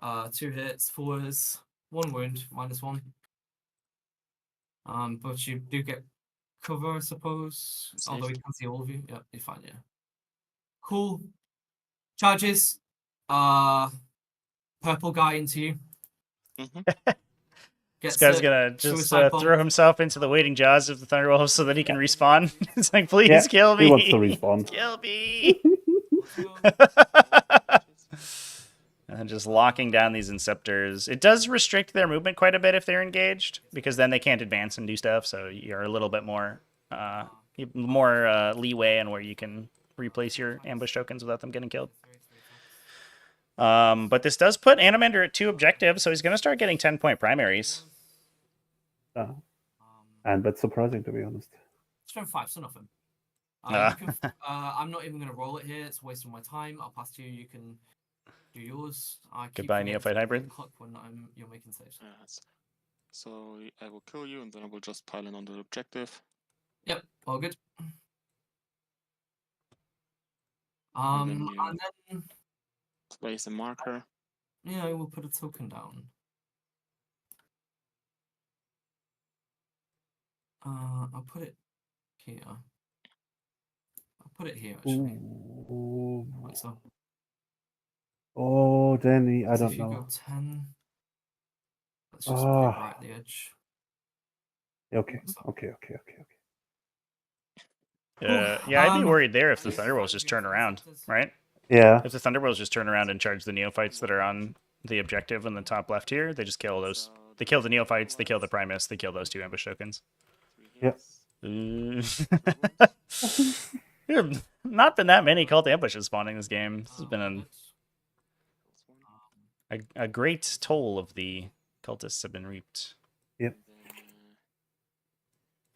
2 hits, 4s, 1 wound, -1. But you do get cover, I suppose. Safe. Although he can't see all of you. Yeah, you're fine, yeah. Cool. Charges. Purple guy into you. This guy's gonna just throw himself into the waiting jaws of the Thunderwolves so that he can respawn. It's like, please kill me. He wants to respawn. Kill me. And just locking down these Inceptors. It does restrict their movement quite a bit if they're engaged, because then they can't advance and do stuff, so you're a little bit more leeway on where you can replace your ambush tokens without them getting killed. But this does put Anomander at 2 objectives, so he's going to start getting 10-point primaries. And that's surprising, to be honest. Strength 5, so nothing. I'm not even going to roll it here. It's a waste of my time. I'll pass to you. You can do yours. Goodbye, Neophyte Hybrid. When you're making saves. Yes. So I will kill you, and then I will just pile in on the objective. Yep, all good. And And then place a marker. yeah, I will put a token down. I'll put it here. I'll put it here actually. Ooh. Like so. Oh, Danny, I So don't if you know. go 10, let's just put it right at the edge. Okay. Yeah, I'd be worried there if the Thunderbolts just turn around, right? Yeah. If the Thunderbolts just turn around and charge the Neophytes that are on the objective in the top left here, they just kill those. They kill the Neophytes, they kill the Primus, they kill those 2 ambush tokens. Yep. There have not been that many cult ambushes spawning this game. This has been a great toll of the cultists have been reaped. Yep.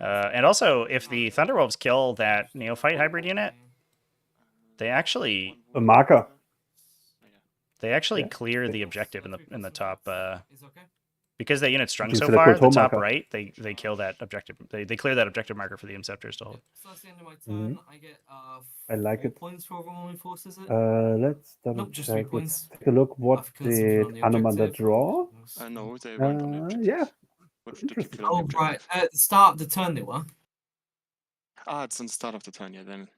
And also, if the Thunderwolves kill that Neophyte hybrid unit, they actually A marker. clear the objective in the top. Because that unit's strung You so said a far, the control top marker. right, they kill that objective. They clear that objective marker for the Inceptors to hold. So that's the end of my turn. I get I like 4 it. points for overwhelming force, is it? Let's double Nope, just 3 check. points. Let's take a look. What I've killed something did on the Anomander objective. draw? No, they weren't on the objective. Yeah. What did you Interesting. kill on the Oh, right. objective? At the start of the turn, they were. It's on the start of the turn, yeah, then.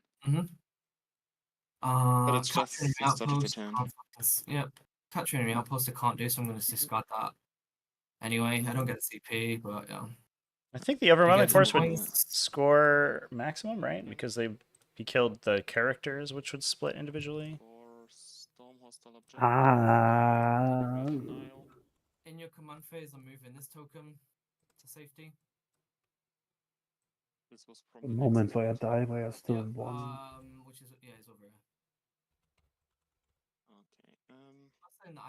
But it's just capturing the start of the outpost. turn. Yep. Capturing an outpost I can't do, so I'm going to discard that. Anyway, I don't get a CP, but yeah. I think the overwhelming get some force would points. score maximum, right? Because he killed the characters, which would split individually. In your command phase, I'm moving this token to safety. This was A moment where I die, where I still Yeah, won. which is, yeah, it's over here.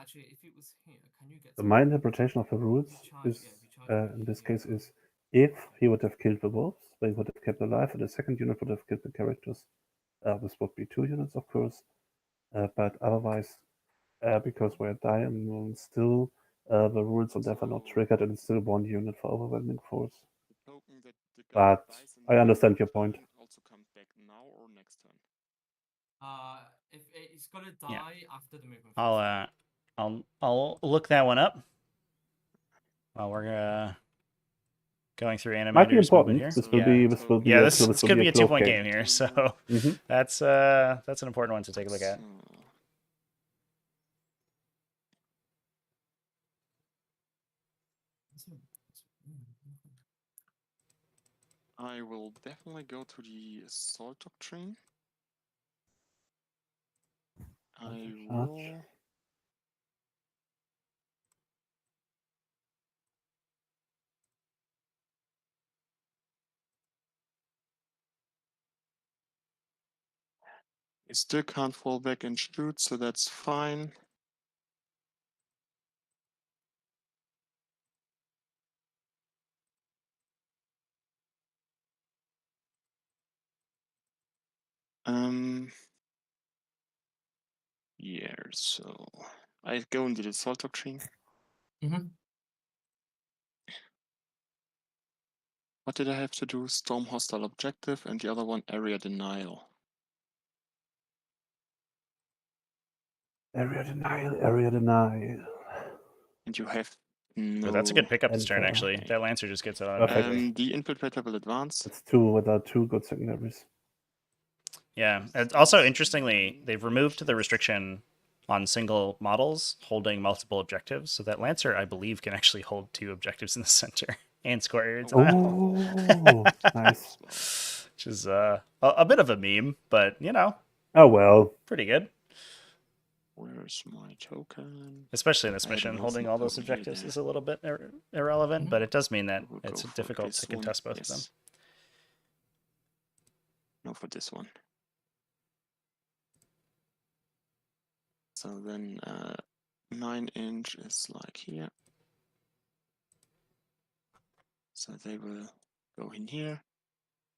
Actually, if it was here, can you get my interpretation of the rules is, in this case, is if he would have killed the wolves, they would have kept alive, and the second unit would have killed the characters. This would be 2 units, of course, but otherwise, because we're dying still, the rules on that are not triggered, and it's still 1 unit for overwhelming force. But I understand your point. Also comes back now or next turn? If it's gonna die after the movement. I'll look that one up while we're going through Anomander's Might be important. here. This will be this will be this could be a 2-point game here, so that's an important one to take a look at. I will definitely go to the assault doctrine. I will. I still can't fall back and shoot, so that's fine. Yeah, so I go into the assault doctrine. What did I have to do? Storm hostile objective, and the other one area denial. Area denial. And you have no. Oh, that's a good pickup this turn, actually. That Lancer just gets it on. The infiltrator will advance. It's 2 without 2 good secondaries. Yeah. And also, interestingly, they've removed the restriction on single models holding multiple objectives. So that Lancer, I believe, can actually hold 2 objectives in the center and score area denial. Oh, nice. Which is a bit of a meme, but, you know. Oh, well. Pretty good. Where's my token? Especially in this mission, holding all those objectives is a little bit irrelevant, but it does mean that it's difficult to contest both of them. No, for this one. So then 9-inch is like here. So they will go in here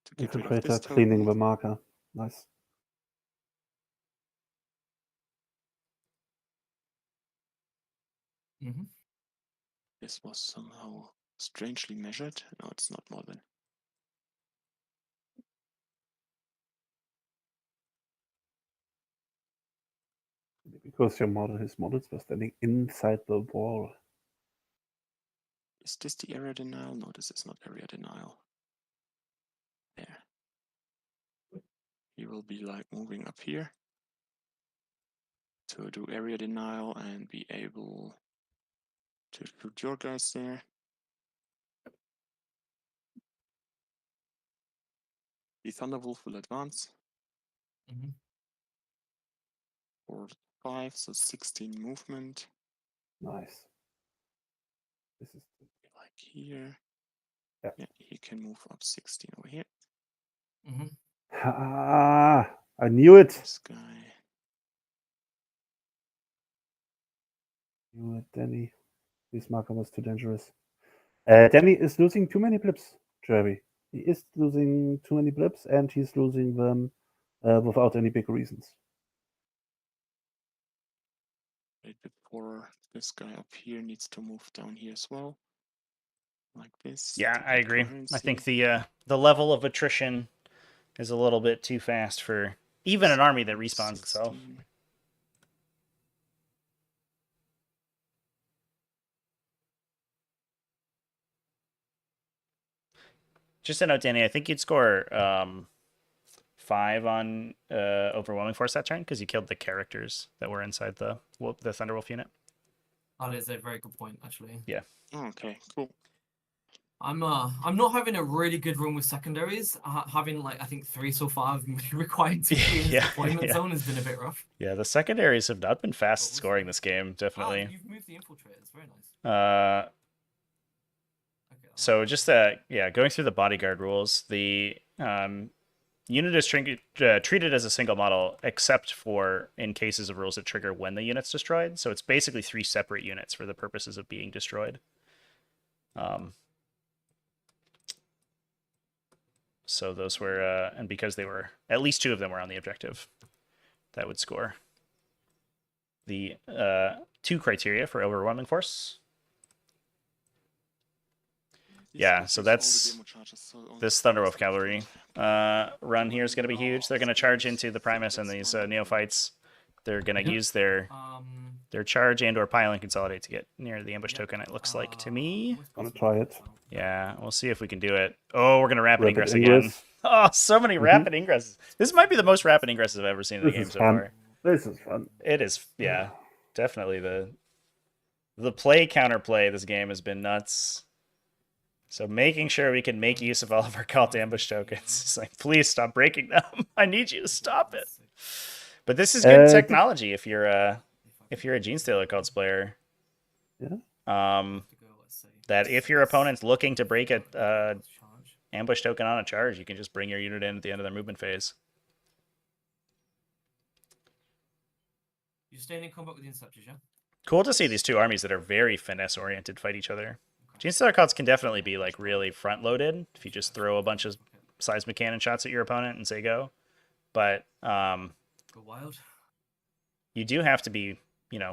to get rid of this token. Cleaning the marker. Nice. This was somehow strangely measured. No, it's not more than. Because his models were standing inside the wall. Is this the area denial? No, this is not area denial. There. He will be like moving up here to do area denial and be able to shoot your guys there. The Thunderwolf will advance. 4, 5, so 16 movement. Nice. This is like here. Yeah, he can move up 16 over here. Ah, I knew it. This guy. Knew it, Danny. This marker was too dangerous. Danny is losing too many blips, Jeremy. He is losing too many blips, and he's losing them without any big reasons. Right before this guy up here needs to move down here as well. Like this. Yeah, I agree. I think the level of attrition is a little bit too fast for even an army that respawns itself. Just a note, Danny, I think you'd score 5 on overwhelming force that turn because you killed the characters that were inside the Thunderwolf unit. That is a very good point, actually. Yeah. Oh, okay, cool. I'm not having a really good run with secondaries. Having like I think 3 so far required to be in the deployment zone has been a bit rough. Yeah, the secondaries have not been fast scoring this game, definitely. You've moved the infiltrators, very nice. So just going through the bodyguard rules, the unit is treated as a single model, except for in cases of rules that trigger when the unit's destroyed. So it's basically 3 separate units for the purposes of being destroyed. So those were, and because they were, at least 2 of them were on the objective, that would score. The 2 criteria for overwhelming force. Yeah, so that's this Thunderwolf Cavalry run here is going to be huge. They're going to charge into the Primus and these neophytes. They're going to use their charge and or pile and consolidate to get near the ambush token, it looks like to me. Gonna try it. Yeah, we'll see if we can do it. Oh, we're going to rapid ingress again. Oh, so many rapid ingresses. This might be the most rapid ingresses I've ever seen in the game so far. This is fun. It is, yeah. Definitely the play counterplay this game has been nuts. So making sure we can make use of all of our cult ambush tokens. It's like, please stop breaking them. I need you to stop it. But this is good technology if you're a Genestealer cults player. Yeah. That if your opponent's looking to break a ambush token on a charge, you can just bring your unit in at the end of their movement phase. You're staying in combat with the Inceptors, yeah? Cool to see these 2 armies that are very finesse-oriented fight each other. Genestealer cults can definitely be like really front-loaded if you just throw a bunch of seismic cannon shots at your opponent and say go. But go wild. You do have to be,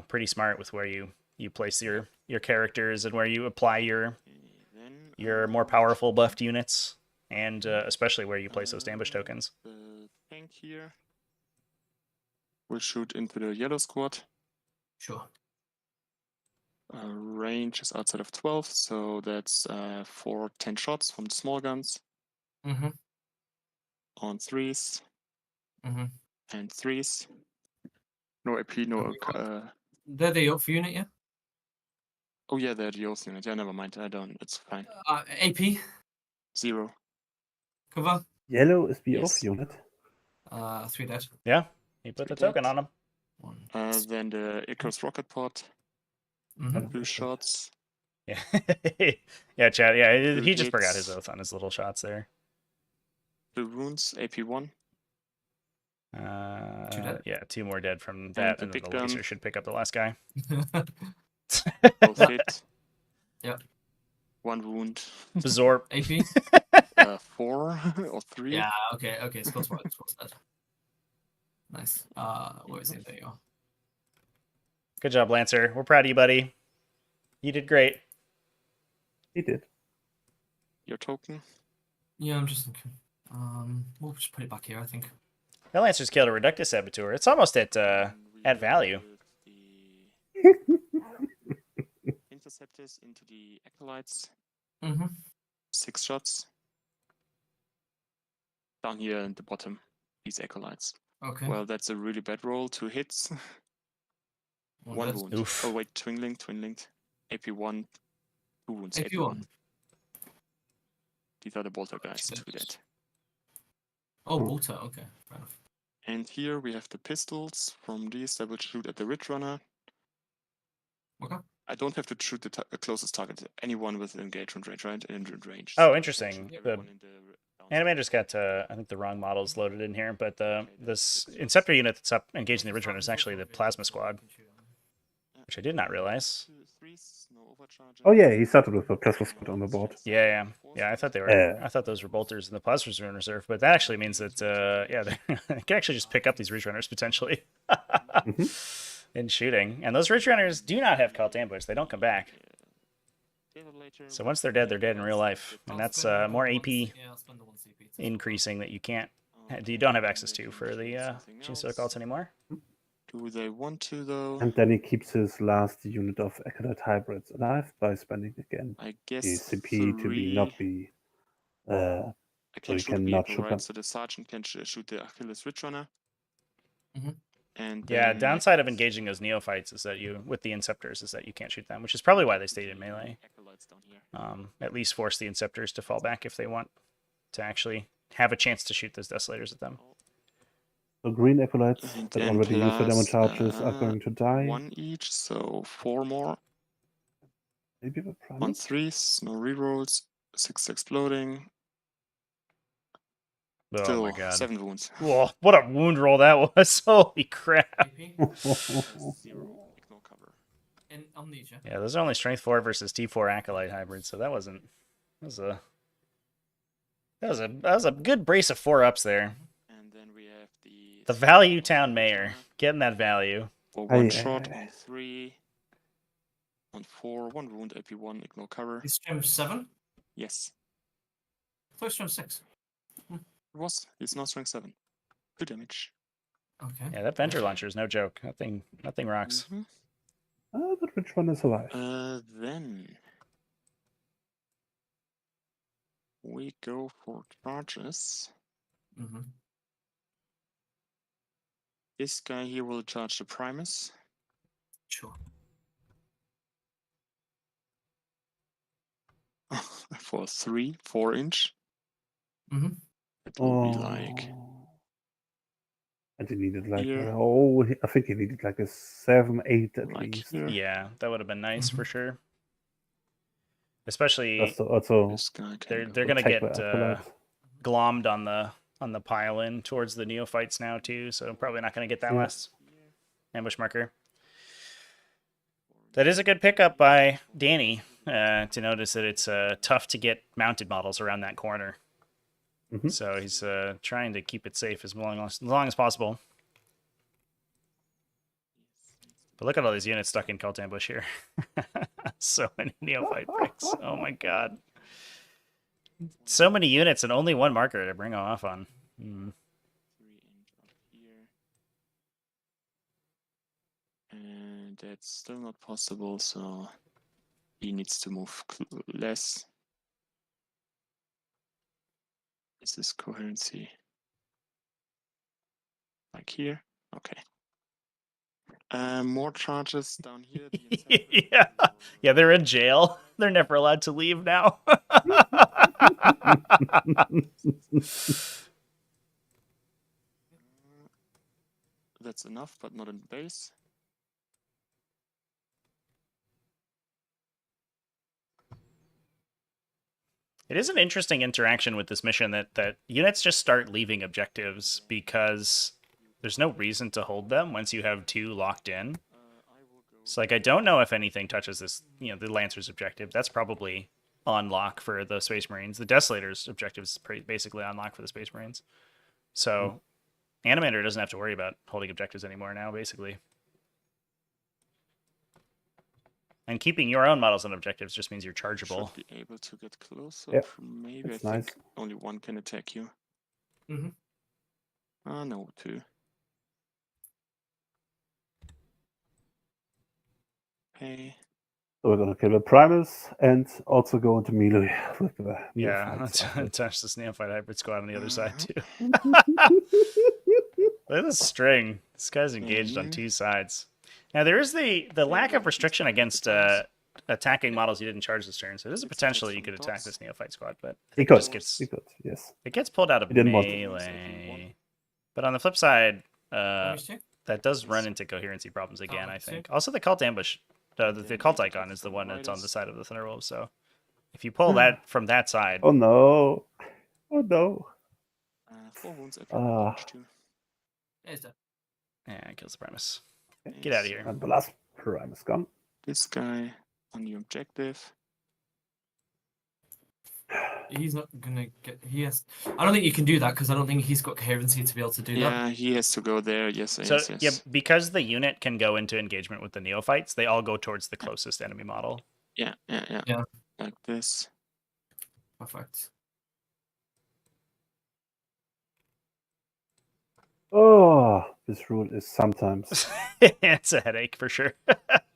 pretty smart with where you place your characters and where you apply your more powerful buffed units, and especially where you place those ambush tokens. The tank here will shoot into the yellow squad. Sure. Range is outside of 12, so that's 4 10 shots from the small guns. Mm-hmm. On 3s. Mm-hmm. And 3s. No AP, no... They're the Oath unit, yeah? Oh yeah, they're the Oath unit. Yeah, never mind. I don't. It's fine. AP? 0. Cover? Yellow is the Oath unit. 3 dead. Yeah, you put the token on them. Then the Icarus rocket pod. Mm-hmm. 2 shots. Yeah, yeah, Chad. Yeah, he just forgot his oath on his little shots there. 2 wounds, AP 1. 2 dead? Yeah, 2 more dead from that, and then the laser should pick up the last guy. Both hit. Yep. 1 wound. Absorb. AP? 4 or 3. Yeah, okay. Scott's right. Scott's dead. Nice. Where is he? There you are. Good job, Lancer. We're proud of you, buddy. You did great. He did. Your token? Yeah, I'm just thinking. We'll just put it back here, I think. That Lancer's killed a Reductus Saboteur. It's almost at value. Interceptors into the Acolytes. Mm-hmm. 6 shots. Down here at the bottom, these Acolytes. Okay. Well, that's a really bad roll. 2 hits. 1 wound. Oof. Oh wait, twin linked. AP 1, 2 wounds. AP 1. These are the bolter guys. 2 dead. Oh, bolter. Okay, fair enough. And here we have the pistols from these that will shoot at the Ridge Runner. Okay. I don't have to shoot the closest target. Anyone with engagement range, right? In range. Oh, So interesting. shoot The everyone in the Anomander's got, I think, the wrong models loaded in here, but this Inceptor unit that's up engaging the Ridge Runner is actually the Plasma Squad, which I did not realize. 3s, no overcharging. Oh yeah, he started with a Plasma Squad on the board. Yeah. I thought they were. I thought those were bolters in the Plasma Reserve, but that actually means that they can actually just pick up these Ridge Runners potentially in shooting. And those Ridge Runners do not have cult ambush; they don't come back. So once they're dead in real life, and that's more AP increasing that you don't have access to for the Genestealer cults anymore. Do they want to though? And then he keeps his last unit of Acolyte hybrids alive by spending again I guess his CP to be not be. I so can he shoot a cannot vehicle, shoot right? them. So the sergeant can shoot the Achilles Ridge Runner. Mhm. And Yeah, then downside of engaging those neophytes is that with the Inceptors is that you can't shoot them, which is probably why they stayed in melee. Acolytes down here. At least force the Inceptors to fall back if they want to actually have a chance to shoot those Desolators at them. So green Acolytes And that then already use their demo plus, charges are going to die. 1 each, so 4 more. Maybe the On Primus? 3s, no rerolls. 6 exploding. Oh Still my god. 7 wounds. Whoa, what a wound roll that was. Holy crap. AP? 0. Ignore cover. In Amnesia. Yeah, those are only strength 4 versus T4 Acolyte hybrids, so that wasn't. That was a good brace of 4-ups there. And then we have The Value Town Mayor. Getting that value. For 1 Aye, shot aye, on 3. On 4, 1 wound, AP1, ignore cover. He's strength 7? Yes. I thought strength 6. It was. He's now strength 7. 2 damage. Okay. Yeah, that Venture Launcher is no joke. Nothing rocks. Mm-hmm. But which one is alive? Then we go for charges. Mm-hmm. This guy here will charge the Primus. Sure. For 4 inch. Mm-hmm. It will be like And he needed like here. I think he needed like a 7, 8 at Like least. here. Yeah, that would have been nice for Mhm. sure. Especially Also, This guy can they're go. gonna attack get by Acolyte. glommed on the pile in towards the neophytes now too, so probably not gonna get that Yeah. last ambush marker. That is a good pickup by Danny to notice that it's tough to get mounted models around that corner. Mhm. So he's trying to keep it safe as long as possible. But look at all these units stuck in cult ambush here. So many neophyte bricks. Oh my god. So many units and only one marker to bring off on. 3 inch up here. And that's still not possible, so he needs to move less. This is coherency. Like here. Okay. More charges down here. Yeah, they're in jail. They're never allowed to leave now. That's enough, but not in base. It is an interesting interaction with this mission that units just start leaving objectives because there's no reason to hold them once you have 2 locked in. So like I don't know if anything touches this, the Lancer's objective. That's probably on lock for the Space Marines. The Desolator's objective is basically on lock for the Space Marines. So Anomander doesn't have to worry about holding objectives anymore now, basically. And keeping your own models on objectives just means you're chargeable. Should be able to get closer. Yep, Maybe that's I nice. think only 1 can attack you. Mm-hmm. No, 2. Okay. So we're gonna kill the Primus and also go into melee with the Yeah, neophytes. touch this neophyte hybrid squad on the other side too. Mhm. Look at this string. This guy's engaged on 2 sides. Now there is the lack of restriction against attacking models you didn't charge this turn, so there's a potential that you could attack this neophyte squad, but I think He could, yes. it gets pulled out of He didn't want to. melee. But on the flip side, Damage 2? that does run into coherency problems again, I Damage 2? think. Also, the cult ambush, the cult icon is the one that's on the side of the Thunderwolves, so if you pull that from that side... Oh no. Oh no. 4 wounds at Ah. damage 2. There's that. Yeah, it kills the Primus. Get out of here. And the last Primus gone. This guy on the objective. He's not gonna get. He has. I don't think you can do that because I don't think he's got coherency to be able to do that. Yeah, he has to go there. Yes, So, yes, yes. yeah, because the unit can go into engagement with the neophytes, they all go towards the closest enemy model. Yeah. Yeah. Like this. Perfect. Oh, this rule is sometimes. It's a headache for sure.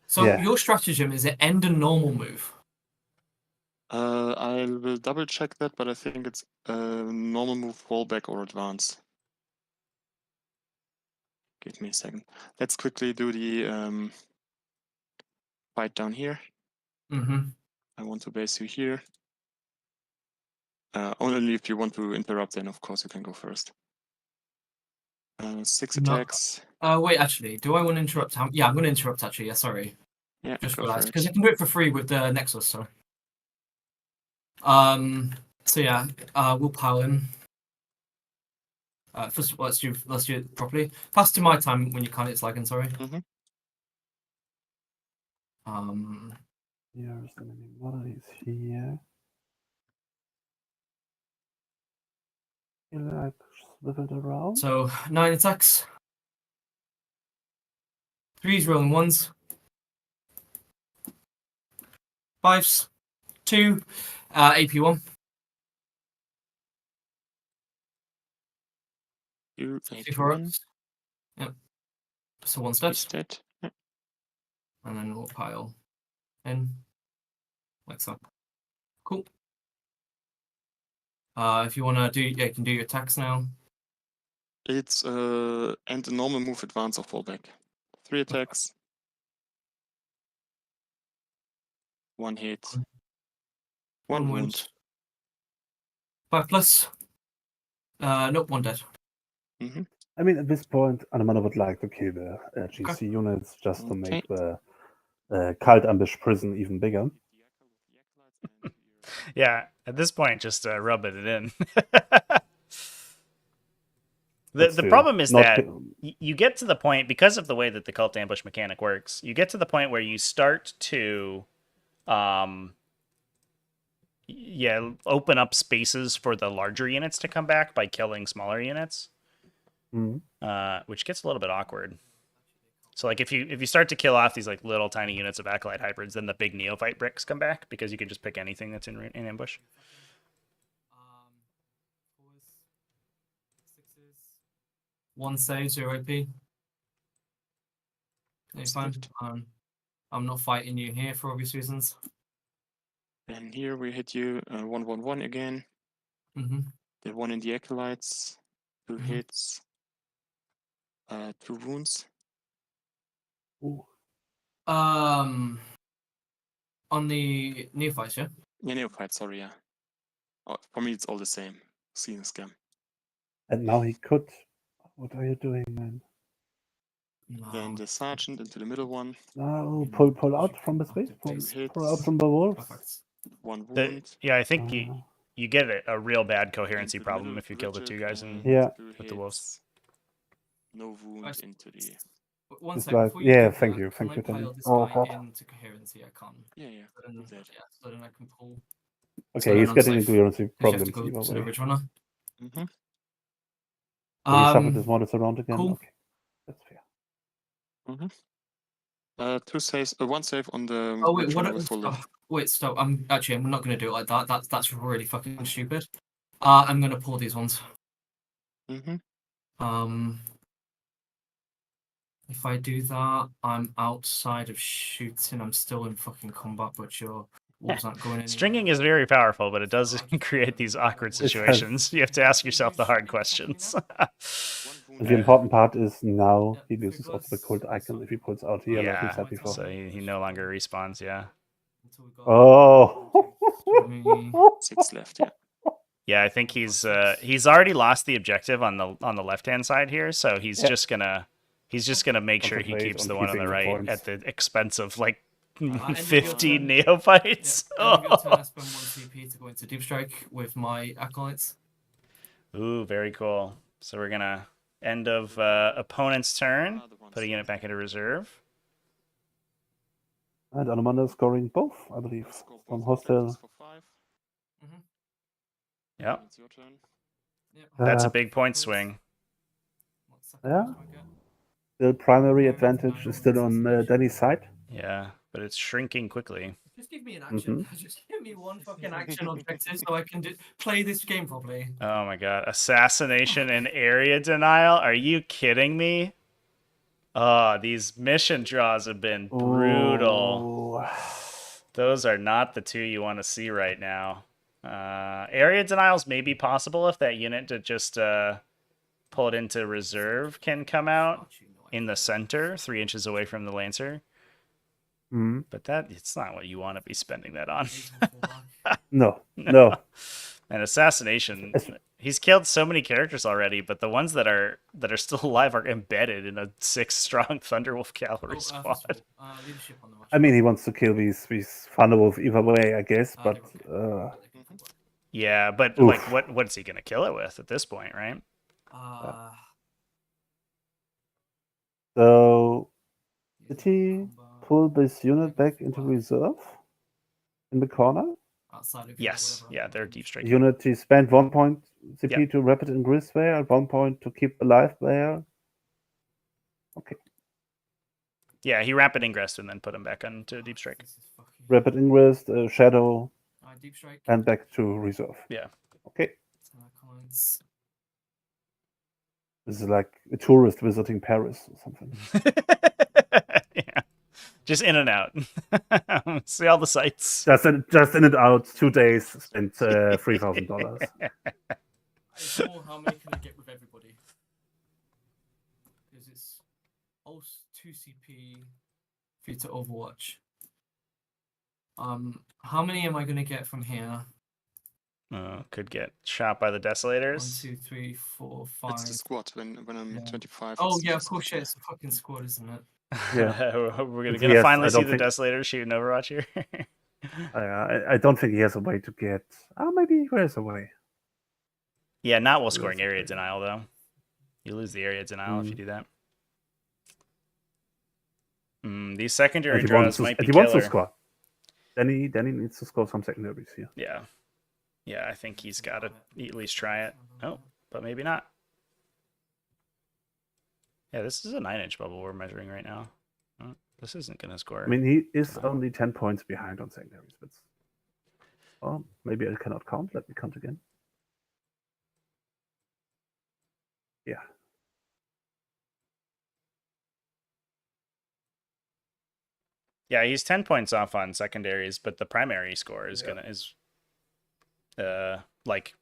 So Yeah. your stratagem is it end a normal move? I will double check that, but I think it's normal move, fallback, or advance. Give me a second. Let's quickly do the fight down here. Mm-hmm. I want to base you here. Only if you want to interrupt, then of course you can go first. 6 No. attacks. Wait, actually, do I want to interrupt? Yeah, I'm going to interrupt. Actually, yeah, sorry. Yeah, Just go realized for because it. I can do it for free with the Nexus. So. So yeah, we'll pile in. First, let's do it properly. Pass to my time when you can't. It's lagging. Sorry. Mhm. Here's the enemy model. He's here. He like swiveled around. So 9 attacks. 3s rolling 1s. 5s. 2. AP1. You So 2 AP1. for us. Yep. So 1 He's step. dead. Yep. And then we'll pile in. Like so. Cool. If you want to do, you can do your attacks now. It's and a normal move, advance or fallback. 3 attacks. 1 hit. 1 wound. 5 plus. Nope, 1 dead. Mm-hmm. I mean, at this point, Anomander would like to kill the GC units just to make the Cult Ambush prison even bigger. Yeah, at this point, just rub it in. The problem is that you get to the point, because of the way that the cult ambush mechanic works, you get to the point where you start to open up spaces for the larger units to come back by killing smaller units, which gets a little bit awkward. So like if you start to kill off these like little tiny units of acolyte hybrids, then the big neophyte bricks come back because you can just pick anything that's in ambush. 1 save, 0 AP. It's fine. I'm not fighting you here for obvious reasons. And here we hit you 1-1-1 again. The 1 in the acolytes, 2 hits, 2 wounds. Ooh. On the neophytes, yeah? Yeah, neophyte, sorry, yeah. Oh, for me, it's all the same. Seeing scam. And now he could. What are you doing, man? Then the sergeant into the middle one. No, pull out from the space. Pull out from the wolves. 1 wound. Yeah, I think you get a real bad coherency problem if you kill the 2 guys in with the wolves. No wound into the. One it's second. Like, yeah, thank you, Danny. Oh, into coherency, I can't. Yeah. So then I can pull. Okay, he's getting into coherency problems. You have to go to the ridge runner. So he suffered his models around again. Cool. Okay, that's fair. 2 saves, 1 save on the. Oh wait, wait, stop. I'm not going to do it like that. That's really fucking stupid. I'm going to pull these ones. If I do that, I'm outside of shooting. I'm still in fucking combat, but your wolves aren't going anywhere. Stringing is very powerful, but it does create these awkward situations. You have to ask yourself the hard questions. The important part is now he loses also the cult icon if he pulls out here, like we said before. So he no longer respawns, yeah. Oh! 6 left, yeah. Yeah, I think he's already lost the objective on the left-hand side here, so he's just gonna make sure he keeps the one on the right at the expense of like 15 neophytes. Yeah, I'm going to spend 1 CP to go into deep strike with my acolytes. Ooh, very cool. So we're gonna end of opponent's turn, put a unit back into reserve. And Anomander scoring both, I believe, from hostile. Yeah. That's a big point swing. Yeah. The primary advantage is still on Danny's side. Yeah, but it's shrinking quickly. Just give me an action. Just give me 1 fucking action objective so I can play this game properly. Oh my god. Assassination and area denial? Are you kidding me? Oh, these mission draws have been brutal. Those are not the 2 you want to see right now. Area denials may be possible if that unit to just pull it into reserve can come out in the center, 3 inches away from the Lancer. But it's not what you want to be spending that on. No. And assassination, he's killed so many characters already, but the ones that are still alive are embedded in a 6-strong Thunderwolf cavalry squad. I mean, he wants to kill these Thunderwolf either way, I guess, but yeah, but like, what's he gonna kill it with at this point, right? So, did he pull this unit back into reserve in the corner? Outside of Yes, yeah, they're deep striking. Unit he spent 1 point CP Yep. to rapid ingress there, and 1 point to keep alive there. Okay. Yeah, he rapid ingressed and then put him back onto deep strike. Rapid ingress, shadow, deep strike. and back to reserve. Yeah. Okay. Comments. This is like a tourist visiting Paris or something. Yeah. Just in and out. See all the sights. Just in and out. 2 days, spent $3,000. It's more how many can I get with everybody? Because it's also 2 CP for you to Overwatch. How many am I gonna get from here? Could get shot by the Desolators. 1, 2, 3, 4, 5. It's the squad when I'm 25. Oh it's yeah, the of course, squad, yeah, it's a fucking squad, isn't it? Yeah. We're gonna Yes, finally I see don't the think- Desolators shoot an Overwatch here. I don't think he has a way to get. Oh, maybe there is a way. Yeah, not while scoring area denial though. You lose the area denial if you do that. These secondary And draws might be he wants to killer. score. Then he needs to score some secondaries here. Yeah. Yeah, I think he's got to at least try it. Oh, but maybe not. Yeah, this is a 9-inch bubble we're measuring right now. Oh, this isn't going to score. I mean, he is only 10 points behind on secondaries. But oh, maybe I cannot count. Let me count again. Yeah. Yeah, he's 10 points off on secondaries, but the primary score is like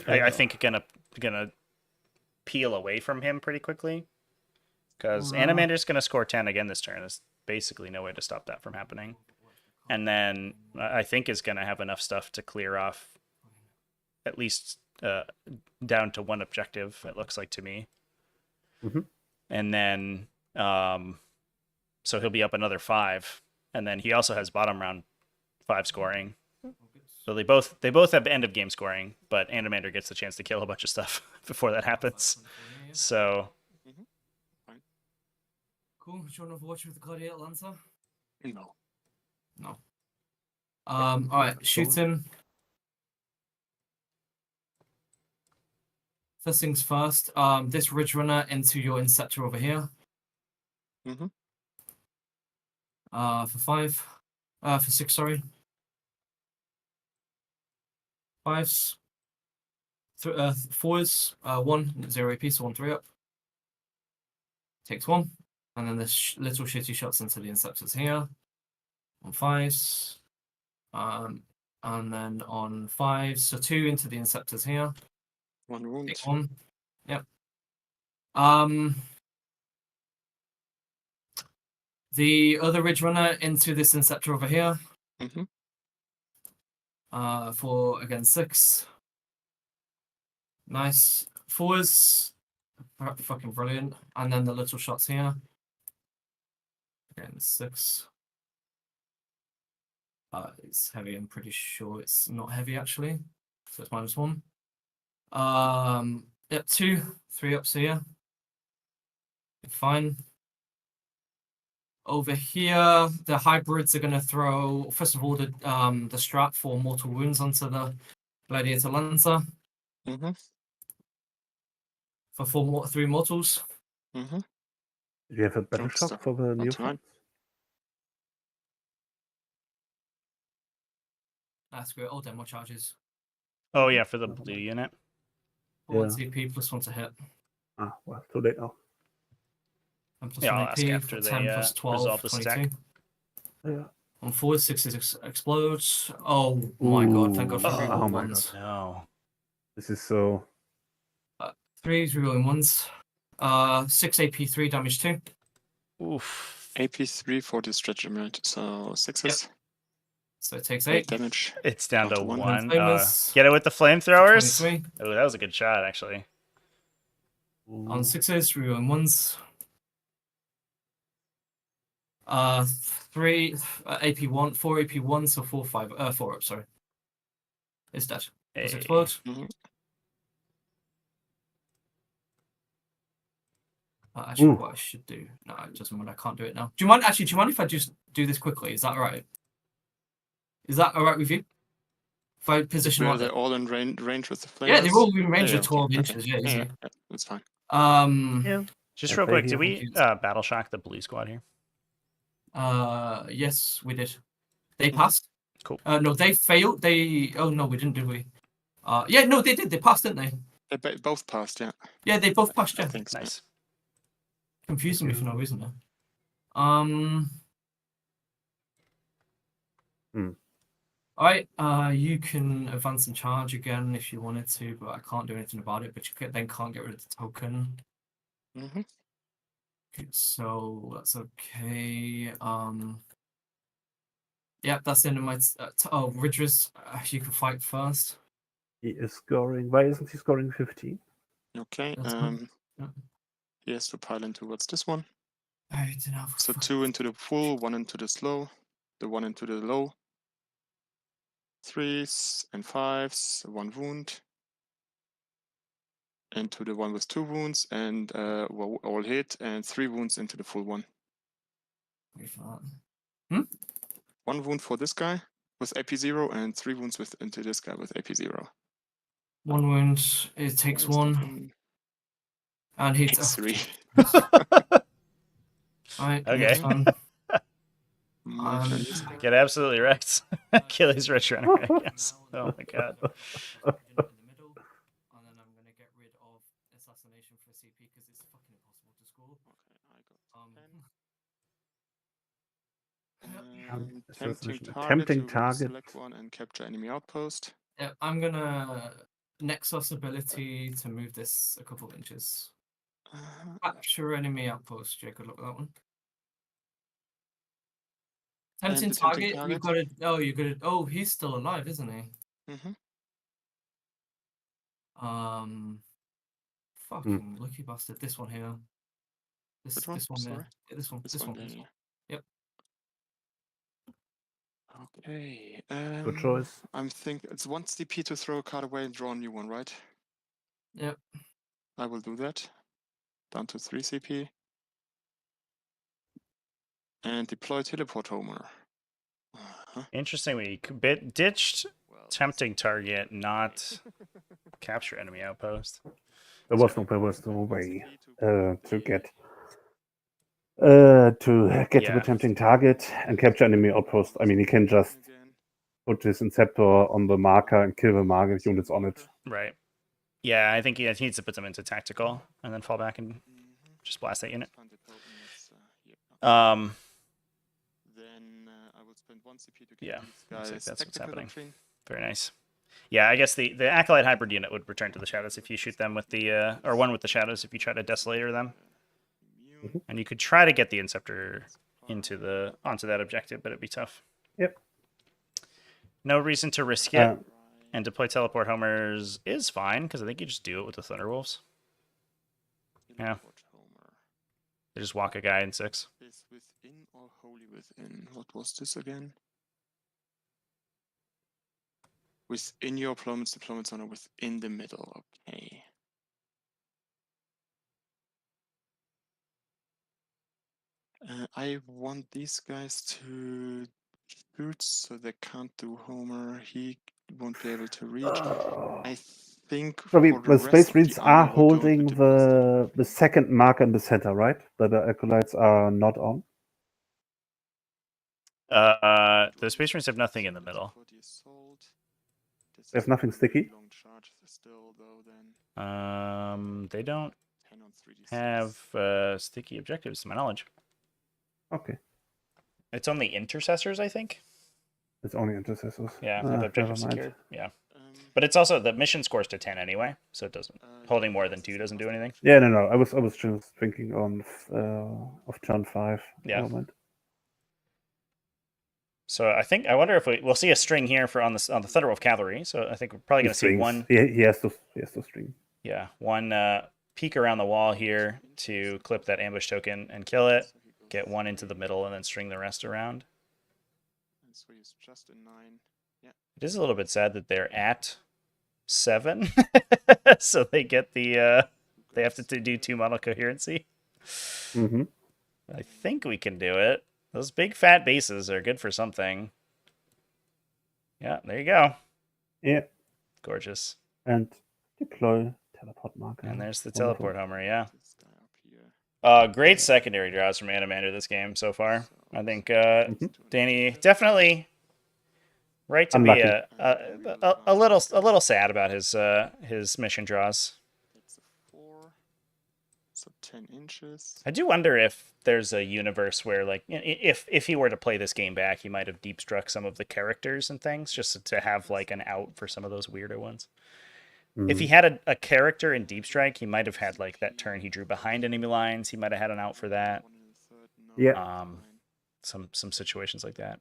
I think gonna peel away from him pretty quickly. Because Anomander's gonna score 10 again this turn. There's basically no way to stop that from happening. And then I think is gonna have enough stuff to clear off at least down to 1 objective, it looks like to me. And then so he'll be up another 5. And then he also has bottom round 5 scoring. So they both have end of game scoring, but Anomander gets the chance to kill a bunch of stuff before that happens. So cool. Do you want to watch with the Gladiator Lancer? No. No. Alright, shoot him. First things first, this Ridge Runner into your Inceptor over here. For 5. For 6, sorry. 5s. 4s. 1, 0 AP, so 1, 3 up. Takes 1. And then the little shitty shots into the Inceptors here. On 5s. And then on 5s, so 2 into the Inceptors here. 1 wound. Take 1. Yep. The other Ridge Runner into this Inceptor over here. For again 6. Nice. 4s. Fucking brilliant. And then the little shots here. Again 6. It's heavy. I'm pretty sure it's not heavy actually. So it's -1. Yep, 2, 3 ups here. Fine. Over here, the hybrids are going to throw, first of all, the strat for mortal wounds onto the Gladiator Lancer. For 3 mortals. Do you have a battle shock for the neophytes? That's great. All demo charges. oh yeah, for the blue unit. 1 CP plus 1 to hit. Ah, well, too late now. And plus Yeah, 1 I'll ask AP after for they 10 plus 12, resolve this 22. attack. Yeah. On 4, 6 explodes. Oh my god, thank god for 3 oh my ones. god. No. This is so. 3 rerolling ones. 6 AP, 3 damage 2. Oof. AP3 for the stretch emerald, so 6s. So it takes 8 8. damage. It's down to Down to 1. one. Get it with the flamethrowers. 23. Oh, that was a good shot, actually. On 6s, rerolling ones. 3 AP1, 4 AP1, so 4 5 4 up, sorry. It's dead. Does Hey. explode? Actually, what I should do? No, it doesn't matter. I can't do it now. Do you mind? Actually, do you mind if I just do this quickly? Is that all right? Is that all right with you? If I position Were like they that? all in range with the flares? Yeah, they're all in range Yeah, of 12 okay, inches. Yeah, easy. yeah, that's fine. Yeah. Just I'd real say quick, here. did we battle shock the blue squad here? Yes, we did. They Mhm. passed. Cool. No, they failed. Oh no, we didn't, did we? Yeah, no, they did. They passed, didn't they? They both passed, yeah. Yeah, they both passed. I Yeah. think so. Nice. Confusing me for no reason though. Alright, you can advance and charge again if you wanted to, but I can't do anything about it, but you then can't get rid of the token. Mm-hmm. So that's okay. Yeah, that's the end of my Ridgers, you can fight first. He is scoring. Why isn't he scoring 15? Okay, Yeah. he has to pile in towards this one. I don't know. So 2 into the full, 1 into the slow, the 1 into the low. 3s and 5s, 1 wound. Into the one with 2 wounds, and all hit, and 3 wounds into the full one. Wait for that. 1 wound for this guy with AP0, and 3 wounds into this guy with AP0. 1 wound, it takes 1. And he takes 3. Alright, Okay. next one. Get absolutely wrecked. Achilles Retrunner, I guess. Oh my god. And then I'm gonna get rid of assassination for CP because it's fucking impossible to score. Tempting target. Select one and capture enemy outpost. Yeah, I'm gonna Nexus ability to move this a couple of inches. Capture enemy outpost. Yeah, good luck with that one. Tempting target. You've got to. Oh, you got to. Oh, he's still alive, isn't he? Fucking lucky bastard. This one here. This one there. Yeah, this one. Yep. Okay. Good choice. I'm thinking it's 1 CP to throw a card away and draw a new one, right? Yep. I will do that. Down to 3 CP. And deploy teleport homer. Interesting, we ditched tempting target, not capture enemy outpost. There was no way to get to the tempting target and capture enemy outpost. I mean, he can just put his Inceptor on the marker and kill the marker units on it. Right. Yeah, I think he needs to put them into tactical and then fall back and just blast that unit. Then I will spend 1 CP to get yeah, these guys like that's what's happening. Doctrine. Very nice. Yeah, I guess the Acolyte Hybrid unit would return to the shadows if you shoot them with the or one with the shadows if you try to Desolator them. And you could try to get the Inceptor onto that objective, but it'd be tough. Yep. No reason to risk it. And deploy teleport homers is fine because I think you just do it with the Thunderwolves. Yeah. They just walk a guy in 6. Is within or wholly within? What was this again? Within your deployment zone or within the middle. Okay. I want these guys to shoot so they can't do Homer. He won't be able to reach. I think the Space Marines are holding the second marker in the center, right? That the Acolytes are not on. The Space Marines have nothing in the middle. They have nothing sticky. They don't have sticky objectives, to my knowledge. Okay. It's only intercessors, I think. It's only intercessors. Yeah, have objectives secured. Yeah, but it's also the mission scores to 10 anyway, so it doesn't. Holding more than 2 doesn't do anything. Yeah, no. I was just thinking of turn 5. Yeah. Moment. So I wonder if we'll see a string here on the Thunderwolf Cavalry. So I think we're probably going to see one. He has to string. Yeah, one peek around the wall here to clip that ambush token and kill it. Get one into the middle and then string the rest around. It is a little bit sad that they're at 7, so they get the they have to do 2 model coherency. Mm-hmm. I think we can do it. Those big fat bases are good for something. Yeah, there you go. Yeah. Gorgeous. And deploy teleport marker. And there's the Wonderful. teleport homer, yeah. This guy up here. Great secondary draws from Anomander this game so far. So I think Mhm. Danny definitely right to Unlucky. be a little sad about his mission draws. Takes a 4. So 10 inches. I do wonder if there's a universe where, like, if he were to play this game back, he might have deep struck some of the characters and things just to have like an out for some of those weirder ones. If he had a character in Deep Strike, he might have had like that turn he drew behind enemy lines. He might have had an out for that. Yeah. Some situations like that.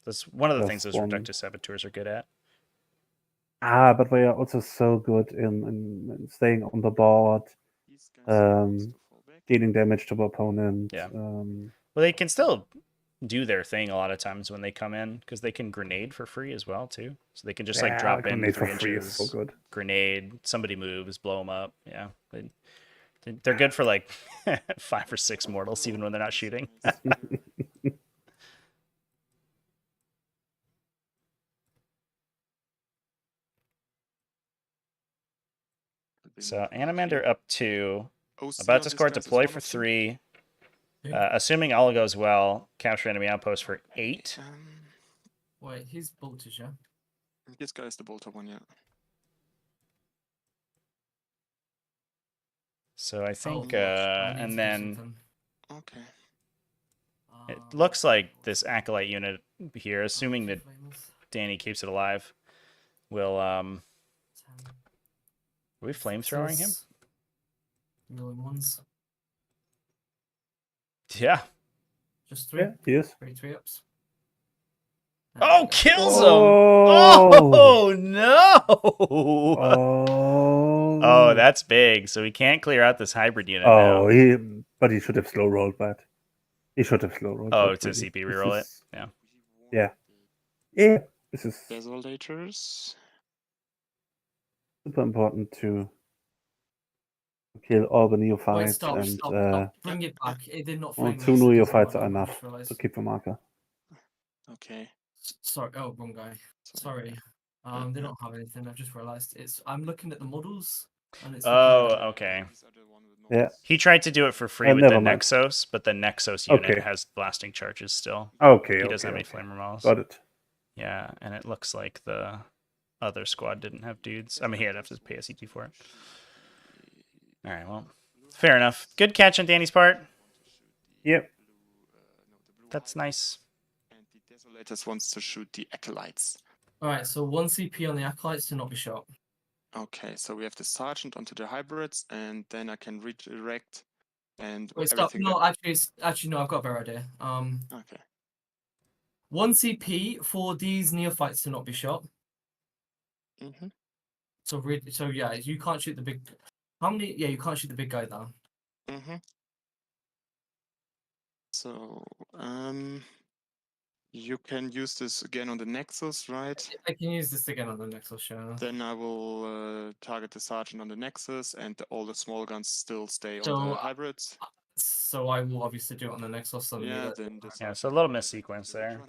That's one of the things That's those one. reductive saboteurs are good at. But they are also so good in staying on the board, dealing damage to the opponent. Yeah. Well, they can still do their thing a lot of times when they come in because they can grenade for free as well too. So they can just like drop in 3 inches, so good. grenade, somebody moves, blow them up. Yeah, they're good for like 5 or 6 mortals even when they're not shooting. So Anomander up 2, about to score deploy for 3. Assuming all goes well, capture enemy outpost for 8. Wait, he's bolted, yeah? This guy's the bolter one, yeah. So I think, I need to and do then something. Okay. it looks like this Acolyte unit here, assuming that Danny keeps it alive, will, are we flamethrowing him? Rolling ones. Yeah. Just 3? Yeah, he is. 3 ups. Oh, kills him! Oh! Oh, no! Oh! Oh, that's big. So we can't clear out this hybrid unit now. Oh, but he should have slow rolled that. He should have slow rolled. Oh, that, to really. CP reroll it? Yeah. Yeah. Yeah. This is Desolators. super important to kill all the Wait, neophytes stop. Bring it back. It did not flame 2 us, it doesn't neophytes matter, are I enough just realised. to keep the marker. Okay. Sorry. Oh, wrong guy. Sorry. They don't have anything. I've just realised. I'm looking at the models, and it's. Oh, okay. Yeah. He tried to do it for free with never the mind. Nexos, but the Nexos unit Okay. has blasting charges still. Okay. He doesn't have any flamer models. Got it. Yeah, and it looks like the other squad didn't have dudes. I mean, he'd have to pay a CT for it. All right, well, fair enough. Good catch on Danny's part. Yep. That's nice. And the Desolators wants to shoot the Acolytes. Alright, so 1 CP on the Acolytes to not be shot. Okay, so we have the Sergeant onto the hybrids, and then I can redirect and Wait, stop. everything. No, actually, no. I've got a better idea. Okay. 1 CP for these neophytes to not be shot. Mm-hmm. So yeah, you can't shoot the big. How many? Yeah, you can't shoot the big guy down. Mm-hmm. So, you can use this again on the Nexus, right? I can use this again on the Nexus show. Then I will target the Sergeant on the Nexus, and all the small guns still stay So, on the hybrids. So I will obviously do it on the Nexus. So Yeah, then the Yeah, so a little missequence there.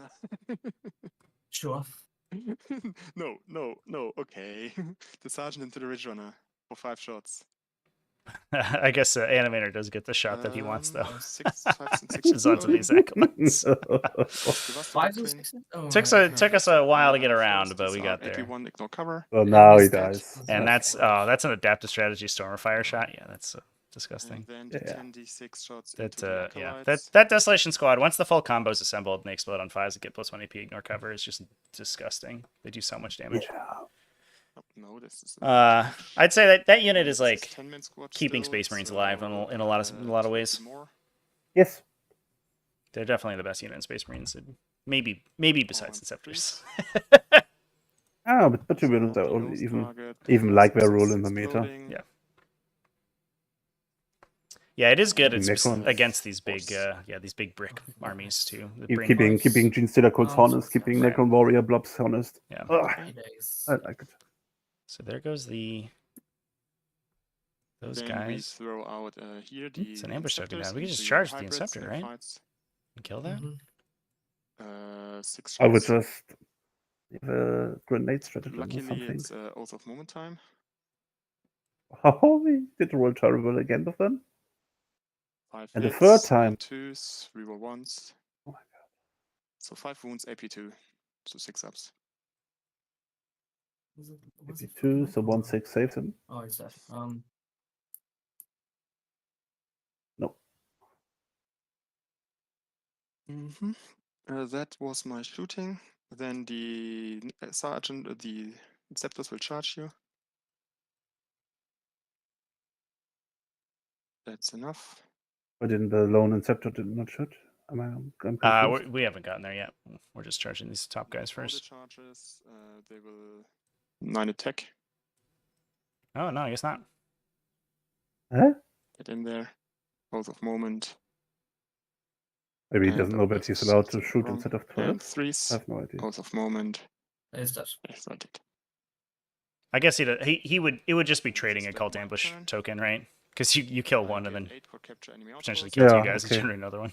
Sure. No, okay. The Sergeant into the Ridge Runner for 5 shots. I guess Animator does get the shot that he wants, though. 6, 5, and 6. Which is onto these Acolytes. 5 and 6? Oh, Took us a while to get around, but we got there. Everyone ignore cover. Well, now he dies. And that's an adaptive strategy Stormer Fire shot. Yeah, that's disgusting. And then the Yeah. 10d6 shots That into the yeah, Acolytes. that Desolation Squad, once the full combo is assembled and they explode on 5s and get +1 AP, ignore cover, is just disgusting. They do so much damage. Yeah. Oh, no, this is I'd say that unit is this like 10-man squad keeping still, Space Marines so, alive in a lot of ways. 20 more. Yes. They're definitely the best unit in Space Marines. Maybe besides Inceptors. But you will So, only nose target, even like their 6 role in the is meta. exploding. Yeah. Yeah, it is good Necrons. against these big these big brick armies too. The brain Keeping blocks. Gene Stealer Colts honest, keeping Right. Necron Warrior Blobs honest. Yeah. Ugh, 3 days. I like it. So there goes the Those then we guys. throw out here the It's an ambush token Inceptors now. We can into just your charge the hybrids Inceptor, and right? fights. And kill that? 6 I would shots. just give a grenade stratagem or Luckily, something. it's Oath of Moment time. Oh, we did roll terrible again with them. 5 And the hits, third time. 2s, reroll 1s. Oh my god. So 5 wounds, AP2. So 6 ups. Was it 2, fucking so open? 1/6 saves him. Oh, he's dead. No. That was my shooting. Then the sergeant, the Inceptors will charge you. That's enough. But in the lone Inceptor did not shoot. I'm confused. We haven't gotten there yet. We're just charging these top guys All the first. charges, they will 9 attack. Oh, no, I guess not. Huh? Get in there. Oath of Moment. Maybe he And doesn't know that he's allowed to shoot wrong. instead of And 12. 3s. I have no idea. Oath of Moment. He's dead. Yes, I did. I guess he would. It would just be trading a cult ambush token, right? Because you kill one and then potentially kill two guys and generate another one.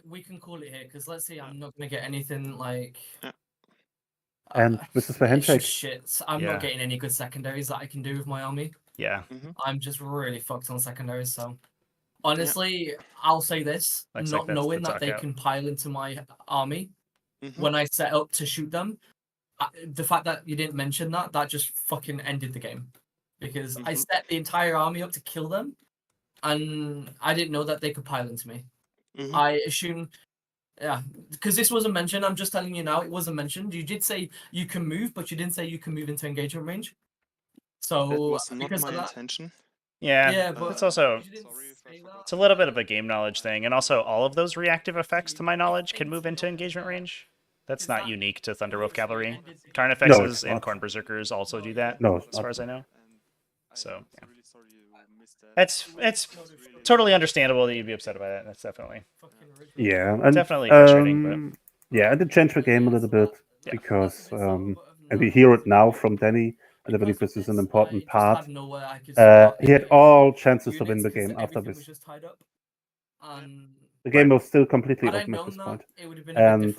We can call it here because let's see, I'm not gonna get anything like. And this is the it's handshake. just shit. I'm Yeah. not getting any good secondaries that I can do with my army. Yeah. I'm just really fucked on secondaries. So honestly, I'll say this: Looks not like that's knowing the that they talkout. can pile into my army when I set up to shoot them. The fact that you didn't mention that just fucking ended the game, because I set the entire army up to kill them, and I didn't know that they could pile into me. I assumed, yeah, because this wasn't mentioned. I'm just telling you now, it wasn't mentioned. You did say you can move, but you didn't say you can move into engagement range. So that was not because my of that, intention. Yeah, but it's also you didn't say that. it's a little bit of a game knowledge thing, and also all of those reactive effects, to my knowledge, can move into engagement range. That's not unique to Thunderwolf Cavalry. Carnifexes and Corn Berserkers also do that, No, as far as I know. So yeah. Really sorry you missed that. It's totally understandable that you'd be upset about it. That's definitely and definitely frustrating. But yeah, and it changed the game a little bit because and we hear it now from Danny, and I believe this is an important part. He had all chances to win the game after this. The game was still completely open at this point. And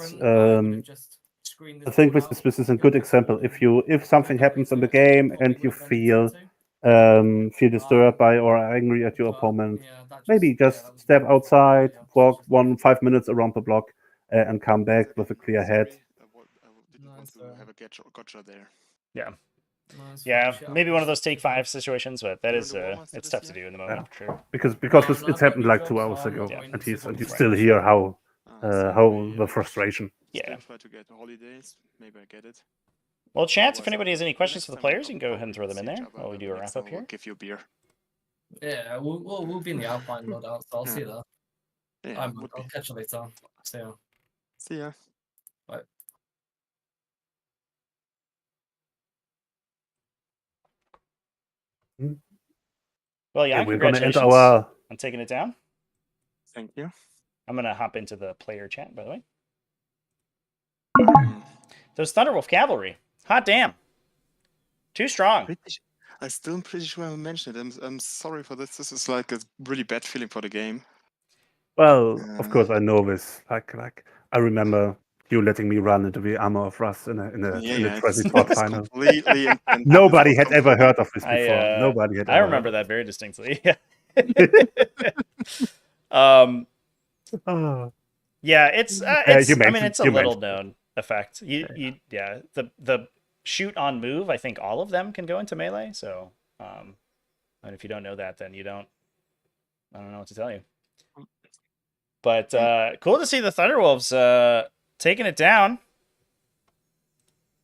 I think this is a good example. If something happens in the game and you feel disturbed by or angry at your opponent, maybe just step outside, walk 5 minutes around the block, and come back with a clear head. I didn't want to have a gotcha there. Yeah. Yeah, maybe one of those take 5 situations, but that is it's tough to do in the moment. True. Because it's happened like 2 hours ago, and he's still here. How the frustration. Yeah. Try to get holidays. Maybe I get it. Well, chat, if anybody has any questions for the players, you can go ahead and throw them in there while we do a wrap up here. I'll give you a beer. Yeah, we'll be in the Alpine loadout, so I'll see you there. Yeah, I'll catch you later. See ya. See ya. Bye. Well, yeah, we're gonna end congratulations on taking it down. Thank you. I'm gonna hop into the player chat, by the way. Mm. Those Thunderwolf Cavalry, hot damn, too strong. I'm still pretty sure I mentioned it. I'm sorry for this. This is like a really bad feeling for the game. Well, of course I know this. Like I remember you letting me run into the Armor of Rust in a Tracy Sport final. Nobody had ever heard of this before. Nobody had. I remember that very distinctly. Yeah, it's I mean, it's a little known effect. The shoot on move, I think all of them can go into melee. So, and if you don't know that, then I don't know what to tell you. But cool to see the Thunderwolves taking it down.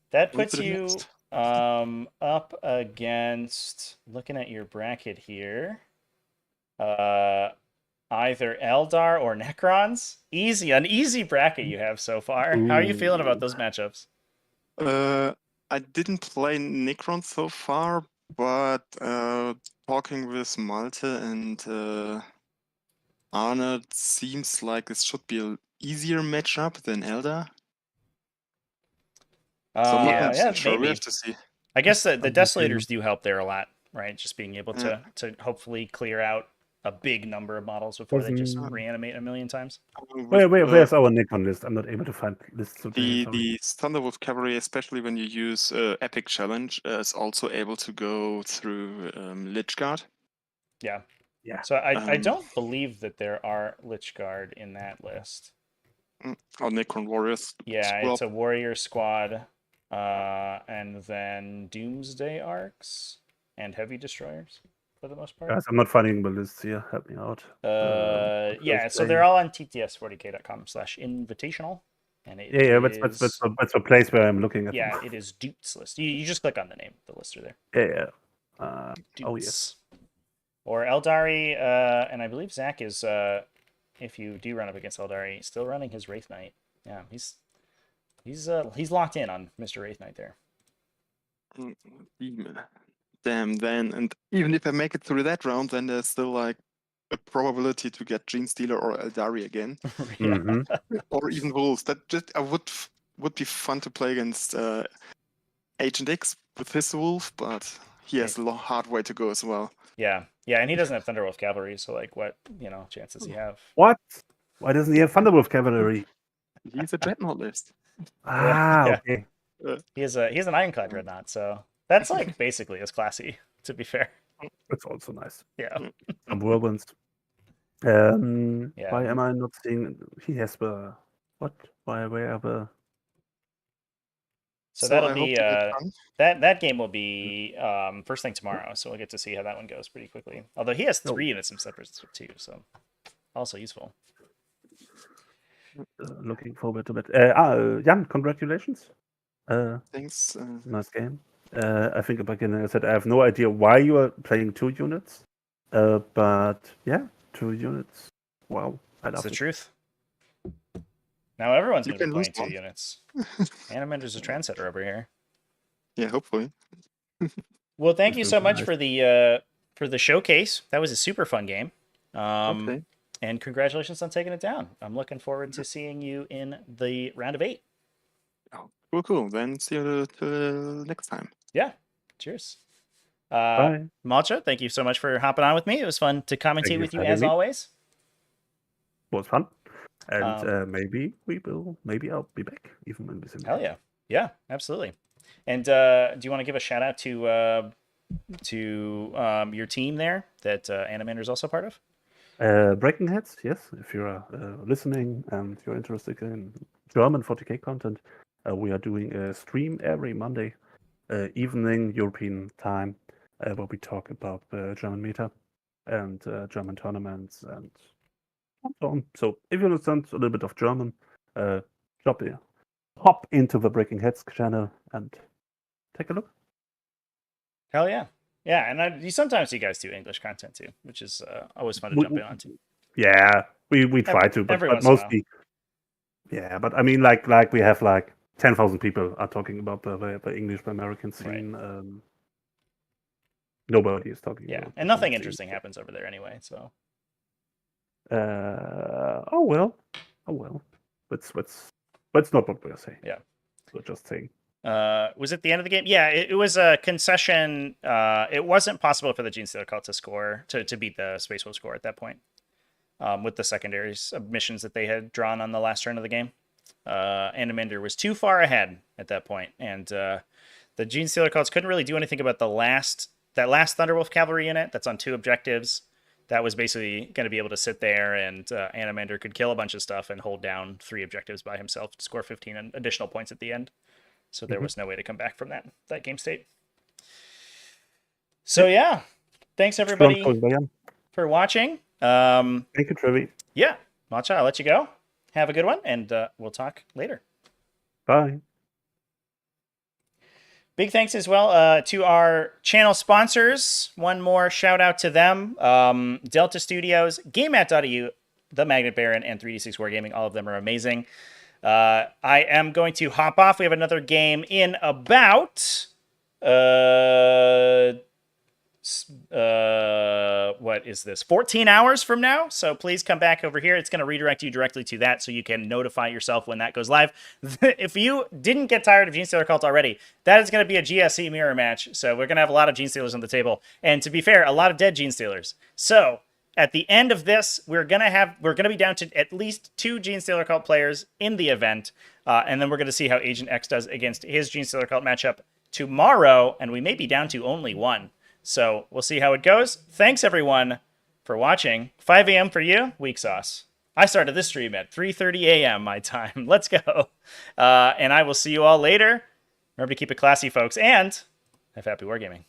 That puts you up against, looking at your bracket here, either Eldar or Necrons. An easy bracket you have so far. Ooh. How are you feeling about those matchups? I didn't play Necron so far, but talking with Malte and Arne, it seems like it should be an easier matchup than Eldar. So I'm not sure. We have to see. I guess the Desolators do help there a lot. right? Just being able to hopefully clear out a big number of models before they just reanimate a million times. Where's our Nikon list? I'm not able to find lists today. The Thunderwolf Cavalry, especially when you use Epic Challenge, is also able to go through Lich Guard. Yeah. Yeah. So I don't believe that there are Lich Guard in that list. Or Necron Warriors. Yeah, it's a warrior squad, and then Doomsday Arcs and Heavy Destroyers for the most part. Guys, I'm not finding the lists here. Help me out. Yeah, so they're all on TTS40k.com/invitational. And it that's a place where I'm looking at. Yeah, it is Doots list. You just click on the name. The lists are there. Yeah. Doots. Oh yes. Or Eldari, and I believe Zach is, if you do run up against Eldari, still running his Wraith Knight. Yeah, he's locked in on Mr. Wraith Knight there. Damn, then, and even if I make it through that round, then there's still like a probability to get Gene Stealer or Eldari again. Or even Wolves. That just would be fun to play against Agent X with his Wolf, but he has a hard way to go as well. Yeah, and he doesn't have Thunderwolf Cavalry, so like, what chances he have? What? Why doesn't he have Thunderwolf Cavalry? He's a Dreadnought list. Okay. He has an Ironclad Dreadnought, so that's like basically as classy. To be fair, that's also nice. Yeah. Some whirlwinds. Why am I not seeing? He has the what? Where are the? So that'll be that game will be first thing tomorrow, so we'll get to see how that one goes pretty quickly. Although he has 3 units in separate too, so also useful. Looking forward to it. Jan, congratulations. Thanks. Nice game. I think I said I have no idea why you are playing 2 units, but yeah, 2 units. Wow, I love That's the it. truth. Now everyone's going to be playing 2 units. Anomander's a trendsetter over here. Yeah, hopefully. Well, thank you so much for the showcase. That was a super fun game. Okay. And congratulations on taking it down. I'm looking forward to seeing you in the round of 8. Oh, cool. Then see you next time. Yeah. Cheers. Bye. Malcha, thank you so much for hopping on with me. It was fun to commentate with you as always. It was fun. And maybe I'll be back even when we see. Hell yeah. Yeah, absolutely. And do you want to give a shout out to your team there that Anomander is also part of? Breaking Heads, yes. If you're listening and you're interested in German 40k content, we are doing a stream every Monday evening European time where we talk about German meta and German tournaments and so on. So if you understand a little bit of German, hop into the Breaking Heads channel and take a look. Hell yeah. Yeah, and you sometimes you guys do English content too, which is always fun to jump in onto. Yeah, we try to, but mostly. Yeah, but I mean, like we have like 10,000 people are talking about the English American scene. Right. Nobody is talking. Yeah, and nothing interesting happens over there anyway. So. Oh well. Let's not what we're saying. Yeah, we're just saying. Was it the end of the game? Yeah, it was a concession. It wasn't possible for the Gene Stealer cult to score to beat the Space Wolf score at that point. With the secondary missions that they had drawn on the last turn of the game, Anomander was too far ahead at that point, and the Gene Stealer cults couldn't really do anything about that last Thunderwolf cavalry unit that's on 2 objectives. That was basically going to be able to sit there, and Anomander could kill a bunch of stuff and hold down 3 objectives by himself to score 15 additional points at the end. So there was no way to come back from that game state. So yeah, thanks everybody for watching. Thank you, Trevi. Yeah, Matcha, I'll let you go. Have a good one, and we'll talk later. Bye. Big thanks as well to our channel sponsors. One more shout out to them. Delta Studios, Gamemat.eu, The Magnet Baron, and 3D6 Wargaming. All of them are amazing. I am going to hop off. We have another game in about what is this? 14 hours from now. So please come back over here. It's going to redirect you directly to that so you can notify yourself when that goes live. If you didn't get tired of Genestealer Cult already, that is going to be a GSC mirror match. So we're going to have a lot of Genestealers on the table. And to be fair, a lot of dead Genestealers. So at the end of this, we're going to be down to at least 2 Genestealer Cult players in the event. And then we're going to see how Agent X does against his Genestealer Cult matchup tomorrow. And we may be down to only 1. So we'll see how it goes. Thanks, everyone, for watching. 5 a.m. for you, weak sauce. I started this stream at 3:30 a.m. my time. Let's go. And I will see you all later. Remember to keep it classy, folks, and have happy wargaming.